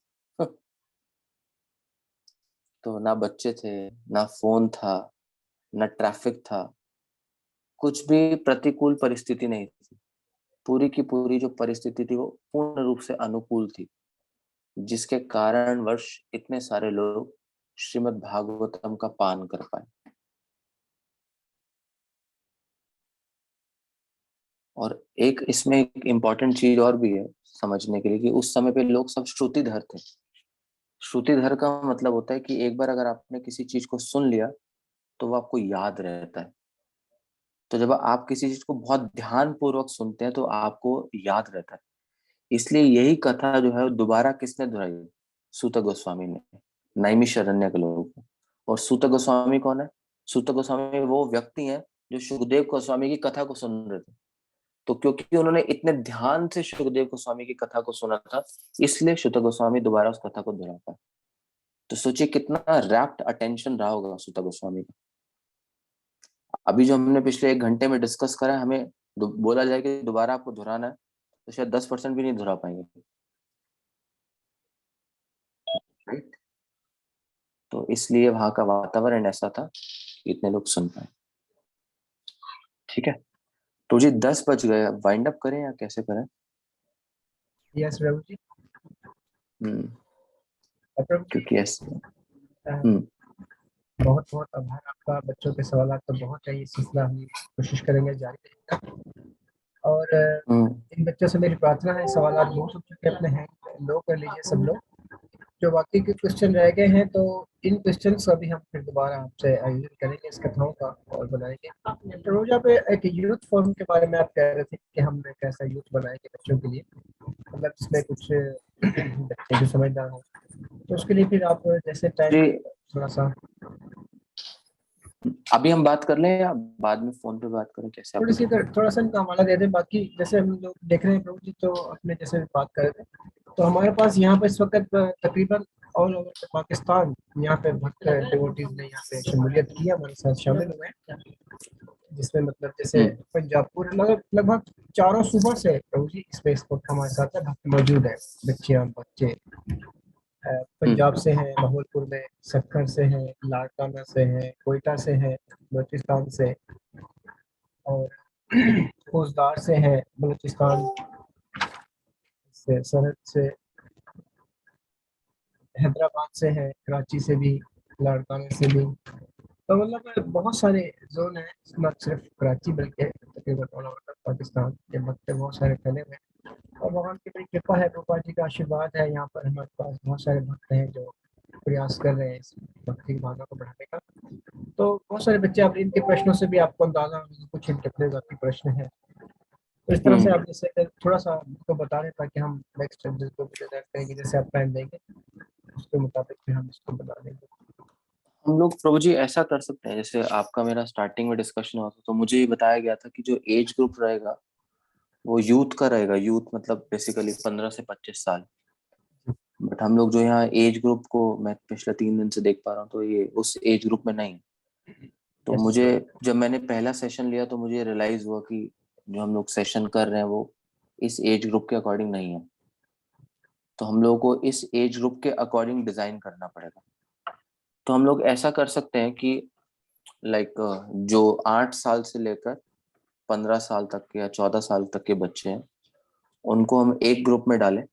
तो ना बच्चे थे, ना फोन था, ना ट्रैफिक था, कुछ भी प्रतिकूल परिस्थिति नहीं थी। पूरी की पूरी जो परिस्थिति थी वो पूर्ण रूप से अनुकूल थी, जिसके कारणवश इतने सारे लोग श्रीमद् भागवतम का पान कर पाए। और एक इसमें एक इम्पॉर्टेंट चीज और भी है समझने के लिए कि उस समय पे लोग सब श्रुतिधर थे। श्रुतिधर का मतलब होता है कि एक बार अगर आपने किसी चीज को सुन लिया तो वो आपको याद रहता है। तो जब आप किसी चीज को बहुत ध्यान पूर्वक सुनते हैं तो आपको याद रहता है। इसलिए यही कथा जो है दोबारा किसने दोहराई? सूत गोस्वामी ने, नैमिषारण्य के लोगों को। और सूत गोस्वामी कौन है? सूत गोस्वामी वो व्यक्ति हैं जो सुखदेव गोस्वामी की कथा को सुन रहे थे। तो क्योंकि उन्होंने इतने ध्यान से सुखदेव गोस्वामी की कथा को सुना था, इसलिए सूत गोस्वामी दोबारा उस कथा को दोहरा पाए। तो सोचिए कितना रैप्ट अटेंशन रहा होगा सूत गोस्वामी का। अभी जो हमने पिछले 1 घंटे में डिस्कस करा, हमें बोला जाए कि दोबारा आपको दोहराना है तो शायद 10% भी नहीं दोहरा पाएंगे, राइट? तो इसलिए वहां का वातावरण ऐसा था कि इतने लोग सुन पाए। ठीक है, तो जी 10 बज गए, अब वाइंड अप करें या कैसे करें? यस प्रभु जी। क्योंकि ऐसे बहुत बहुत आभार आपका। बच्चों के सवाल तो बहुत है, ये सिलसिला हम कोशिश करेंगे जारी रखने। और इन बच्चों से मेरी प्रार्थना है, सवाल बहुत हो चुके अपने हैं, लो कर लीजिए सब लोग। जो बाकी के क्वेश्चन रह गए हैं तो इन क्वेश्चन को अभी हम फिर दोबारा आपसे आयोजन करेंगे इस कथाओं का और बनाएंगे। तो रोजा पे एक यूथ फोरम के बारे में आप कह रहे थे कि हम एक ऐसा यूथ बनाएंगे बच्चों के लिए, मतलब जिसमें कुछ बच्चे जो समझदार हो, तो उसके लिए फिर आप जैसे टाइम थोड़ा सा अभी हम बात कर लें या बाद में फोन पे बात करें, कैसे? थोड़ा सा इनका हवाला दे दें। बाकी जैसे हम लोग देख रहे हैं प्रभु जी, तो अपने जैसे बात कर रहे थे, तो हमारे पास यहाँ पे इस वक्त तकरीबन ऑल ओवर पाकिस्तान यहाँ पे भक्त डिवोटीज ने यहाँ पे शमूलियत की, हमारे साथ शामिल हुए हैं, जिसमें मतलब जैसे पंजाब पूरे लगभग चारों सूबों से प्रभु जी इसमें इस वक्त हमारे साथ भक्त मौजूद है। बच्चे पंजाब से हैं, भावलपुर में सक्कर से हैं, लाड़काना से हैं, कोयटा से हैं, बलूचिस्तान से, और फौजदार से हैं, बलूचिस्तान से, सरहद से, हैदराबाद से है, कराची से भी, लाड़काना से भी। तो मतलब बहुत सारे जोन है, न सिर्फ कराची बल्कि तकरीबन ऑल ओवर पाकिस्तान के भक्त बहुत सारे फैले हुए हैं। और भगवान की बड़ी कृपा है, गोपाल जी का आशीर्वाद है, यहाँ पर हमारे पास बहुत सारे भक्त हैं जो प्रयास कर रहे हैं इस भक्ति की भावना को बढ़ाने का। तो बहुत सारे बच्चे, आप इनके प्रश्नों से भी आपको अंदाजा होगा कुछ इंटरप्रेट प्रश्न है, तो इस तरह से आप जैसे थोड़ा सा तो बता रहे ताकि हम नेक्स्ट को करेंगे, जैसे आप टाइम देंगे उसके मुताबिक फिर हम इसको बना देंगे। हम लोग प्रभु जी ऐसा कर सकते हैं, जैसे आपका मेरा स्टार्टिंग में डिस्कशन हुआ था तो मुझे ये बताया गया था कि जो एज ग्रुप रहेगा वो यूथ का रहेगा। यूथ मतलब बेसिकली 15 से 25 साल। बट हम लोग जो यहाँ एज ग्रुप को मैं पिछले 3 दिन से देख पा रहा हूँ तो ये उस एज ग्रुप में नहीं। तो Yes, मुझे जब मैंने पहला सेशन लिया तो मुझे रियलाइज हुआ कि जो हम लोग सेशन कर रहे हैं वो इस एज ग्रुप के अकॉर्डिंग नहीं है। तो हम लोगों को इस एज ग्रुप के अकॉर्डिंग डिजाइन करना पड़ेगा। तो हम लोग ऐसा कर सकते हैं कि लाइक जो 8 साल से लेकर 15 साल तक के या 14 साल तक के बच्चे हैं उनको हम एक ग्रुप में डालें,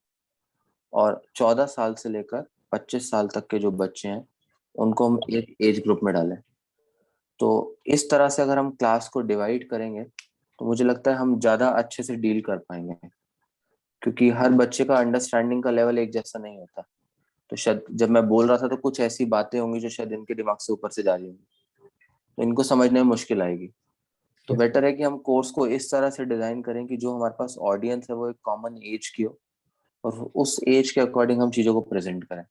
और 14 साल से लेकर 25 साल तक के जो बच्चे हैं उनको हम एक एज ग्रुप में डालें। तो इस तरह से अगर हम क्लास को डिवाइड करेंगे तो मुझे लगता है हम ज़्यादा अच्छे से डील कर पाएंगे, क्योंकि हर बच्चे का अंडरस्टैंडिंग का लेवल एक जैसा नहीं होता। तो शायद जब मैं बोल रहा था तो कुछ ऐसी बातें होंगी जो शायद इनके दिमाग से ऊपर से जा रही होंगी, तो इनको समझने में मुश्किल आएगी। तो बेटर है कि हम कोर्स को इस तरह से डिजाइन करें कि जो हमारे पास ऑडियंस है वो एक कॉमन एज की हो और उस एज के अकॉर्डिंग हम चीजों को प्रेजेंट करें।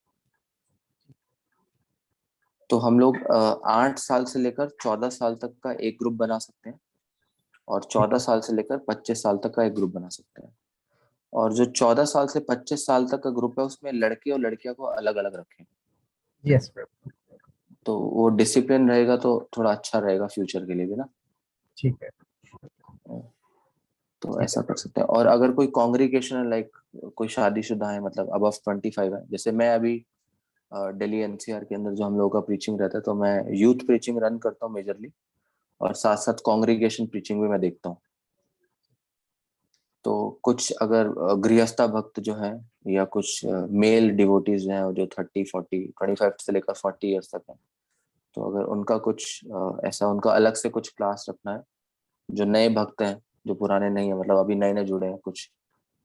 तो हम लोग 8 साल से लेकर 14 साल तक का एक ग्रुप बना सकते हैं और 14 साल से लेकर 25 साल तक का एक ग्रुप बना सकते हैं। और जो 14 साल से 25 साल तक का ग्रुप है उसमें लड़के और लड़कियां को अलग अलग रखें। यस, तो वो डिसिप्लिन रहेगा तो थोड़ा अच्छा रहेगा फ्यूचर के लिए भी ना। ठीक है। तो ऐसा कर सकते हैं। और अगर कोई कॉन्ग्रीगेशन है लाइक कोई शादीशुदा है मतलब अबव 25 है, जैसे मैं अभी दिल्ली एनसीआर के अंदर जो हम लोगों का प्रीचिंग रहता है तो मैं यूथ प्रीचिंग रन करता हूँ मेजरली, और साथ साथ कॉन्ग्रीगेशन प्रीचिंग भी मैं देखता हूँ। तो कुछ अगर गृहस्था भक्त जो है या कुछ मेल डिवोटीज हैं जो 25 से लेकर 40 ईयर्स तक है, तो अगर उनका कुछ ऐसा उनका अलग से कुछ क्लास रखना है, जो नए भक्त हैं जो पुराने नहीं है मतलब अभी नए नए जुड़े हैं, कुछ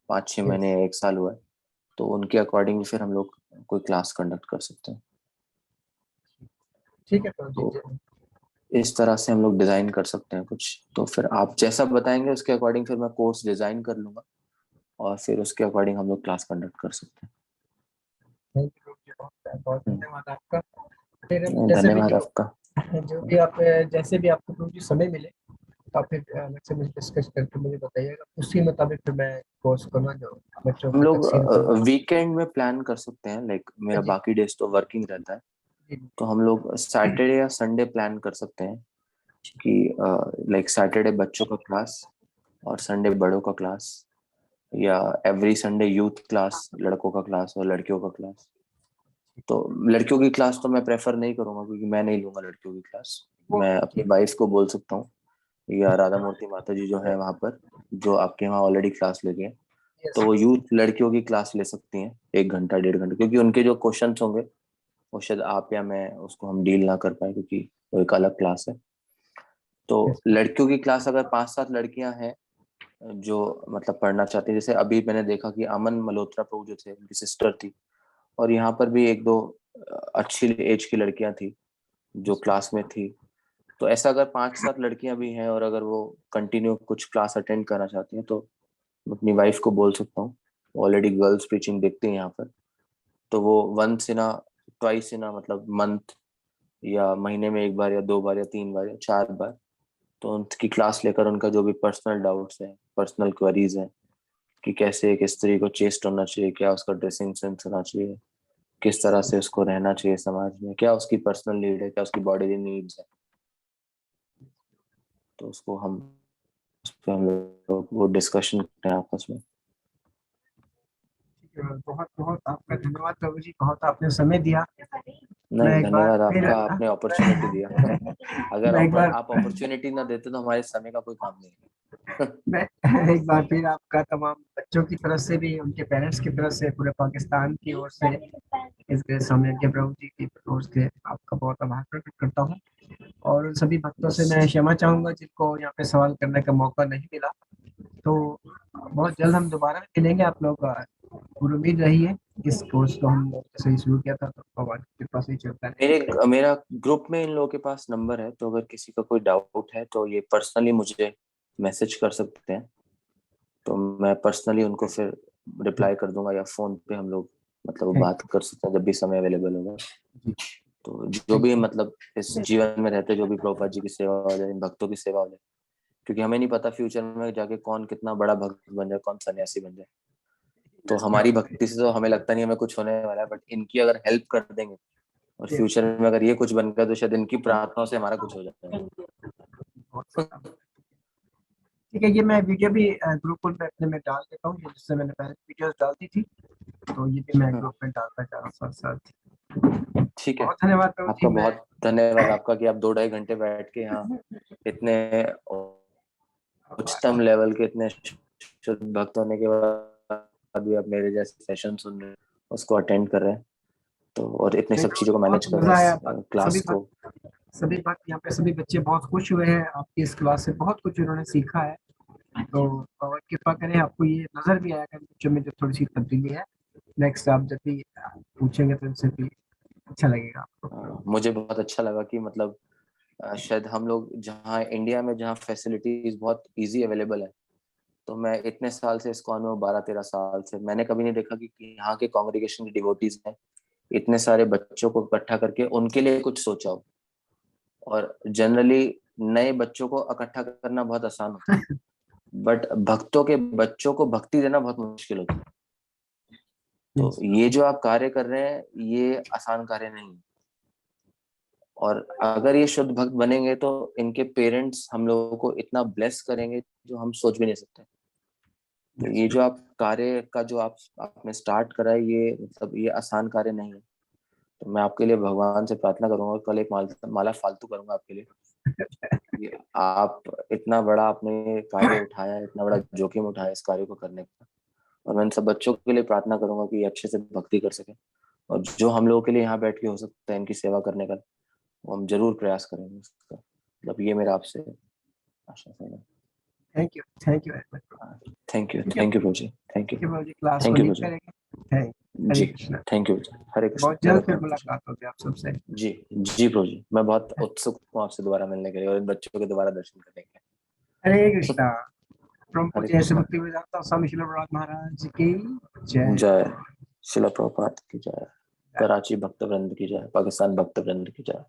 5-6 महीने या 1 साल हुआ है, तो उनके अकॉर्डिंग फिर हम लोग कोई क्लास कंडक्ट कर सकते हैं। ठीक है तो इस तरह से हम लोग डिजाइन कर सकते हैं कुछ। तो फिर आप जैसा बताएंगे उसके अकॉर्डिंग फिर मैं कोर्स डिजाइन कर लूंगा और फिर उसके अकॉर्डिंग हम लोग क्लास कंडक्ट कर सकते हैं। थैंक यू, बहुत बहुत धन्यवाद आपका। फिर जैसे भी धन्यवाद आपका। जो भी आप जैसे भी आपको कोई समय मिले तो आप फिर अलग से मुझे डिस्कस करके मुझे बताइएगा, उसी मुताबिक फिर मैं कोर्स को ना जो बच्चों हम को लोग तकसीम करूंगा। वीकेंड में प्लान कर सकते हैं, लाइक मेरा जी। बाकी डेज तो वर्किंग रहता है, जी। तो हम लोग सैटरडे या संडे प्लान कर सकते हैं कि लाइक सैटरडे बच्चों का क्लास और संडे बड़ों का क्लास, या एवरी संडे यूथ क्लास लड़कों का क्लास और लड़कियों का क्लास। तो लड़कियों की क्लास तो मैं प्रेफर नहीं करूंगा क्योंकि मैं नहीं लूंगा लड़कियों की क्लास। मैं अपनी वाइफ को बोल सकता हूँ या राधा मूर्ति माता जी जो है वहाँ पर जो आपके वहाँ ऑलरेडी क्लास लेके हैं, तो वो यूथ लड़कियों की क्लास ले सकती हैं 1 घंटा 1.5 घंटे, क्योंकि उनके जो क्वेश्चंस होंगे वो शायद आप या मैं उसको हम डील ना कर पाए क्योंकि वो एक अलग क्लास है। तो लड़कियों की क्लास अगर 5-7 लड़कियां हैं जो मतलब पढ़ना चाहती है, जैसे अभी मैंने देखा कि अमन मल्होत्रा प्रभु जो थे उनकी सिस्टर थी, और यहाँ पर भी 1-2 अच्छी एज की लड़कियां थी जो क्लास में थी। तो ऐसा अगर 5-7 लड़कियां भी हैं और अगर वो कंटिन्यू कुछ क्लास अटेंड करना चाहती हैं तो मैं अपनी वाइफ को बोल सकता हूँ, ऑलरेडी गर्ल्स प्रीचिंग देखते हैं यहाँ पर, तो वो वंस इन ट्वाइस इन मतलब मंथ या महीने में 1 बार या 2 बार या 3 बार या 4 बार तो उनकी क्लास लेकर उनका जो भी पर्सनल डाउट्स हैं, पर्सनल क्वेरीज हैं कि कैसे एक स्त्री को चेस्ट होना चाहिए, क्या उसका ड्रेसिंग सेंस होना चाहिए, किस तरह से उसको रहना चाहिए समाज में, क्या उसकी पर्सनल नीड है, क्या उसकी बॉडी नीड्स है, तो उसको हम उस पर हम लोग वो डिस्कशन करते हैं आपस में। बहुत बहुत आपका धन्यवाद प्रभु जी, बहुत आपने समय दिया। नहीं, धन्यवाद आपका, आपने अपॉर्चुनिटी दिया। अगर आप अपॉर्चुनिटी ना देते तो हमारे समय का कोई काम नहीं है। मैं एक बार फिर आपका तमाम बच्चों की तरफ से भी, उनके पेरेंट्स की तरफ से, पूरे पाकिस्तान की ओर से, इसके सामने के प्रभु जी की ओर से आपका बहुत आभार प्रकट करता हूँ। और उन सभी भक्तों से मैं क्षमा चाहूंगा जिनको यहाँ पे सवाल करने का मौका नहीं मिला। तो बहुत जल्द हम दोबारा मिलेंगे आप लोग, पूरी उम्मीद रही है। इस कोर्स को हम लोग सही शुरू किया था तो भगवान की कृपा से ही चलता है। मेरा ग्रुप में इन लोगों के पास नंबर है, तो अगर किसी का कोई डाउट है तो ये पर्सनली मुझे मैसेज कर सकते हैं, तो मैं पर्सनली उनको फिर रिप्लाई कर दूंगा या फोन पे हम लोग मतलब वो बात कर सकते हैं जब भी समय अवेलेबल होगा। तो जो भी मतलब इस जीवन में रहते, जो भी प्रभुपाद जी की सेवा हो जाए, इन भक्तों की सेवा हो जाए, क्योंकि हमें नहीं पता फ्यूचर में जाके कौन कितना बड़ा भक्त बन जाए, कौन सन्यासी बन जाए। तो हमारी भक्ति से तो हमें लगता नहीं हमें कुछ होने वाला है, बट इनकी अगर हेल्प कर देंगे और फ्यूचर में अगर ये कुछ बन गया तो शायद इनकी प्रार्थनाओं से हमारा कुछ हो जाता है। ठीक है, ये मैं वीडियो भी ग्रुप में अपने में डाल देता हूँ, जिससे मैंने पहले वीडियोस डालती थी, तो ये भी मैं ग्रुप में डालता जा रहा हूँ साथ साथ। ठीक है, बहुत धन्यवाद प्रभु आपका जी। बहुत धन्यवाद आपका कि आप 2-2.5 घंटे बैठ के यहाँ इतने उच्चतम लेवल के इतने शुद्ध भक्त होने के बाद भी आप मेरे जैसे सेशन सुन रहे हैं, उसको अटेंड कर रहे हैं, तो और इतने सब चीजों को मैनेज कर रहे हैं क्लास को। सभी बात यहाँ पे सभी बच्चे बहुत खुश हुए हैं आपकी इस क्लास से, बहुत कुछ उन्होंने सीखा है। तो और कृपा करें आपको ये नजर भी आएगा बच्चों में जो थोड़ी सी तब्दीली है। नेक्स्ट आप जब भी पूछेंगे तो उनसे भी अच्छा लगेगा आपको। मुझे बहुत अच्छा लगा कि मतलब शायद हम लोग जहाँ इंडिया में जहाँ फैसिलिटीज बहुत इजी अवेलेबल है, तो मैं इतने साल से इस्कॉन में 12-13 साल से मैंने कभी नहीं देखा कि यहाँ के कांग्रेगेशन के डिवोटीज ने इतने सारे बच्चों को इकट्ठा करके उनके लिए कुछ सोचा हो। और जनरली नए बच्चों को इकट्ठा करना बहुत आसान होता है, बट भक्तों के बच्चों को भक्ति देना बहुत मुश्किल होता है। तो ये जो आप कार्य कर रहे हैं ये आसान कार्य नहीं है, और अगर ये शुद्ध भक्त बनेंगे तो इनके पेरेंट्स हम लोगों को इतना ब्लेस करेंगे जो हम सोच भी नहीं सकते। तो ये जो आप कार्य का जो आपने स्टार्ट करा है, ये मतलब ये आसान कार्य नहीं है। तो मैं आपके लिए भगवान से प्रार्थना करूंगा, कल एक माला फालतू करूंगा आपके लिए। ये आप इतना बड़ा आपने कार्य उठाया, इतना बड़ा जोखिम उठाया इस कार्य को करने का, और मैं इन सब बच्चों के लिए प्रार्थना करूंगा कि ये अच्छे से भक्ति कर सके, और जो हम लोगों के लिए यहाँ बैठ के हो सकता है इनकी सेवा करने का, वो हम जरूर प्रयास करेंगे इसका। मतलब ये मेरा आपसे आशा है। Thank you very much. Thank you प्रभु जी, thank you class thank you प्रभु जी। हरे कृष्णा। Thank you Hare Krishna. बहुत जल्द फिर मुलाकात होगी आप सबसे। जी प्रभु जी, मैं बहुत उत्सुक हूँ आपसे दोबारा मिलने के लिए और इन बच्चों के दोबारा दर्शन करने के लिए। हरे कृष्णा। परम हरे पूज्य कृष्णा। भक्ति वेदांता स्वामी श्रील प्रभुपाद महाराज की जय। जय श्रील प्रभुपाद की जय, कराची भक्त वृंद की जय, पाकिस्तान भक्त वृंद की जय।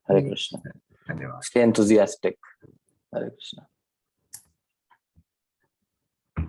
हरे कृष्णा। धन्यवाद। Stay enthusiastic. हरे कृष्णा।